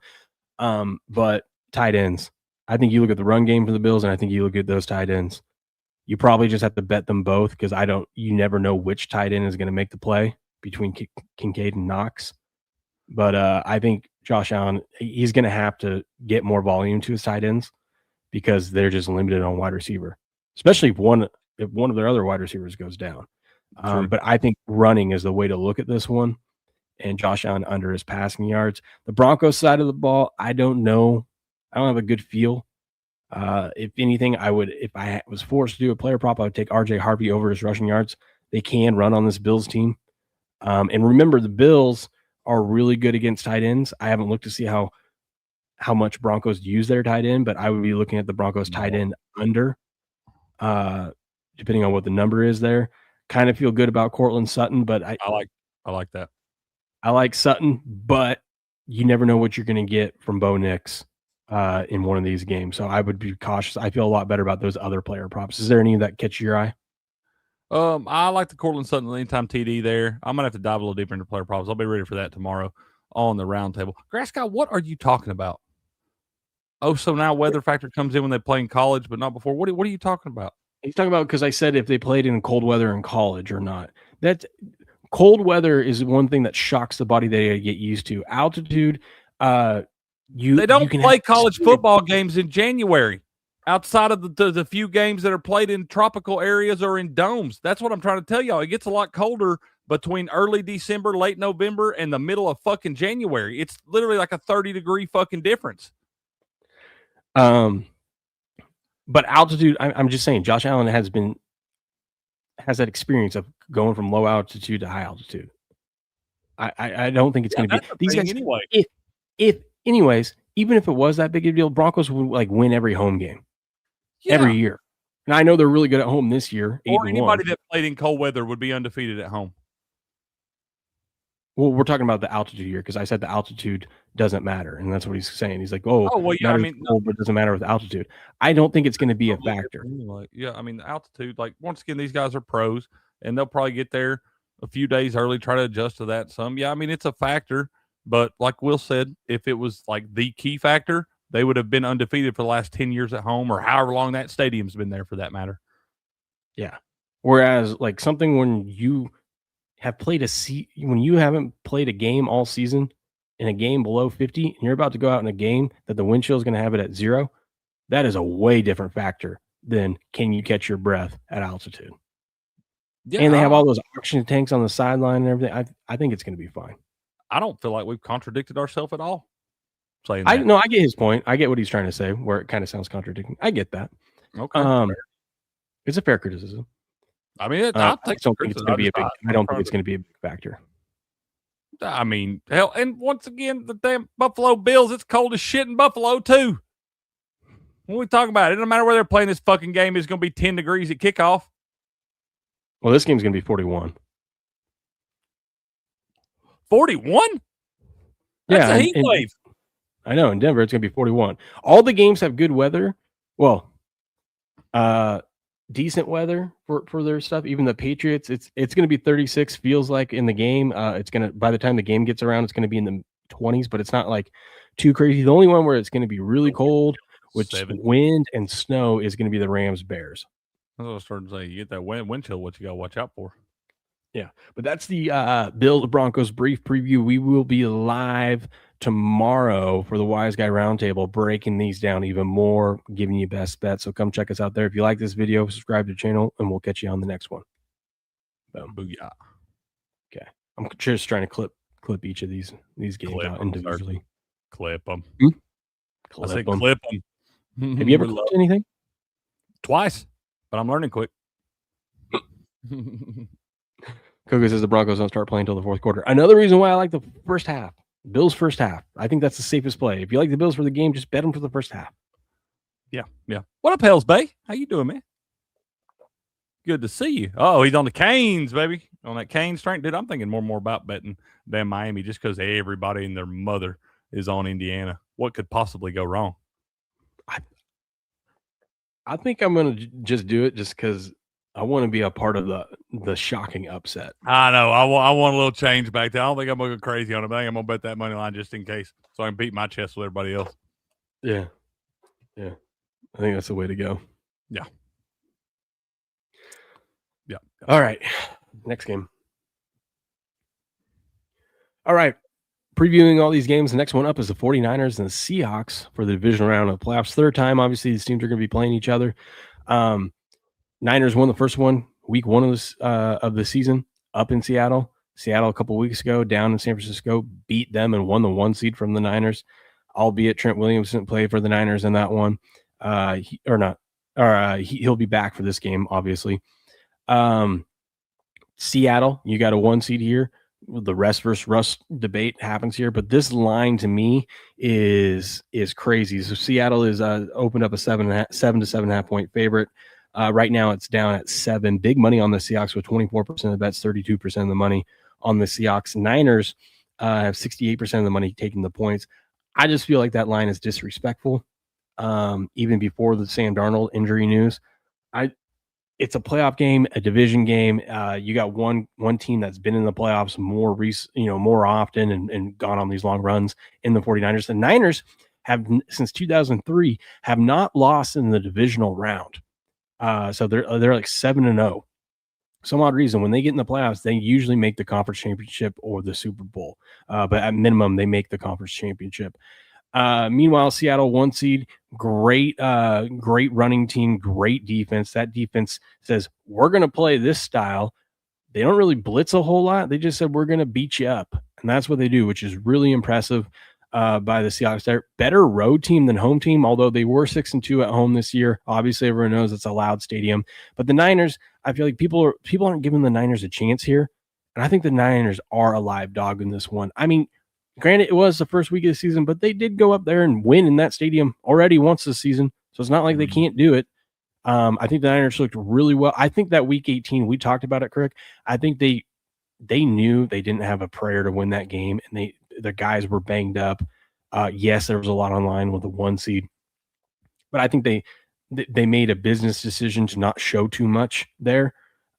But tight ends, I think you look at the run game for the Bills, and I think you look at those tight ends. You probably just have to bet them both because you never know which tight end is going to make the play between Kincaid and Knox. But I think Josh Allen, he's going to have to get more volume to his tight ends because they're just limited on wide receiver, especially if one of their other wide receivers goes down. But I think running is the way to look at this one, and Josh Allen under his passing yards. The Broncos side of the ball, I don't know. I don't have a good feel. If anything, if I was forced to do a player prop, I would take RJ Harvey over his rushing yards. They can run on this Bills team. And remember, the Bills are really good against tight ends. I haven't looked to see how much Broncos use their tight end, but I would be looking at the Broncos tight end under, depending on what the number is there. Kind of feel good about Cortland Sutton, but I like that. I like Sutton, but you never know what you're going to get from Bo Nix in one of these games. So I would be cautious. I feel a lot better about those other player props. Is there any that catch your eye? I like the Cortland Sutton anytime TD there. I'm gonna have to dive a little deeper into player props. I'll be ready for that tomorrow on the roundtable. Grass guy, what are you talking about? Oh, so now weather factor comes in when they play in college, but not before. What are you talking about? He's talking about because I said if they played in cold weather in college or not. That cold weather is one thing that shocks the body they get used to. Altitude, they don't play college football games in January outside of the few games that are played in tropical areas or in domes. That's what I'm trying to tell y'all. It gets a lot colder between early December, late November, and the middle of fucking January. It's literally like a 30-degree fucking difference. But altitude, I'm just saying, Josh Allen has that experience of going from low altitude to high altitude. I don't think it's going to be these guys anyway. Anyways, even if it was that big of a deal, Broncos would like win every home game every year. And I know they're really good at home this year. Or anybody that played in cold weather would be undefeated at home. Well, we're talking about the altitude here because I said the altitude doesn't matter, and that's what he's saying. He's like, well, yeah, cold, but it doesn't matter with altitude. I don't think it's going to be a factor. Yeah, I mean, the altitude, like, once again, these guys are pros, and they'll probably get there a few days early, try to adjust to that some. Yeah, I mean, it's a factor, but like Will said, if it was like the key factor, they would have been undefeated for the last 10 years at home or however long that stadium's been there for that matter. Yeah. Whereas, like, something when you have played when you haven't played a game all season in a game below 50 and you're about to go out in a game that the wind chill is going to have it at 0, that is a way different factor than can you catch your breath at altitude. Yeah, and they have all those oxygen tanks on the sideline and everything. I think it's going to be fine. I don't feel like we've contradicted ourselves at all. Saying that. I get his point. I get what he's trying to say, where it kind of sounds contradicting. I get that. Okay. It's a fair criticism. I mean, I don't think it's going to be a big. I don't think it's going to be a big factor. I mean, hell, and once again, the damn Buffalo Bills. It's cold as shit in Buffalo too. What are we talking about? It doesn't matter where they're playing this fucking game. It's going to be 10 degrees at kickoff. Well, this game's going to be 41. 41? That's a heat wave. I know. In Denver, it's going to be 41. All the games have good weather. Well, decent weather for their stuff. Even the Patriots, it's going to be 36. Feels like in the game. It's going to, by the time the game gets around, it's going to be in the 20s. But it's not like too crazy. The only one where it's going to be really cold, with wind and snow, is going to be the Rams Bears. I was starting to say, you get that wind chill. What you got to watch out for? Yeah, but that's the Bills Broncos brief preview. We will be live tomorrow for the Wise Guy Roundtable, breaking these down even more, giving you best bets. So come check us out there. If you like this video, subscribe to the channel, and we'll catch you on the next one. Boom. Booyah. Okay. I'm just trying to clip each of these games out individually. Clip them. Clip I say clip them. Have you ever clipped anything? Twice, but I'm learning quick. Kogo says the Broncos don't start playing until the fourth quarter. Another reason why I like the first half. Bills first half. I think that's the safest play. If you like the Bills for the game, just bet them for the first half. Yeah. What up, Hells Bay? How you doing, man? Good to see you. Oh, he's on the Canes, baby. On that Canes train. Dude, I'm thinking more and more about betting than Miami just because everybody and their mother is on Indiana. What could possibly go wrong? I think I'm going to just do it just because I want to be a part of the shocking upset. I know. I want a little change back there. I don't think I'm going to go crazy on it, but I think I'm going to bet that money line just in case so I can beat my chest with everybody else. Yeah. I think that's the way to go. Yeah. All right. Next game. All right. Previewing all these games, the next one up is the 49ers and the Seahawks for the divisional round of the playoffs. Third time, obviously, these teams are going to be playing each other. Niners won the first one, week one of the season, up in Seattle. Seattle a couple weeks ago, down in San Francisco, beat them and won the 1 seed from the Niners, albeit Trent Williams didn't play for the Niners in that one. He'll be back for this game, obviously. Seattle, you got a 1 seed here. The rest versus Russ debate happens here, but this line to me is crazy. So Seattle is opened up a 7 to 7.5 point favorite. Right now it's down at 7. Big money on the Seahawks with 24% of the bets, 32% of the money on the Seahawks. Niners have 68% of the money taking the points. I just feel like that line is disrespectful. Even before the Sam Darnold injury news, it's a playoff game, a division game. You got one team that's been in the playoffs more often and gone on these long runs in the 49ers. The Niners have, since 2003, have not lost in the divisional round. So they're like 7-0. Some odd reason, when they get in the playoffs, they usually make the conference championship or the Super Bowl. But at minimum, they make the conference championship. Meanwhile, Seattle 1 seed, great running team, great defense. That defense says, we're going to play this style. They don't really blitz a whole lot. They just said, we're going to beat you up. And that's what they do, which is really impressive by the Seahawks. They're better road team than home team, although they were 6-2 at home this year. Obviously, everyone knows it's a loud stadium. But the Niners, I feel like people aren't giving the Niners a chance here. And I think the Niners are a live dog in this one. I mean, granted, it was the first week of the season, but they did go up there and win in that stadium already once this season. So it's not like they can't do it. I think the Niners looked really well. I think that week 18, we talked about it, Crick. I think they knew they didn't have a prayer to win that game, and the guys were banged up. Yes, there was a lot on line with the 1 seed, but I think they made a business decision to not show too much there.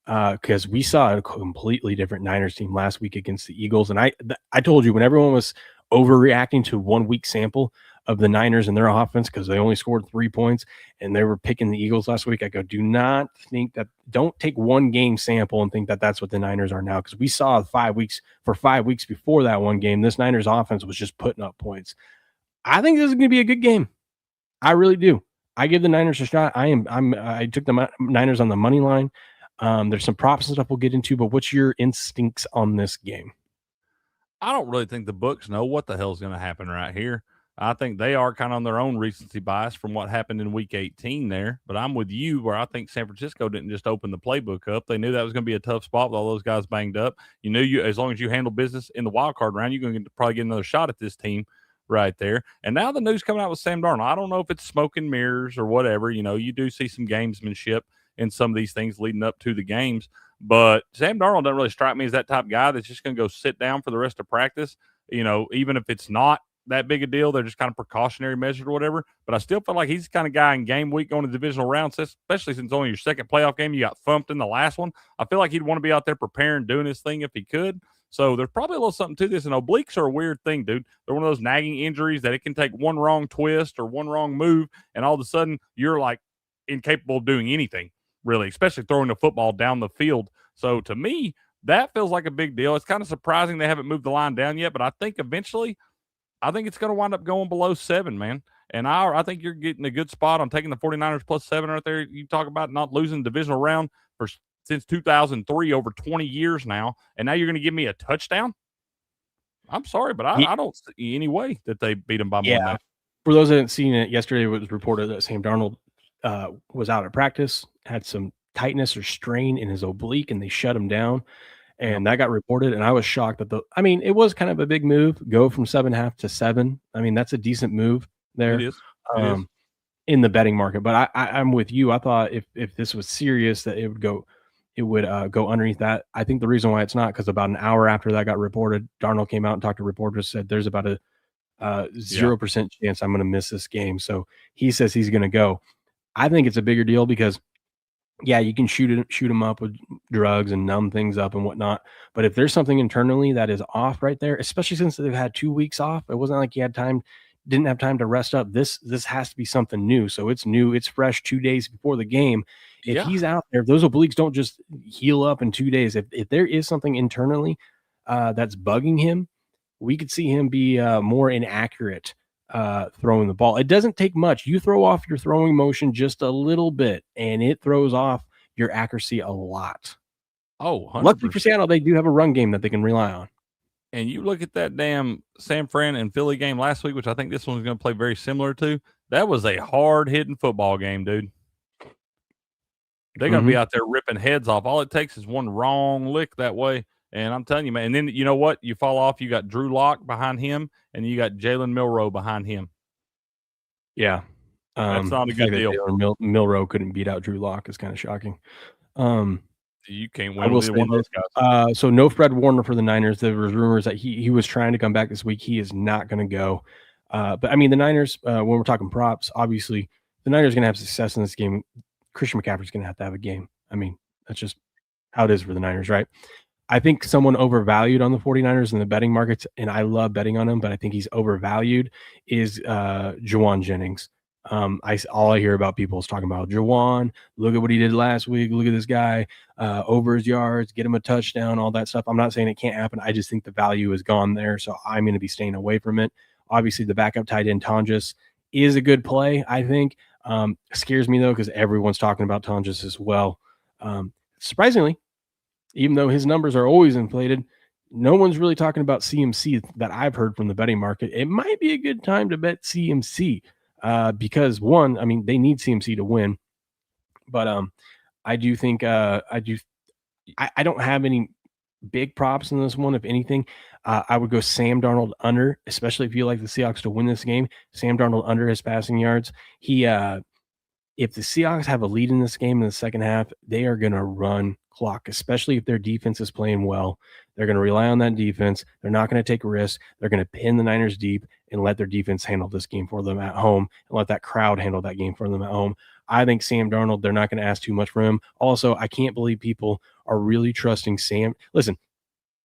Because we saw a completely different Niners team last week against the Eagles. And I told you, when everyone was overreacting to 1 week sample of the Niners and their offense because they only scored 3 points and they were picking the Eagles last week, I go, don't take 1 game sample and think that that's what the Niners are now, because we saw 5 weeks before that one game, this Niners offense was just putting up points. I think this is going to be a good game. I really do. I give the Niners a shot. I took the Niners on the money line. There's some props and stuff we'll get into, but what's your instincts on this game? I don't really think the books know what the hell's going to happen right here. I think they are kind of on their own recency bias from what happened in week 18 there. But I'm with you where I think San Francisco didn't just open the playbook up. They knew that was going to be a tough spot with all those guys banged up. You knew as long as you handle business in the wild card round, you're going to probably get another shot at this team right there. And now the news coming out with Sam Darnold. I don't know if it's smoke and mirrors or whatever. You do see some gamesmanship in some of these things leading up to the games. But Sam Darnold doesn't really strike me as that type of guy that's just going to go sit down for the rest of practice. Even if it's not that big a deal, they're just kind of precautionary measures or whatever. But I still feel like he's the kind of guy in game week going to divisional rounds, especially since only your second playoff game, you got thumped in the last one. I feel like he'd want to be out there preparing, doing his thing if he could. So there's probably a little something to this. And obliques are a weird thing, dude. They're one of those nagging injuries that it can take one wrong twist or one wrong move, and all of a sudden you're like incapable of doing anything, really, especially throwing the football down the field. So to me, that feels like a big deal. It's kind of surprising they haven't moved the line down yet, but I think eventually, I think it's going to wind up going below 7, man. And I think you're getting a good spot on taking the 49ers plus 7 right there. You talk about not losing the divisional round since 2003, over 20 years now, and now you're going to give me a touchdown? I'm sorry, but I don't see any way that they beat them by more than that. For those that haven't seen it, yesterday it was reported that Sam Darnold was out at practice, had some tightness or strain in his oblique, and they shut him down. And that got reported, and I was shocked that it was kind of a big move, go from 7.5 to 7. I mean, that's a decent move there. It is. In the betting market. But I'm with you. I thought if this was serious, that it would go underneath that. I think the reason why it's not, because about an hour after that got reported, Darnold came out and talked to reporters, said there's about a 0% chance I'm going to miss this game. So he says he's going to go. I think it's a bigger deal because, yeah, you can shoot him up with drugs and numb things up and whatnot. But if there's something internally that is off right there, especially since they've had 2 weeks off, it wasn't like he didn't have time to rest up. This has to be something new. So it's new, it's fresh 2 days before the game. If he's out there, if those obliques don't just heal up in 2 days, if there is something internally that's bugging him, we could see him be more inaccurate throwing the ball. It doesn't take much. You throw off your throwing motion just a little bit, and it throws off your accuracy a lot. Oh, 100%. Luckily for Seattle, they do have a run game that they can rely on. And you look at that damn San Fran and Philly game last week, which I think this one's going to play very similar to. That was a hard-hitting football game, dude. They're going to be out there ripping heads off. All it takes is one wrong lick that way. And I'm telling you, man. And then you know what? You fall off. You got Drew Lock behind him, and you got Jalen Milroe behind him. Yeah. That's not a good deal. Milroe couldn't beat out Drew Lock is kind of shocking. You can't win with one of those guys. So no Fred Warner for the Niners. There was rumors that he was trying to come back this week. He is not going to go. But I mean, the Niners, when we're talking props, obviously the Niners are going to have success in this game. Christian McCaffrey's going to have a game. I mean, that's just how it is for the Niners, right? I think someone overvalued on the 49ers in the betting markets, and I love betting on him, but I think he's overvalued, is Juwan Jennings. All I hear about people is talking about Juwan. Look at what he did last week. Look at this guy over his yards, get him a touchdown, all that stuff. I'm not saying it can't happen. I just think the value is gone there, so I'm going to be staying away from it. Obviously, the backup tight end Tonjes is a good play, I think. Scares me, though, because everyone's talking about Tonjes as well. Surprisingly, even though his numbers are always inflated, no one's really talking about CMC that I've heard from the betting market. It might be a good time to bet CMC because, one, I mean, they need CMC to win. But I do think I don't have any big props in this one. If anything, I would go Sam Darnold under, especially if you like the Seahawks to win this game. Sam Darnold under his passing yards. If the Seahawks have a lead in this game in the second half, they are going to run clock, especially if their defense is playing well. They're going to rely on that defense. They're not going to take risks. They're going to pin the Niners deep and let their defense handle this game for them at home and let that crowd handle that game for them at home. I think Sam Darnold, they're not going to ask too much from him. Also, I can't believe people are really trusting Sam. Listen,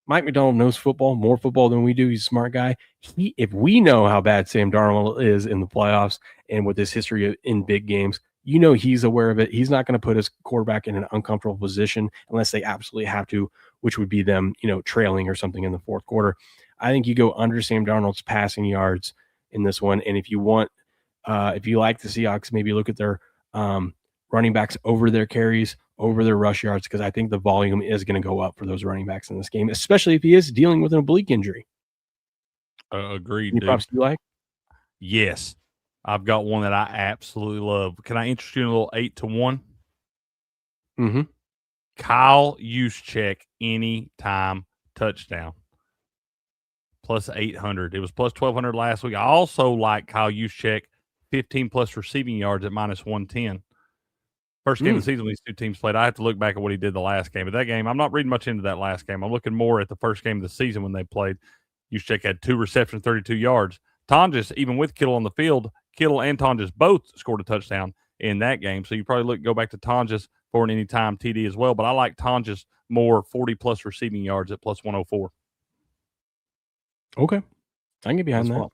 Mike McDonald knows football, more football than we do. He's a smart guy. If we know how bad Sam Darnold is in the playoffs and with his history in big games, you know he's aware of it. He's not going to put his quarterback in an uncomfortable position unless they absolutely have to, which would be them, trailing or something in the fourth quarter. I think you go under Sam Darnold's passing yards in this one. And if you want, if you like the Seahawks, maybe look at their running backs over their carries, over their rush yards, because I think the volume is going to go up for those running backs in this game, especially if he is dealing with an oblique injury. Agreed. Any props you like? Yes. I've got one that I absolutely love. Can I interest you in a little 8-1? Mm-hmm. Kyle Juszczyk anytime touchdown. Plus 800. It was plus 1,200 last week. I also like Kyle Juszczyk 15-plus receiving yards at minus 110. First game of the season when these two teams played. I have to look back at what he did the last game. But that game, I'm not reading much into that last game. I'm looking more at the first game of the season when they played. Juszczyk had 2 receptions, 32 yards. Tonjes, even with Kittle on the field, Kittle and Tonjes both scored a touchdown in that game. So you probably go back to Tonjes for an anytime TD as well. But I like Tonjes more 40-plus receiving yards at plus 104. Okay. I can get behind that.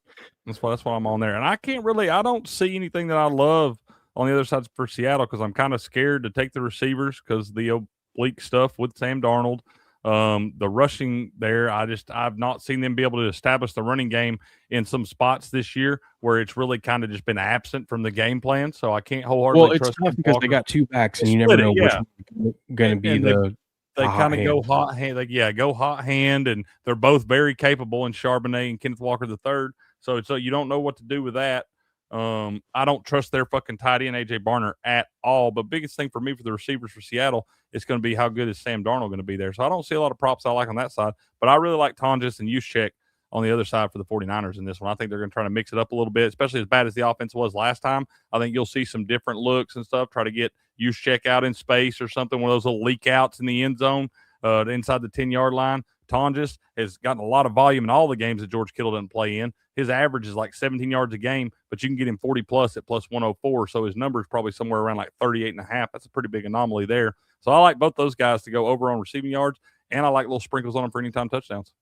That's why I'm on there. And I don't see anything that I love on the other side for Seattle because I'm kind of scared to take the receivers because the oblique stuff with Sam Darnold. The rushing there, I've not seen them be able to establish the running game in some spots this year where it's really kind of just been absent from the game plan. So I can't wholeheartedly trust. Well, it's tough because they got 2 backs and you never know which one's going to be They kind of go hot hand. Go hot hand, and they're both very capable in Charbonnet and Kenneth Walker III. So you don't know what to do with that. I don't trust their fucking tight end AJ Barner at all. But biggest thing for me for the receivers for Seattle is going to be how good is Sam Darnold going to be there. So I don't see a lot of props I like on that side, but I really like Tonjes and Juszczyk on the other side for the 49ers in this one. I think they're going to try to mix it up a little bit, especially as bad as the offense was last time. I think you'll see some different looks and stuff. Try to get Juszczyk out in space or something, one of those little leak outs in the end zone inside the 10-yard line. Tonjes has gotten a lot of volume in all the games that George Kittle doesn't play in. His average is like 17 yards a game, but you can get him 40-plus at plus 104, so his number is probably somewhere around like 38.5. That's a pretty big anomaly there. So I like both those guys to go over on receiving yards, and I like little sprinkles on them for anytime touchdowns.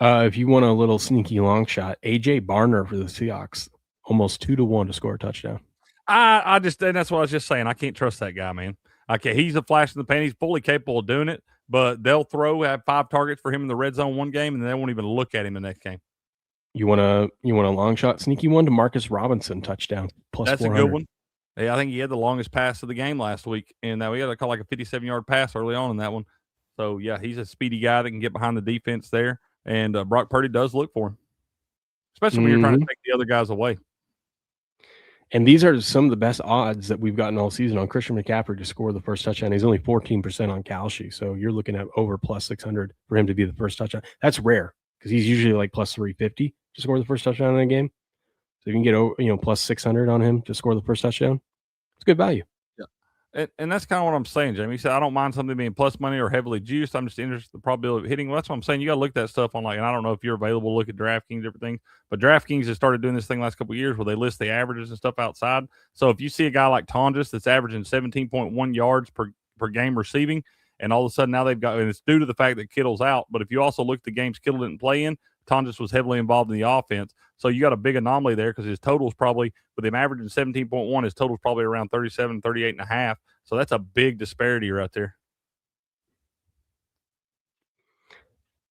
If you want a little sneaky long shot, AJ Barner for the Seahawks, almost 2-1 to score a touchdown. And that's what I was just saying. I can't trust that guy, man. He's a flash in the pan. He's fully capable of doing it, but they'll have 5 targets for him in the red zone one game, and they won't even look at him the next game. You want a long shot sneaky one? Demarcus Robinson touchdown plus That's 400. a good one. Yeah, I think he had the longest pass of the game last week, and we had to call like a 57-yard pass early on in that one. So yeah, he's a speedy guy that can get behind the defense there, and Brock Purdy does look for him, especially when you're trying to take the other guys away. And these are some of the best odds that we've gotten all season on Christian McCaffrey to score the first touchdown. He's only 14% on Kalshi, so you're looking at over plus 600 for him to be the first touchdown. That's rare because he's usually like plus 350 to score the first touchdown in a game. So you can get over, plus 600 on him to score the first touchdown. It's good value. And that's kind of what I'm saying, Jamie. You said I don't mind something being plus money or heavily juiced. I'm just interested in the probability of hitting. Well, that's what I'm saying. You got to look at that stuff on and I don't know if you're available to look at DraftKings, everything, but DraftKings has started doing this thing last couple of years where they list the averages and stuff outside. So if you see a guy like Tonjes that's averaging 17.1 yards per game receiving, and all of a sudden now they've got, and it's due to the fact that Kittle's out. But if you also look at the games Kittle didn't play in, Tonjes was heavily involved in the offense. So you got a big anomaly there because his total's probably, with him averaging 17.1, his total's probably around 37, 38.5. So that's a big disparity right there.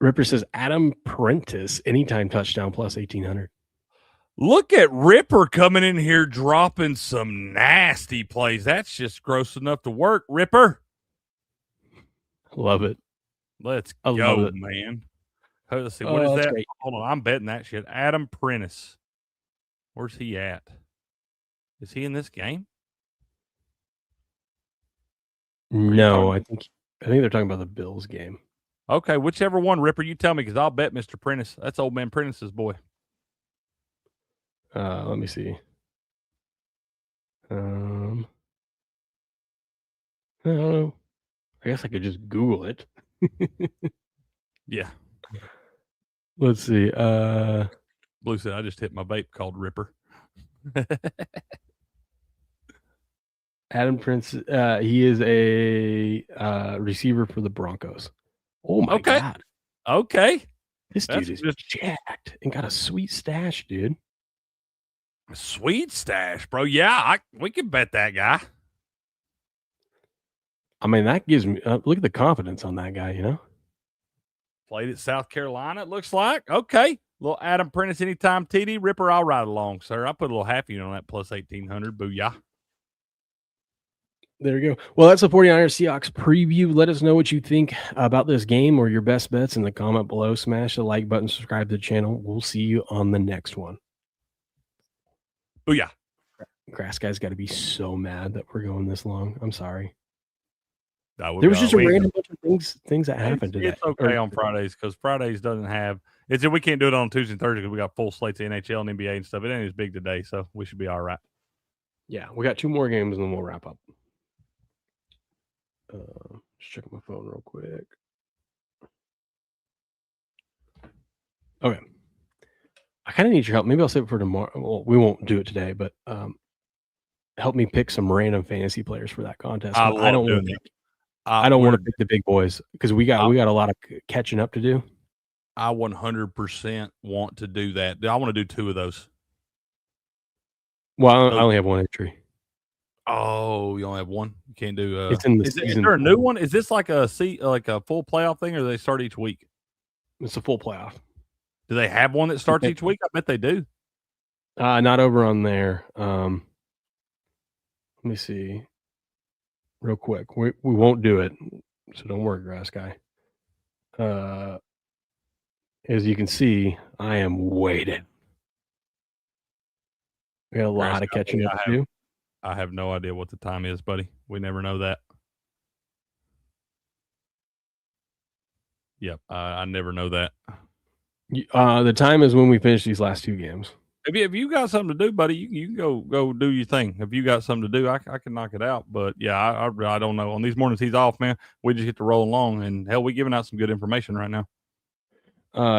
Ripper says Adam Prentice, anytime touchdown plus 1,800. Look at Ripper coming in here dropping some nasty plays. That's just gross enough to work, Ripper. Love it. Let's go, man. Let's see. What is that? Great. Hold on. I'm betting that shit. Adam Prentice. Where's he at? Is he in this game? No, I think they're talking about the Bills game. Okay, whichever one, Ripper, you tell me, because I'll bet Mr. Prentice. That's old man Prentice's boy. Let me see. I don't know. I guess I could just Google it. Yeah. Let's see. Blue said I just hit my vape called Ripper. Adam Prince, he is a receiver for the Broncos. Oh my God. Okay. This dude is just jacked and got a sweet stash, dude. A sweet stash, bro. Yeah, we can bet that guy. I mean, that gives me look at the confidence on that guy, Played at South Carolina, it looks like. Okay. Little Adam Prentice anytime TD. Ripper, I'll ride along, sir. I put a little half unit on that plus 1,800. Booyah. There you go. Well, that's the 49ers Seahawks preview. Let us know what you think about this game or your best bets in the comment below. Smash the like button, subscribe to the channel. We'll see you on the next one. Booyah. Grass guy's got to be so mad that we're going this long. I'm sorry. There was just a random bunch of things that happened today. It's okay on Fridays because Fridays doesn't have – we can't do it on Tuesday and Thursday because we got full slates of NHL and NBA and stuff. It ain't as big today, so we should be all right. Yeah, we got 2 more games and then we'll wrap up. Just checking my phone real quick. Okay. I kind of need your help. Maybe I'll save it for tomorrow. Well, we won't do it today, but help me pick some random fantasy players for that contest. I don't want to pick the big boys because we got a lot of catching up to do. I 100% want to do that. I want to do 2 of those. Well, I only have 1 entry. Oh, you only have 1? You can't do it's in the season. Is there a new one? Is this like a full playoff thing, or do they start each week? It's a full playoff. Do they have one that starts each week? I bet they do. Not over on there. Let me see. Real quick. We won't do it. So don't worry, Grass Guy. As you can see, I am waiting. We got a lot of catching up to do. I have no idea what the time is, buddy. We never know that. Yep, I never know that. The time is when we finish these last 2 games. If you got something to do, buddy, you can go do your thing. If you got something to do, I can knock it out. But yeah, I don't know. On these mornings he's off, man. We just get to roll along, and hell, we giving out some good information right now.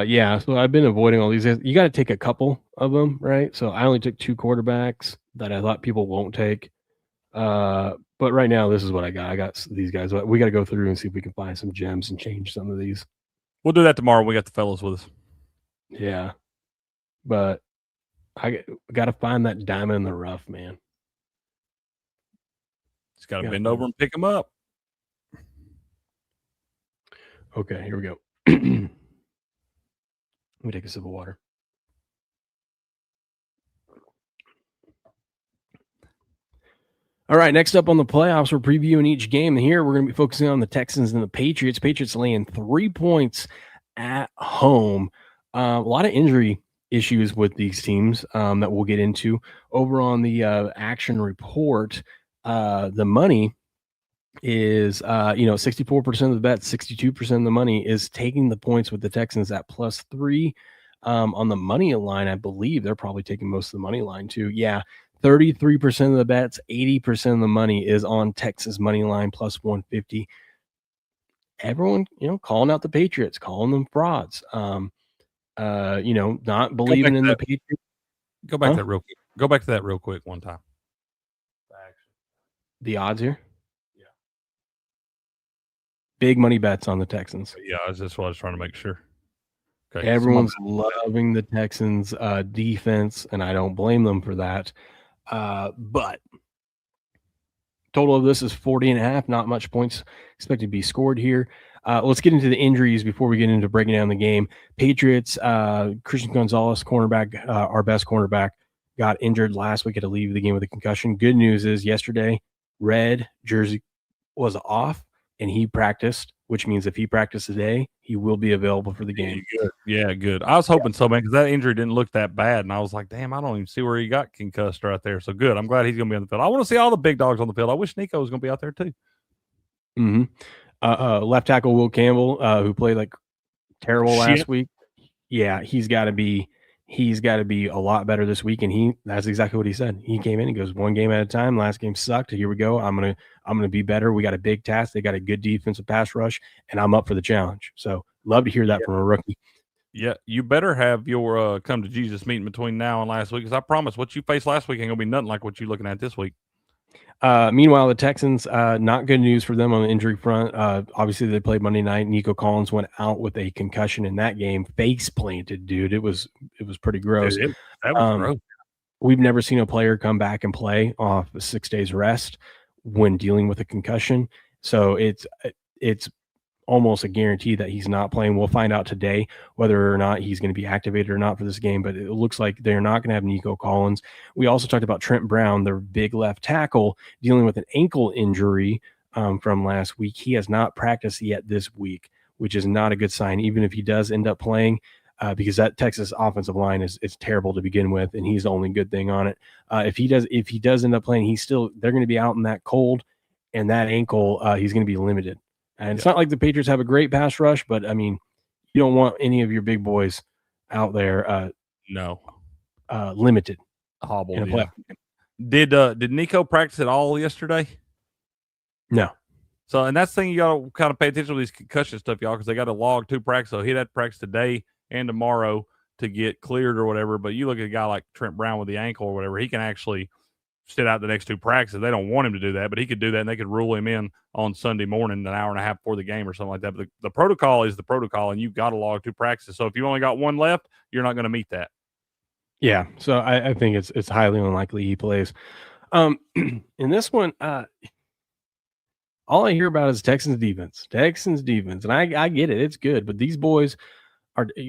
Yeah. So I've been avoiding all these. You got to take a couple of them, right? So I only took 2 quarterbacks that I thought people won't take. But right now, this is what I got. I got these guys. We got to go through and see if we can find some gems and change some of these. We'll do that tomorrow. We got the fellas with us. Yeah, but I got to find that diamond in the rough, man. Just got to bend over and pick them up. Okay, here we go. Let me take a sip of water. All right, next up on the playoffs, we're previewing each game. Here, we're going to be focusing on the Texans and the Patriots. Patriots laying 3 points at home. A lot of injury issues with these teams that we'll get into. Over on the action report, the money is 64% of the bets, 62% of the money is taking the points with the Texans at +3. On the money line, I believe they're probably taking most of the money line too. Yeah, 33% of the bets, 80% of the money is on Texas money line +150. Everyone, calling out the Patriots, calling them frauds. Not believing in the Patriots. Go back to that real quick. Go back to that real quick one time. The odds here? Yeah. Big money bets on the Texans. Yeah, that's what I was trying to make sure. Okay. Everyone's loving the Texans defense, and I don't blame them for that. But total of this is 40.5. Not much points expected to be scored here. Let's get into the injuries before we get into breaking down the game. Patriots, Christian Gonzalez, cornerback, our best cornerback, got injured last week, had to leave the game with a concussion. Good news is yesterday, red jersey was off, and he practiced, which means if he practiced today, he will be available for the game. Good. Yeah, good. I was hoping so, man, because that injury didn't look that bad, and I was like, damn, I don't even see where he got concussed right there. So good. I'm glad he's going to be on the field. I want to see all the big dogs on the field. I wish Nico was going to be out there too. Mm-hmm. Left tackle Will Campbell, who played like terrible last week. Yeah, he's got to be a lot better this week, and that's exactly what he said. He came in, he goes one game at a time. Last game sucked. Here we go. I'm gonna be better. We got a big task. They got a good defensive pass rush, and I'm up for the challenge. So love to hear that from a rookie. Yeah, you better have your come to Jesus meeting between now and last week, because I promise what you faced last week ain't gonna be nothing like what you're looking at this week. Meanwhile, the Texans, not good news for them on the injury front. Obviously, they played Monday night. Nico Collins went out with a concussion in that game. Face planted, dude. It was pretty gross. Dude, that was gross. We've never seen a player come back and play off 6 days rest when dealing with a concussion. So it's almost a guarantee that he's not playing. We'll find out today whether or not he's going to be activated or not for this game, but it looks like they're not going to have Nico Collins. We also talked about Trent Brown, their big left tackle, dealing with an ankle injury from last week. He has not practiced yet this week, which is not a good sign, even if he does end up playing, because that Texas offensive line is terrible to begin with, and he's the only good thing on it. If he does end up playing, they're going to be out in that cold, and that ankle, he's going to be limited. And it's not like the Patriots have a great pass rush, but I mean, you don't want any of your big boys out there. Limited. Hobbled. Yeah. Did Nico practice at all yesterday? No. So, and that's the thing you got to kind of pay attention to these concussion stuff, y'all, because they got to log 2 practices. So he'd have to practice today and tomorrow to get cleared or whatever. But you look at a guy like Trent Brown with the ankle or whatever, he can actually sit out the next 2 practices. They don't want him to do that, but he could do that, and they could rule him in on Sunday morning, an hour and a half before the game or something like that. But the protocol is the protocol, and you've got to log 2 practices. So if you only got 1 left, you're not going to meet that. Yeah, so I think it's highly unlikely he plays. In this one, all I hear about is Texans defense, and I get it. It's good, but these boys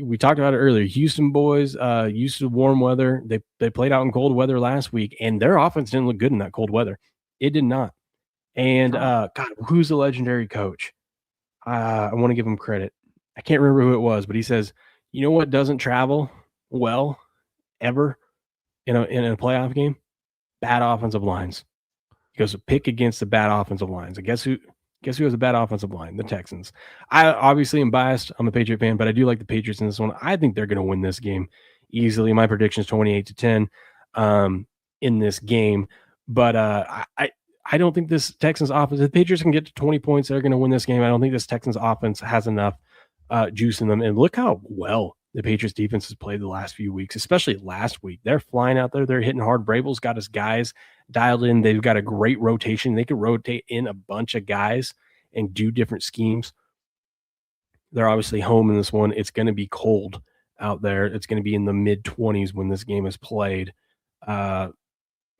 we talked about it earlier. Houston boys, used to warm weather. They played out in cold weather last week, and their offense didn't look good in that cold weather. It did not. And God, who's the legendary coach? I want to give him credit. I can't remember who it was, but he says, you know what doesn't travel well ever in a playoff game? Bad offensive lines. He goes, pick against the bad offensive lines. And guess who has a bad offensive line? The Texans. I obviously am biased. I'm a Patriot fan, but I do like the Patriots in this one. I think they're going to win this game easily. My prediction is 28-10 in this game. But I don't think this Texans offense, if the Patriots can get to 20 points, they're going to win this game. I don't think this Texans offense has enough juice in them. And look how well the Patriots defense has played the last few weeks, especially last week. They're flying out there. They're hitting hard. Vrabel's got his guys dialed in. They've got a great rotation. They can rotate in a bunch of guys and do different schemes. They're obviously home in this one. It's going to be cold out there. It's going to be in the mid-20s when this game is played. I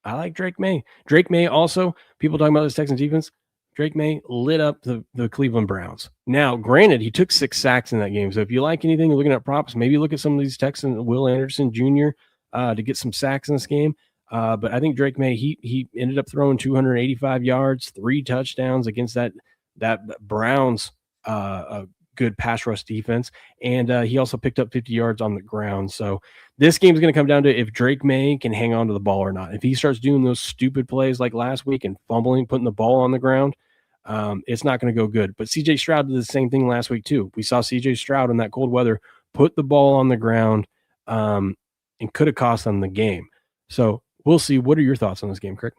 like Drake May. Drake May also, people talking about this Texans defense. Drake May lit up the Cleveland Browns. Now, granted, he took 6 sacks in that game. So if you like anything, looking at props, maybe look at some of these Texans, Will Anderson Jr. To get some sacks in this game. But I think Drake May, he ended up throwing 285 yards, 3 touchdowns against that Browns good pass rush defense. And he also picked up 50 yards on the ground. So this game is going to come down to if Drake May can hang on to the ball or not. If he starts doing those stupid plays like last week and fumbling, putting the ball on the ground, it's not going to go good. But C.J. Stroud did the same thing last week too. We saw C.J. Stroud in that cold weather put the ball on the ground and could have cost them the game. So we'll see. What are your thoughts on this game, Crick?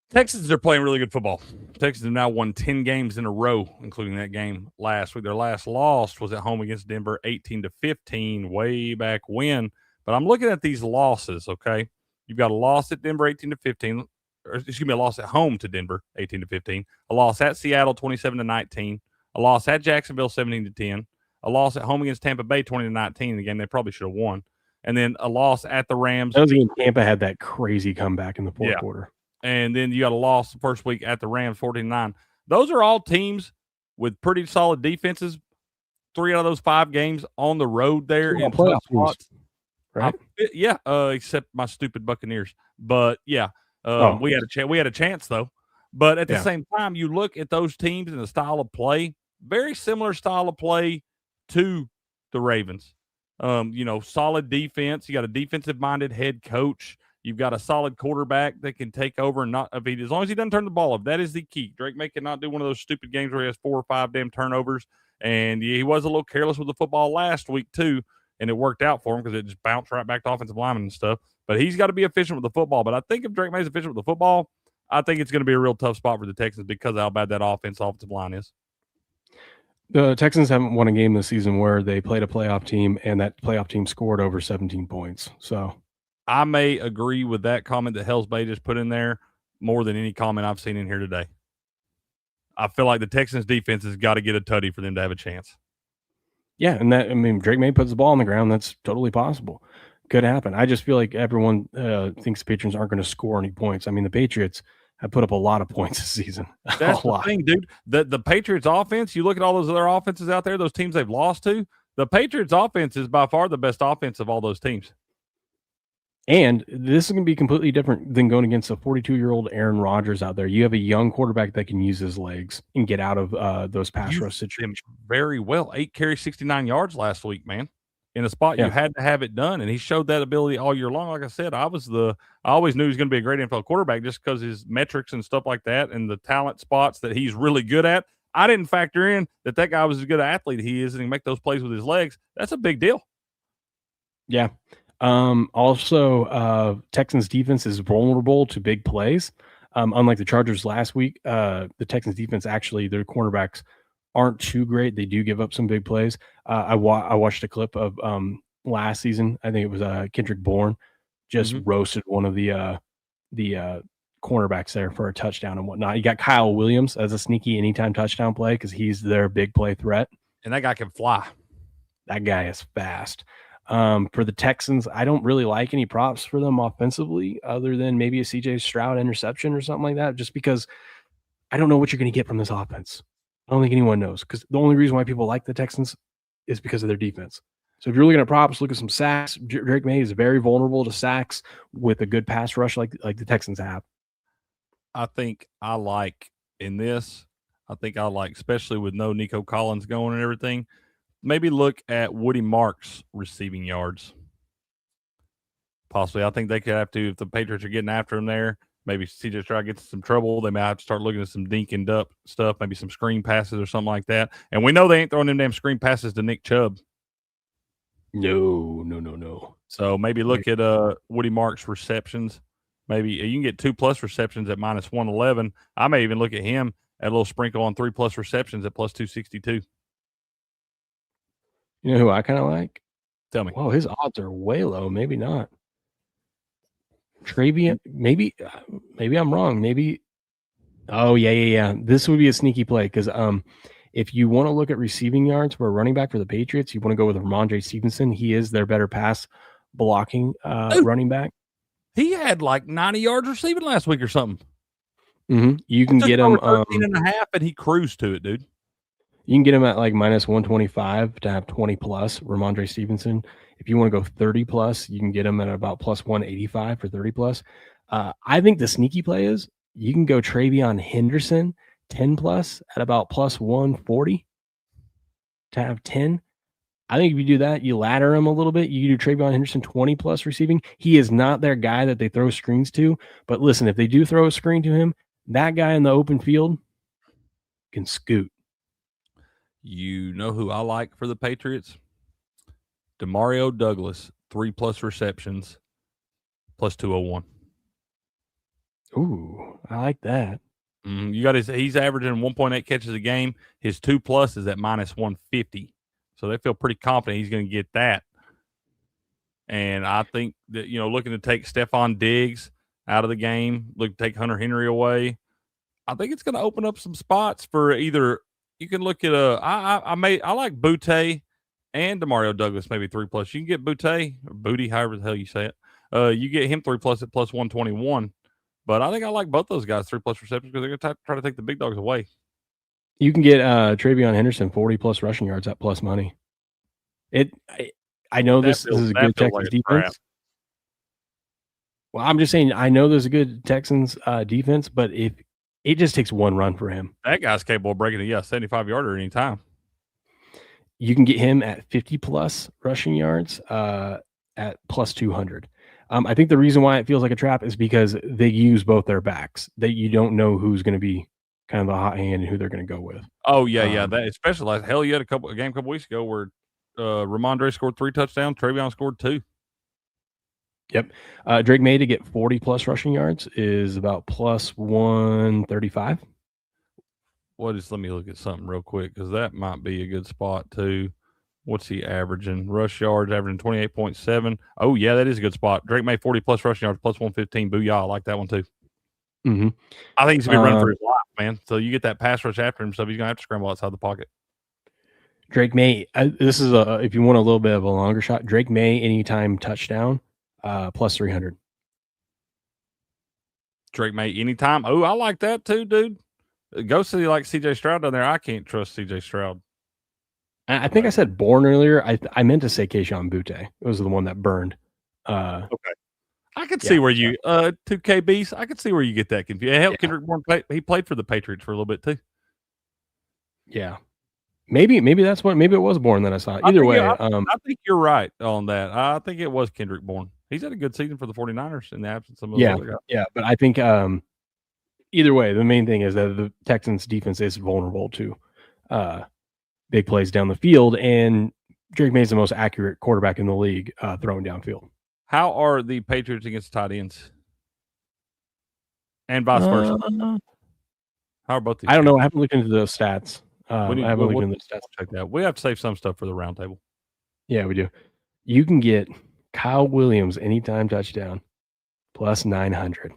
Texans are playing really good football. Texans have now won 10 games in a row, including that game last week. Their last loss was at home against Denver, 18-15, way back when. But I'm looking at these losses, okay? You've got a loss at Denver, 18-15. Or, excuse me, a loss at home to Denver, 18-15. A loss at Seattle, 27-19. A loss at Jacksonville, 17-10. A loss at home against Tampa Bay, 20-19. The game they probably should have won. And then a loss at the Rams. That was when Tampa had that crazy comeback in the fourth quarter. And then you got a loss the first week at the Rams, 14-9. Those are all teams with pretty solid defenses. 3 out of those 5 games on the road there in playoff spots. Right? Except my stupid Buccaneers. But we had a chance. We had a chance though. But at the same time, you look at those teams and the style of play. Very similar style of play to the Ravens. Solid defense. You got a defensive-minded head coach. You've got a solid quarterback that can take over and not as long as he doesn't turn the ball over. That is the key. Drake May cannot do one of those stupid games where he has 4 or 5 damn turnovers. And he was a little careless with the football last week too, and it worked out for him because it just bounced right back to offensive linemen and stuff. But he's got to be efficient with the football. But I think if Drake May's efficient with the football, I think it's going to be a real tough spot for the Texans because of how bad that offensive line is. The Texans haven't won a game this season where they played a playoff team and that playoff team scored over 17 points. So I may agree with that comment that Hells Bay just put in there more than any comment I've seen in here today. I feel like the Texans defense has got to get a tutty for them to have a chance. Yeah, and Drake May puts the ball on the ground. That's totally possible. Could happen. I just feel like everyone thinks the Patriots aren't going to score any points. I mean, the Patriots have put up a lot of points this season. That's the thing, dude. The Patriots offense, you look at all those other offenses out there, those teams they've lost to, the Patriots offense is by far the best offense of all those teams. And this is going to be completely different than going against a 42-year-old Aaron Rodgers out there. You have a young quarterback that can use his legs and get out of those pass rush situations. Very well. 8 carries, 69 yards last week, man. In a spot you had to have it done, and he showed that ability all year long. Like I said, I always knew he was going to be a great NFL quarterback just because his metrics and stuff like that and the talent spots that he's really good at. I didn't factor in that guy was as good an athlete he is and he can make those plays with his legs. That's a big deal. Yeah. Texans defense is vulnerable to big plays. Unlike the Chargers last week, the Texans defense actually, their cornerbacks aren't too great. They do give up some big plays. I watched a clip of last season. I think it was Kendrick Bourne just roasted one of the cornerbacks there for a touchdown and whatnot. You got Kyle Williams as a sneaky anytime touchdown play because he's their big play threat. And that guy can fly. That guy is fast. For the Texans, I don't really like any props for them offensively other than maybe a CJ Stroud interception or something like that, just because I don't know what you're going to get from this offense. I don't think anyone knows because the only reason why people like the Texans is because of their defense. So if you're looking at props, look at some sacks. Drake May is very vulnerable to sacks with a good pass rush like the Texans have. I think I like, especially with no Nico Collins going and everything, maybe look at Woody Marks' receiving yards. Possibly. I think they could have to, if the Patriots are getting after him there, maybe CJ Stroud gets in some trouble. They might have to start looking at some dink and dump stuff, maybe some screen passes or something like that. And we know they ain't throwing them damn screen passes to Nick Chubb. No. So maybe look at Woody Marks' receptions. Maybe you can get 2+ receptions at -111. I may even look at him at a little sprinkle on 3+ receptions at +262. You know who I kind of like? Tell me. Whoa, his odds are way low. Maybe not. Travian, maybe I'm wrong. Maybe. Oh, yeah. This would be a sneaky play because if you want to look at receiving yards for a running back for the Patriots, you want to go with Ramondre Stevenson. He is their better pass blocking running back. He had like 90 yards receiving last week or something. You can get him 13.5, and he cruised to it, dude. You can get him at like minus 125 to have 20 plus. Ramondre Stevenson. If you want to go 30 plus, you can get him at about plus 185 for 30 plus. I think the sneaky play is you can go Travion Henderson 10 plus at about plus 140 to have 10. I think if you do that, you ladder him a little bit. You do Travion Henderson 20 plus receiving. He is not their guy that they throw screens to. But listen, if they do throw a screen to him, that guy in the open field can scoot. You know who I like for the Patriots? Demario Douglas, 3+ receptions, plus 201. Ooh, I like that. You got he's averaging 1.8 catches a game. His 2+ is at minus 150. So they feel pretty confident he's going to get that. And I think that, looking to take Stephon Diggs out of the game, look to take Hunter Henry away, I think it's going to open up some spots for either. You can look at I like Boutte and Demario Douglas, maybe 3+. You can get Boutte or Booty, however the hell you say it. You get him 3+ at plus 121. But I think I like both those guys 3+ receptions because they're going to try to take the big dogs away. You can get Travion Henderson 40+ rushing yards at plus money. I know this is a good Texans defense. Well, I'm just saying I know there's a good Texans defense, but if it just takes one run for him, that guy's capable of breaking a 75-yarder anytime. You can get him at 50+ rushing yards at plus 200. I think the reason why it feels like a trap is because they use both their backs. That you don't know who's going to be kind of the hot hand and who they're going to go with. Oh yeah. That especially like hell. You had a game a couple weeks ago where Ramondre scored 3 touchdowns, Travion scored 2. Yep. Drake May to get 40+ rushing yards is about plus 135. Let me look at something real quick because that might be a good spot too. What's he averaging? Rush yards averaging 28.7. Oh yeah, that is a good spot. Drake May 40+ rushing yards plus 115. Booyah! I like that one too. Mm-hmm. I think he's gonna be running for his life, man. So you get that pass rush after him, so he's gonna have to scramble outside the pocket. Drake May. This is if you want a little bit of a longer shot. Drake May anytime touchdown plus 300. Drake May anytime. Oh, I like that too, dude. Go see like CJ Stroud down there. I can't trust CJ Stroud. I think I said Bourne earlier. I meant to say Kayshon Boutte. It was the one that burned. Okay. I could see where you 2KBs. I could see where you get that confused. Hell, Kendrick Bourne he played for the Patriots for a little bit too. Yeah. Maybe that's what. Maybe it was Bourne that I saw. Either way, I think you're right on that. I think it was Kendrick Bourne. He's had a good season for the 49ers in the absence of those other guys. Yeah, but I think either way, the main thing is that the Texans defense is vulnerable to big plays down the field, and Drake May is the most accurate quarterback in the league throwing downfield. How are the Patriots against tight ends? And vice versa. How are both these? I don't know. I haven't looked into the stats. I haven't looked into the stats. Check that. We have to save some stuff for the roundtable. Yeah, we do. You can get Kyle Williams anytime touchdown plus 900.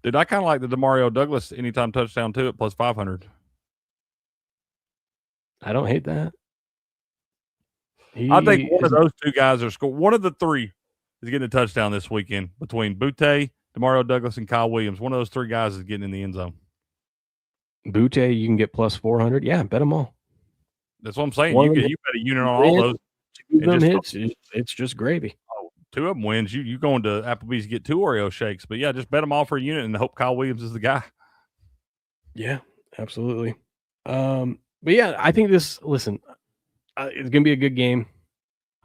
Dude, I kind of like the Demario Douglas anytime touchdown too at plus 500. I don't hate that. I think one of those two guys are scoring. One of the three is getting a touchdown this weekend between Boutte, Demario Douglas, and Kyle Williams. One of those three guys is getting in the end zone. Boutte, you can get plus 400. Yeah, bet them all. That's what I'm saying. You bet a unit on all those. Two of them hits, it's just gravy. Oh, two of them wins. You going to Applebee's to get 2 Oreo shakes. But yeah, just bet them all for a unit and hope Kyle Williams is the guy. Yeah, absolutely. But yeah, I think it's going to be a good game.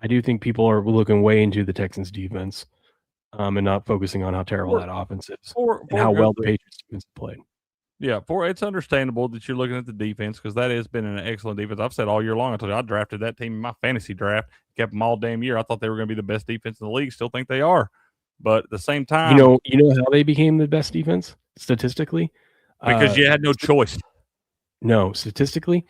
I do think people are looking way into the Texans defense and not focusing on how terrible that offense is and how well the Patriots defense played. Yeah, it's understandable that you're looking at the defense because that has been an excellent defense. I've said all year long. I told you I drafted that team in my fantasy draft, kept them all damn year. I thought they were going to be the best defense in the league. Still think they are, but at the same time, you know how they became the best defense statistically? Because you had no choice. No, statistically,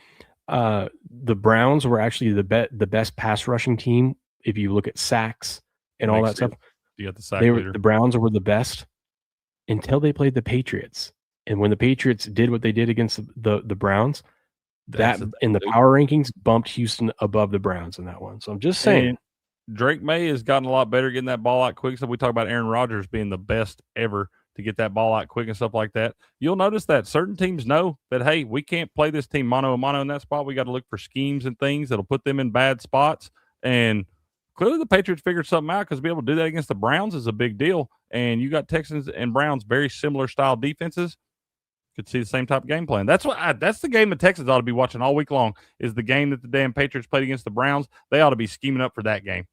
the Browns were actually the best pass rushing team. If you look at sacks and all that stuff, you got the sack the Browns were the best until they played the Patriots. And when the Patriots did what they did against the Browns, that in the power rankings bumped Houston above the Browns in that one. So I'm just saying. And Drake May has gotten a lot better getting that ball out quick. So we talk about Aaron Rodgers being the best ever to get that ball out quick and stuff like that. You'll notice that certain teams know that, hey, we can't play this team mano a mano in that spot. We got to look for schemes and things that'll put them in bad spots. And clearly the Patriots figured something out, because to be able to do that against the Browns is a big deal. And you got Texans and Browns, very similar style defenses. Could see the same type of game plan. That's the game the Texans ought to be watching all week long, is the game that the damn Patriots played against the Browns. They ought to be scheming up for that game.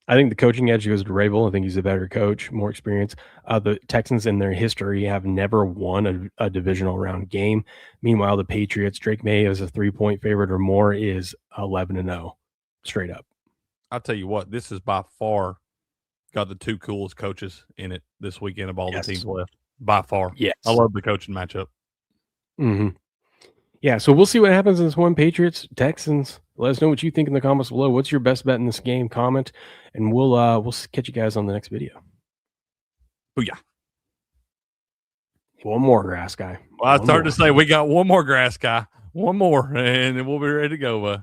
I think the coaching edge goes to Rabel. I think he's a better coach, more experience. The Texans in their history have never won a divisional round game. Meanwhile, the Patriots, Drake May as a 3-point favorite or more, is 11-0 straight up. I'll tell you what, this is by far got the two coolest coaches in it this weekend of all the teams left. By far. Yes. I love the coaching matchup. Mm-hmm. Yeah, so we'll see what happens in this one. Patriots, Texans. Let us know what you think in the comments below. What's your best bet in this game? Comment, and we'll catch you guys on the next video. Booyah. One more grass guy. Well, I started to say we got one more grass guy. One more, and then we'll be ready to go.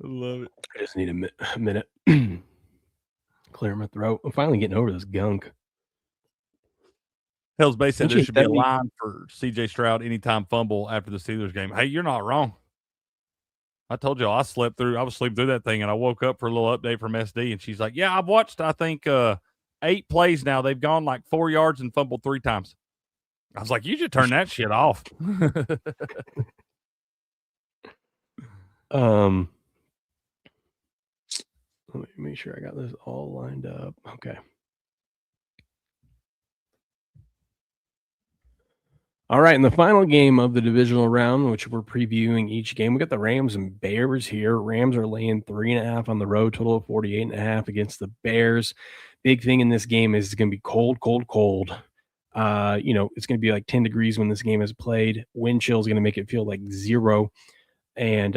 Love it. I just need a minute. Clear my throat. I'm finally getting over this gunk. Hell's Bay said there should be a line for C.J. Stroud anytime fumble after the Steelers game. Hey, you're not wrong. I told you I was sleeping through that thing, and I woke up for a little update from SD, and she's like, yeah, I've watched, I think, 8 plays now. They've gone like 4 yards and fumbled 3 times. I was like, you should turn that shit off. Let me make sure I got this all lined up. Okay. All right, in the final game of the divisional round, which we're previewing each game, we got the Rams and Bears here. Rams are laying 3.5 on the road, total of 48.5 against the Bears. Big thing in this game is it's going to be cold. It's going to be like 10 degrees when this game is played. Wind chill is going to make it feel like 0. And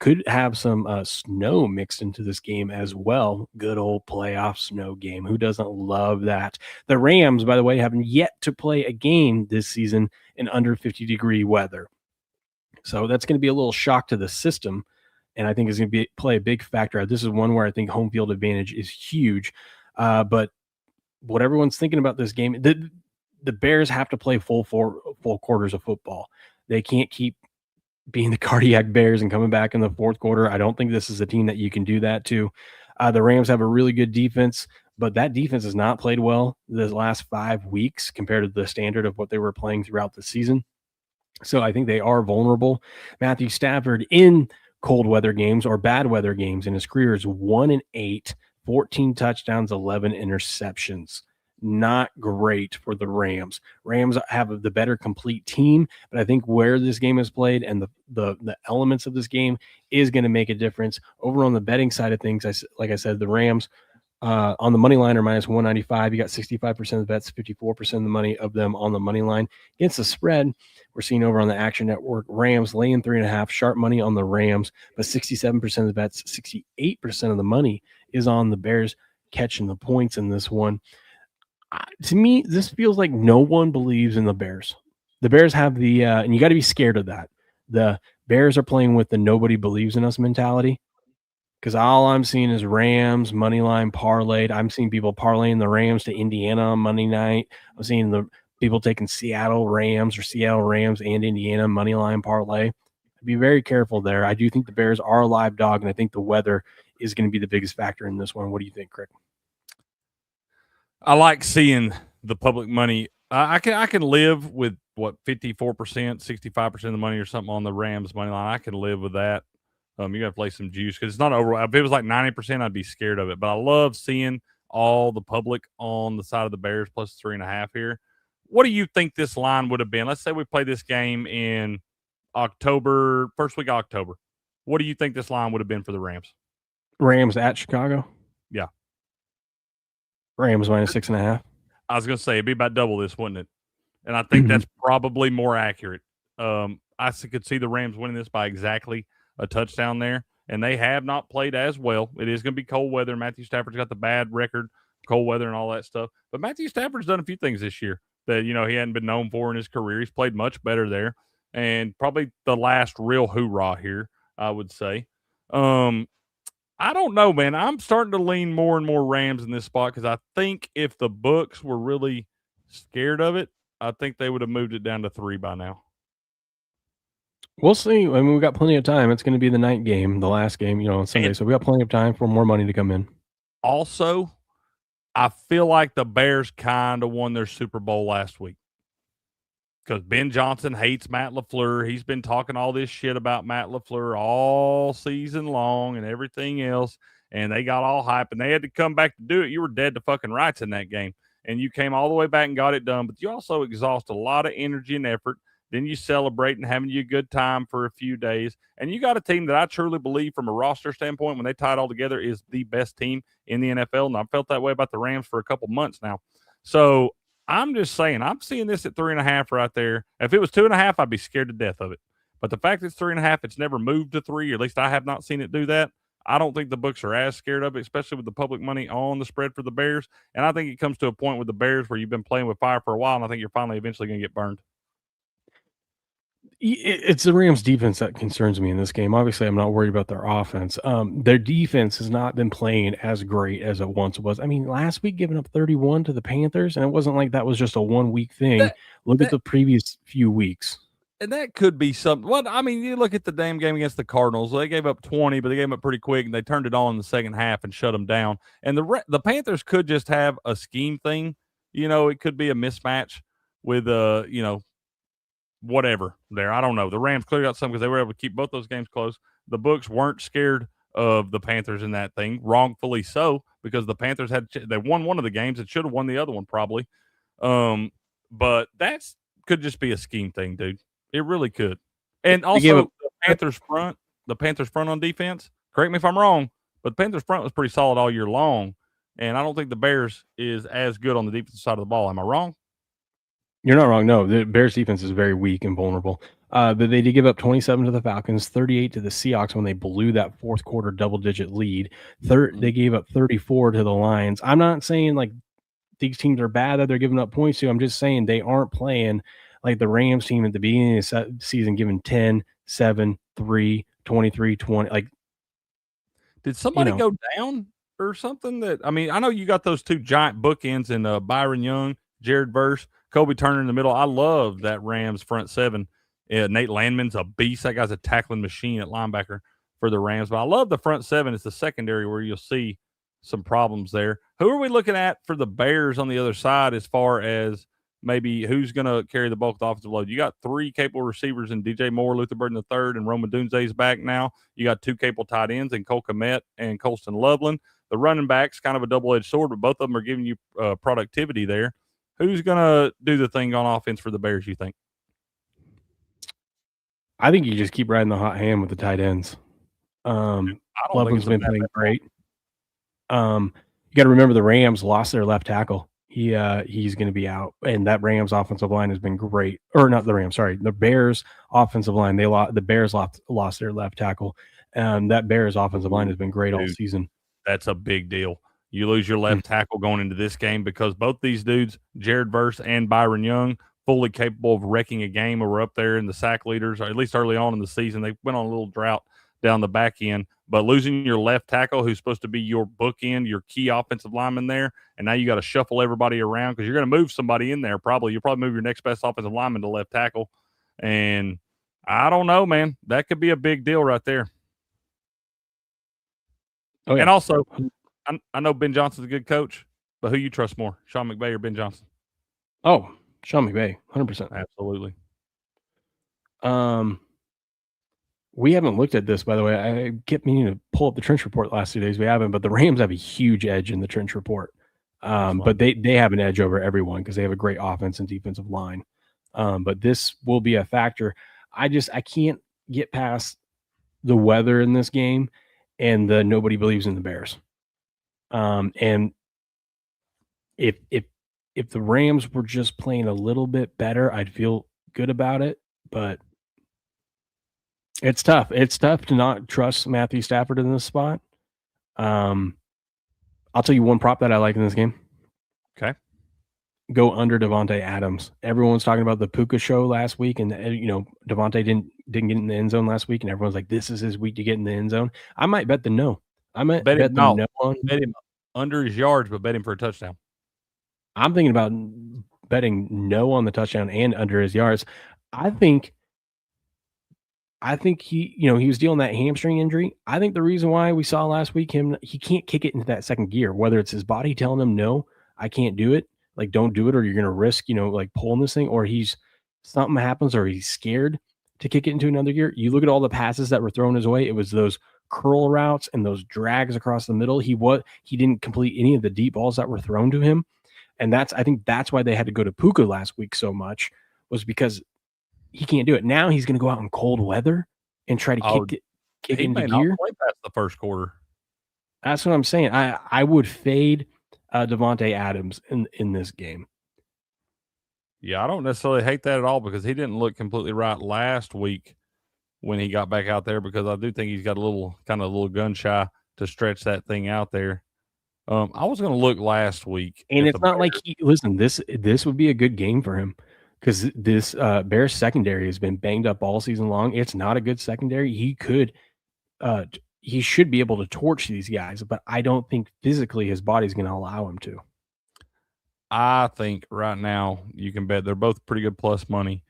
could have some snow mixed into this game as well. Good old playoff snow game. Who doesn't love that? The Rams, by the way, haven't yet to play a game this season in under 50-degree weather. So that's going to be a little shock to the system, and I think it's going to play a big factor. This is one where I think home field advantage is huge. But what everyone's thinking about this game, the Bears have to play full quarters of football. They can't keep being the cardiac Bears and coming back in the fourth quarter. I don't think this is a team that you can do that to. The Rams have a really good defense, but that defense has not played well the last 5 weeks compared to the standard of what they were playing throughout the season. So I think they are vulnerable. Matthew Stafford in cold weather games or bad weather games in his career is 1-8, 14 touchdowns, 11 interceptions. Not great for the Rams. Rams have the better complete team, but I think where this game is played and the elements of this game is going to make a difference. Over on the betting side of things, like I said, the Rams on the money line are minus 195. You got 65% of the bets, 54% of the money of them on the money line. Against the spread, we're seeing over on the Action Network, Rams laying 3.5, sharp money on the Rams, but 67% of the bets, 68% of the money is on the Bears catching the points in this one. To me, this feels like no one believes in the Bears. The Bears have and you got to be scared of that. The Bears are playing with the nobody believes in us mentality, because all I'm seeing is Rams money line parlayed. I'm seeing people parlaying the Rams to Indiana on Monday night. I'm seeing the people taking Seattle Rams and Indiana money line parlay. Be very careful there. I do think the Bears are a live dog, and I think the weather is going to be the biggest factor in this one. What do you think, Crick? I like seeing the public money. I can live with 54%, 65% of the money or something on the Rams money line. I can live with that. You got to play some juice because it's not over. If it was like 90%, I'd be scared of it. But I love seeing all the public on the side of the Bears plus 3.5 here. What do you think this line would have been? Let's say we play this game in October, first week of October. What do you think this line would have been for the Rams? Rams at Chicago? Yeah. Rams minus 6.5. I was going to say it'd be about double this, wouldn't it? And I think that's probably more accurate. I could see the Rams winning this by exactly a touchdown there, and they have not played as well. It is going to be cold weather. Matthew Stafford's got the bad record, cold weather and all that stuff. But Matthew Stafford's done a few things this year that, he hadn't been known for in his career. He's played much better there, and probably the last real hoorah here, I would say. I don't know, man. I'm starting to lean more and more Rams in this spot because I think if the books were really scared of it, I think they would have moved it down to 3 by now. We'll see. I mean, we've got plenty of time. It's going to be the night game, the last game, on Sunday. And so we got plenty of time for more money to come in. also, I feel like the Bears kind of won their Super Bowl last week because Ben Johnson hates Matt LaFleur. He's been talking all this shit about Matt LaFleur all season long and everything else. And they got all hype and they had to come back to do it. You were dead to fucking rights in that game. And you came all the way back and got it done. But you also exhaust a lot of energy and effort. Then you celebrate and having you a good time for a few days. And you got a team that I truly believe from a roster standpoint, when they tie it all together, is the best team in the NFL. And I've felt that way about the Rams for a couple months now. So I'm just saying, I'm seeing this at 3.5 right there. If it was 2.5, I'd be scared to death of it. But the fact it's 3.5, it's never moved to 3, or at least I have not seen it do that. I don't think the books are as scared of it, especially with the public money on the spread for the Bears. And I think it comes to a point with the Bears where you've been playing with fire for a while, and I think you're finally eventually going to get burned. It's the Rams defense that concerns me in this game. Obviously, I'm not worried about their offense. Their defense has not been playing as great as it once was. I mean, last week giving up 31 to the Panthers, and it wasn't like that was just a 1 week thing. Look at the previous few weeks. And that could be something. Well, I mean, you look at the damn game against the Cardinals. They gave up 20, but they gave them up pretty quick, and they turned it on in the second half and shut them down. And the Panthers could just have a scheme thing. It could be a mismatch with whatever there. I don't know. The Rams clearly got some because they were able to keep both those games close. The books weren't scared of the Panthers in that thing, wrongfully so, because the Panthers they won one of the games and should have won the other one probably. But that's could just be a scheme thing, dude. It really could. And also the Panthers front on defense, correct me if I'm wrong, but the Panthers front was pretty solid all year long. And I don't think the Bears is as good on the defensive side of the ball. Am I wrong? You're not wrong. No, the Bears defense is very weak and vulnerable. But they did give up 27 to the Falcons, 38 to the Seahawks when they blew that fourth quarter double-digit lead. They gave up 34 to the Lions. I'm not saying like these teams are bad that they're giving up points to. I'm just saying they aren't playing like the Rams team at the beginning of the season, giving 10, 7, 3, 23, 20. Like, did somebody go down or something? I know you got those two giant bookends in Byron Young, Jared Verse, Kobe Turner in the middle. I love that Rams front seven. Nate Landman's a beast. That guy's a tackling machine at linebacker for the Rams. But I love the front seven. It's the secondary where you'll see some problems there. Who are we looking at for the Bears on the other side as far as maybe who's going to carry the bulk of the offensive load? You got 3 capable receivers in DJ Moore, Luther Burden III, and Roman Dunze's back now. You got 2 capable tight ends in Cole Kmet and Colston Loveland. The running backs, kind of a double-edged sword, but both of them are giving you productivity there. Who's going to do the thing on offense for the Bears, you think? I think you just keep riding the hot hand with the tight ends. Loveland's been playing great. You got to remember the Rams lost their left tackle. He's going to be out, and that Rams offensive line has been great. Or not the Rams, sorry, the Bears offensive line. The Bears lost their left tackle, and that Bears offensive line has been great all season. That's a big deal. You lose your left tackle going into this game because both these dudes, Jared Verse and Byron Young, fully capable of wrecking a game, or were up there in the sack leaders, or at least early on in the season. They went on a little drought down the back end. But losing your left tackle, who's supposed to be your bookend, your key offensive lineman there, and now you got to shuffle everybody around because you're going to move somebody in there probably. You'll probably move your next best offensive lineman to left tackle. And I don't know, man. That could be a big deal right there. Oh, yeah. And also, I know Ben Johnson's a good coach, but who you trust more, Sean McVay or Ben Johnson? Oh, Sean McVay, 100%. Absolutely. We haven't looked at this, by the way. I kept meaning to pull up the trench report the last 2 days. We haven't, but the Rams have a huge edge in the trench report. But they have an edge over everyone because they have a great offense and defensive line. But this will be a factor. I can't get past the weather in this game and the nobody believes in the Bears. And if the Rams were just playing a little bit better, I'd feel good about it. But it's tough. It's tough to not trust Matthew Stafford in this spot. I'll tell you one prop that I like in this game. Okay. Go under Devontae Adams. Everyone's talking about the Puka show last week, and Devontae didn't get in the end zone last week, and everyone's like, this is his week to get in the end zone. I might bet the no. I meant bet him no on. Bet him under his yards, but bet him for a touchdown. I'm thinking about betting no on the touchdown and under his yards. I think he, he was dealing that hamstring injury. I think the reason why we saw last week he can't kick it into that second gear, whether it's his body telling him, no, I can't do it. Like, don't do it, or you're going to risk, like pulling this thing, or something happens, or he's scared to kick it into another gear. You look at all the passes that were thrown his way. It was those curl routes and those drags across the middle. He didn't complete any of the deep balls that were thrown to him. And I think that's why they had to go to Puka last week so much, was because he can't do it. Now he's going to go out in cold weather and try to kick into gear. Not play past the first quarter. That's what I'm saying. I would fade Devontae Adams in this game. Yeah, I don't necessarily hate that at all, because he didn't look completely right last week when he got back out there, because I do think he's got a little gun shy to stretch that thing out there. I was going to look last week, and it's not like this would be a good game for him, because this Bears secondary has been banged up all season long. It's not a good secondary. He should be able to torch these guys, but I don't think physically his body's going to allow him to. I think right now you can bet they're both pretty good plus money,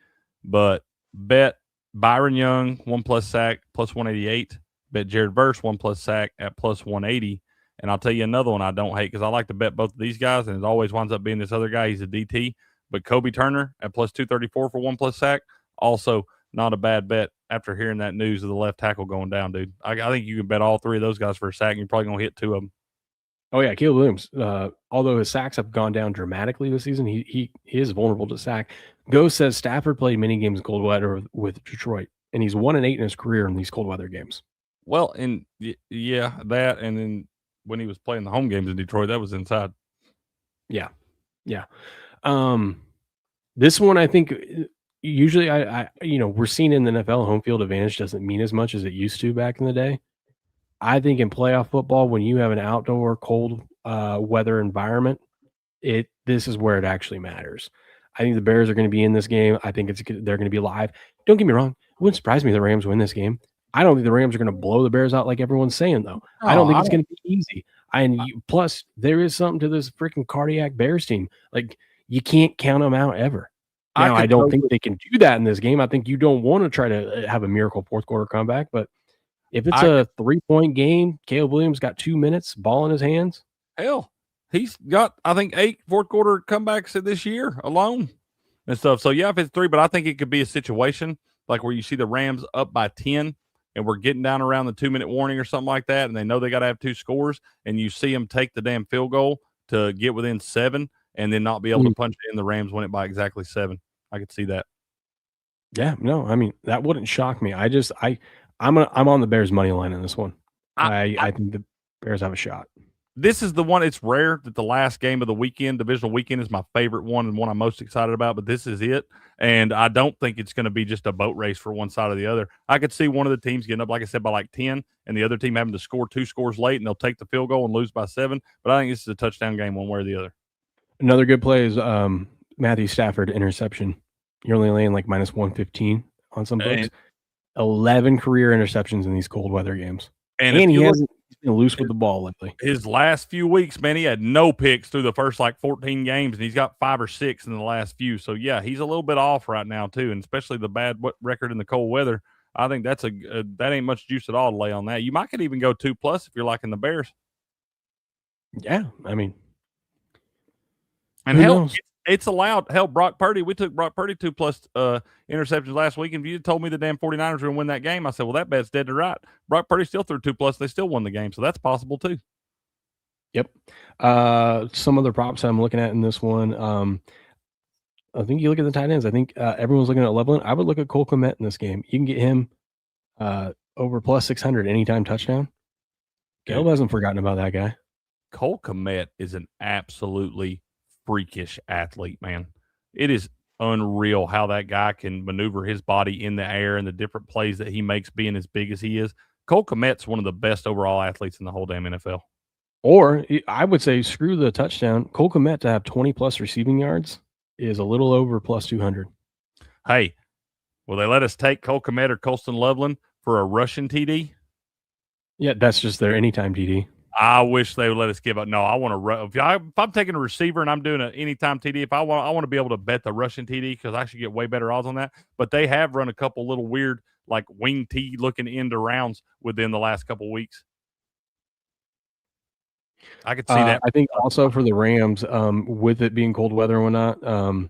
but bet Byron Young 1+ sack plus 188. Bet Jared Verse 1+ sack at plus 180. And I'll tell you another one I don't hate, because I like to bet both of these guys, and it always winds up being this other guy. He's a DT, but Kobe Turner at plus 234 for 1+ sack. Also, not a bad bet after hearing that news of the left tackle going down, dude. I think you can bet all three of those guys for a sack, and you're probably going to hit two of them. Oh, yeah, Caleb Williams, although his sacks have gone down dramatically this season, he is vulnerable to sack. Ghost says Stafford played many games in cold weather with Detroit, and he's 1-8 in his career in these cold weather games. Well, and yeah, that, and then when he was playing the home games in Detroit, that was inside. Yeah. This one, I think, usually I we're seeing in the NFL, home field advantage doesn't mean as much as it used to back in the day. I think in playoff football, when you have an outdoor cold weather environment, this is where it actually matters. I think the Bears are going to be in this game. I think they're going to be live. Don't get me wrong. It wouldn't surprise me if the Rams win this game. I don't think the Rams are going to blow the Bears out like everyone's saying, though. I don't think it's going to be easy. Plus, there is something to this freaking cardiac Bears team. Like, you can't count them out ever. Now, I don't think they can do that in this game. I think you don't want to try to have a miracle fourth quarter comeback, but if it's a 3-point game, Caleb Williams got 2 minutes, ball in his hands. Hell, he's got, I think, 8 fourth quarter comebacks this year alone and stuff. So, yeah, if it's 3, but I think it could be a situation like where you see the Rams up by 10 and we're getting down around the 2-minute warning or something like that, and they know they got to have 2 scores, and you see them take the damn field goal to get within 7 and then not be able to punch it in. The Rams win it by exactly 7. I could see that. Yeah, no, I mean, that wouldn't shock me. I'm on the Bears money line in this one. I think the Bears have a shot. This is the one. It's rare that the last game of the weekend, divisional weekend, is my favorite one and one I'm most excited about, but this is it. And I don't think it's going to be just a boat race for one side or the other. I could see one of the teams getting up, like I said, by like 10, and the other team having to score 2 scores late, and they'll take the field goal and lose by 7. But I think this is a touchdown game one way or the other. Another good play is Matthew Stafford interception. You're only laying like minus 115 on some books. 11 career interceptions in these cold weather games. And he hasn't been loose with the ball lately. His last few weeks, man, he had no picks through the first like 14 games, and he's got 5 or 6 in the last few. So, yeah, he's a little bit off right now, too, and especially the bad record in the cold weather. I think that ain't much juice at all to lay on that. You might could even go 2+ if you're liking the Bears. Yeah, I mean. And hell, it's allowed. Hell, Brock Purdy, we took Brock Purdy 2+ interceptions last week, and if you told me the damn 49ers were going to win that game, I said, well, that bet's dead to right. Brock Purdy still threw 2+. They still won the game, so that's possible too. Yep. Some other props I'm looking at in this one. I think you look at the tight ends. I think everyone's looking at Loveland. I would look at Cole Kmet in this game. You can get him over plus 600 anytime touchdown. Caleb hasn't forgotten about that guy. Cole Kmet is an absolutely freakish athlete, man. It is unreal how that guy can maneuver his body in the air and the different plays that he makes being as big as he is. Cole Kmet's one of the best overall athletes in the whole damn NFL. Or I would say screw the touchdown. Cole Kmet to have 20+ receiving yards is a little over plus 200. Hey, will they let us take Cole Kmet or Colston Loveland for a rushing TD? Yeah, that's just their anytime TD. I wish they would let us give up. No, I want to. If I'm taking a receiver and I'm doing an anytime TD, I want to be able to bet the rushing TD because I should get way better odds on that. But they have run a couple little weird like wing T looking end rounds within the last couple weeks. I could see that. I think also for the Rams, with it being cold weather and whatnot,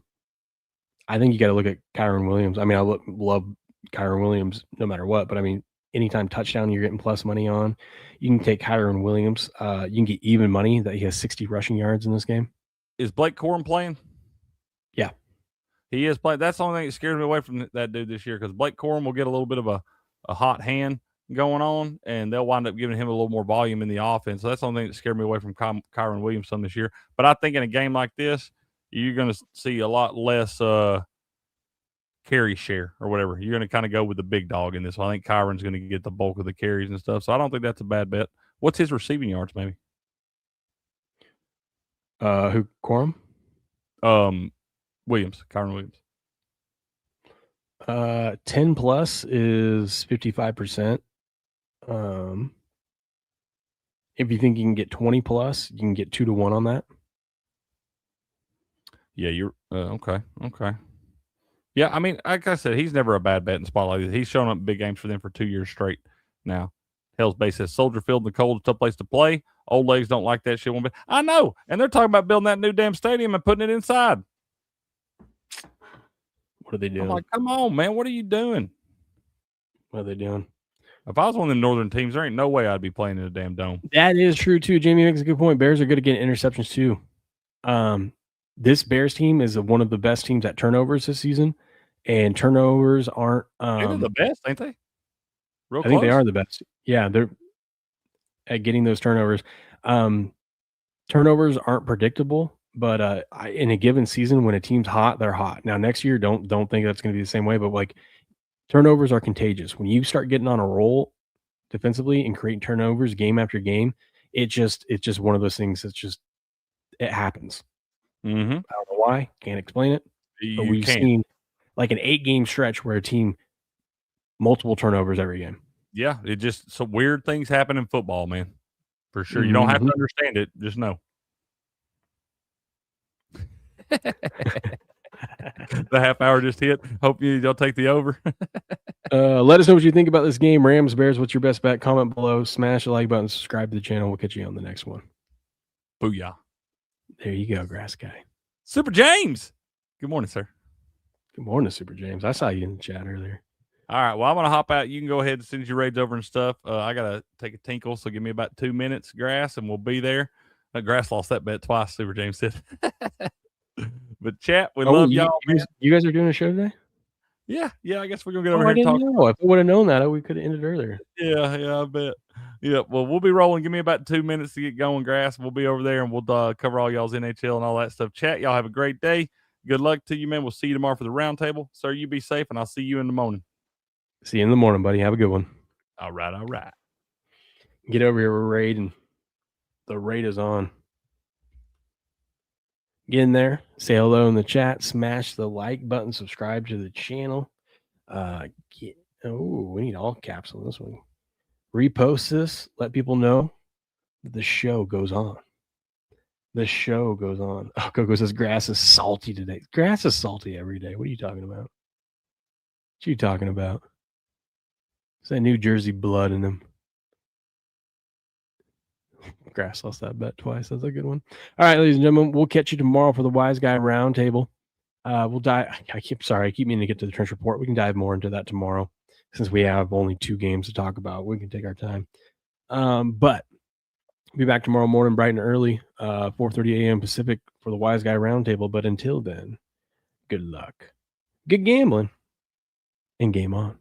I think you got to look at Kyren Williams. I mean, I love Kyren Williams no matter what, but I mean, anytime touchdown you're getting plus money on, you can take Kyren Williams. You can get even money that he has 60 rushing yards in this game. Is Blake Corum playing? Yeah. He is playing. That's the only thing that scares me away from that dude this year because Blake Corum will get a little bit of a hot hand going on, and they'll wind up giving him a little more volume in the offense. So that's the only thing that scared me away from Kyren Williams some this year. But I think in a game like this, you're going to see a lot less carry share or whatever. You're going to kind of go with the big dog in this one. I think Kyron's going to get the bulk of the carries and stuff. So I don't think that's a bad bet. What's his receiving yards, maybe? Who, Corum? Williams, Kyren Williams. 10 plus is 55%. If you think you can get 20 plus, you can get 2-1 on that. Yeah, you're okay. Yeah, I mean, like I said, he's never a bad bet in spotlight. He's shown up in big games for them for 2 years straight now. Hell's Base says Soldier Field in the cold is a tough place to play. Old legs don't like that shit one bit. I know, and they're talking about building that new damn stadium and putting it inside. What are they doing? I'm like, come on, man, what are you doing? What are they doing? If I was one of the northern teams, there ain't no way I'd be playing in a damn dome. That is true too. Jamie makes a good point. Bears are good at getting interceptions too. This Bears team is one of the best teams at turnovers this season, and turnovers aren't. They're the best, ain't they? I think they are the best. Yeah, they're at getting those turnovers. Turnovers aren't predictable, but in a given season, when a team's hot, they're hot. Now next year, don't think that's going to be the same way. But like turnovers are contagious. When you start getting on a roll defensively and creating turnovers game after game, it's just one of those things that's just it happens. Mm-hmm. I don't know why, can't explain it. But we've seen like an 8-game stretch where a team multiple turnovers every game. Yeah, it just some weird things happen in football, man. For sure. You don't have to understand it, just know. The half hour just hit. Hope y'all take the over. Let us know what you think about this game. Rams, Bears, what's your best bet? Comment below. Smash the like button. Subscribe to the channel. We'll catch you on the next one. Booyah. There you go, Grass Guy. Super James. Good morning, sir. Good morning, Super James. I saw you in the chat earlier. All right. Well, I'm going to hop out. You can go ahead and send your raids over and stuff. I got to take a tinkle, so give me about 2 minutes, Grass, and we'll be there. Grass lost that bet twice, Super James said. But chat, we love y'all. You guys are doing a show today? Yeah. I guess we're going to get over here and talk. Know. If I would have known that, we could have ended earlier. Yeah, I bet. Yeah, well, we'll be rolling. Give me about 2 minutes to get going, Grass. We'll be over there, and we'll cover all y'all's NHL and all that stuff. Chat, y'all have a great day. Good luck to you, man. We'll see you tomorrow for the roundtable. Sir, you be safe, and I'll see you in the morning. See you in the morning, buddy. Have a good one. All right. Get over here, we're raiding. The raid is on. Get in there. Say hello in the chat. Smash the like button. Subscribe to the channel. We need all caps on this one. Repost this. Let people know that the show goes on. The show goes on. Oh, Coco says grass is salty today. Grass is salty every day. What are you talking about? What are you talking about? It's that New Jersey blood in them. Grass lost that bet twice. That's a good one. All right, ladies and gentlemen, we'll catch you tomorrow for the Wise Guy Roundtable. We'll dive. I keep meaning to get to the trench report. We can dive more into that tomorrow since we have only 2 games to talk about. We can take our time. But be back tomorrow morning, bright and early, 4:30 a.m. Pacific for the Wise Guy Roundtable. But until then, good luck, good gambling, and game on.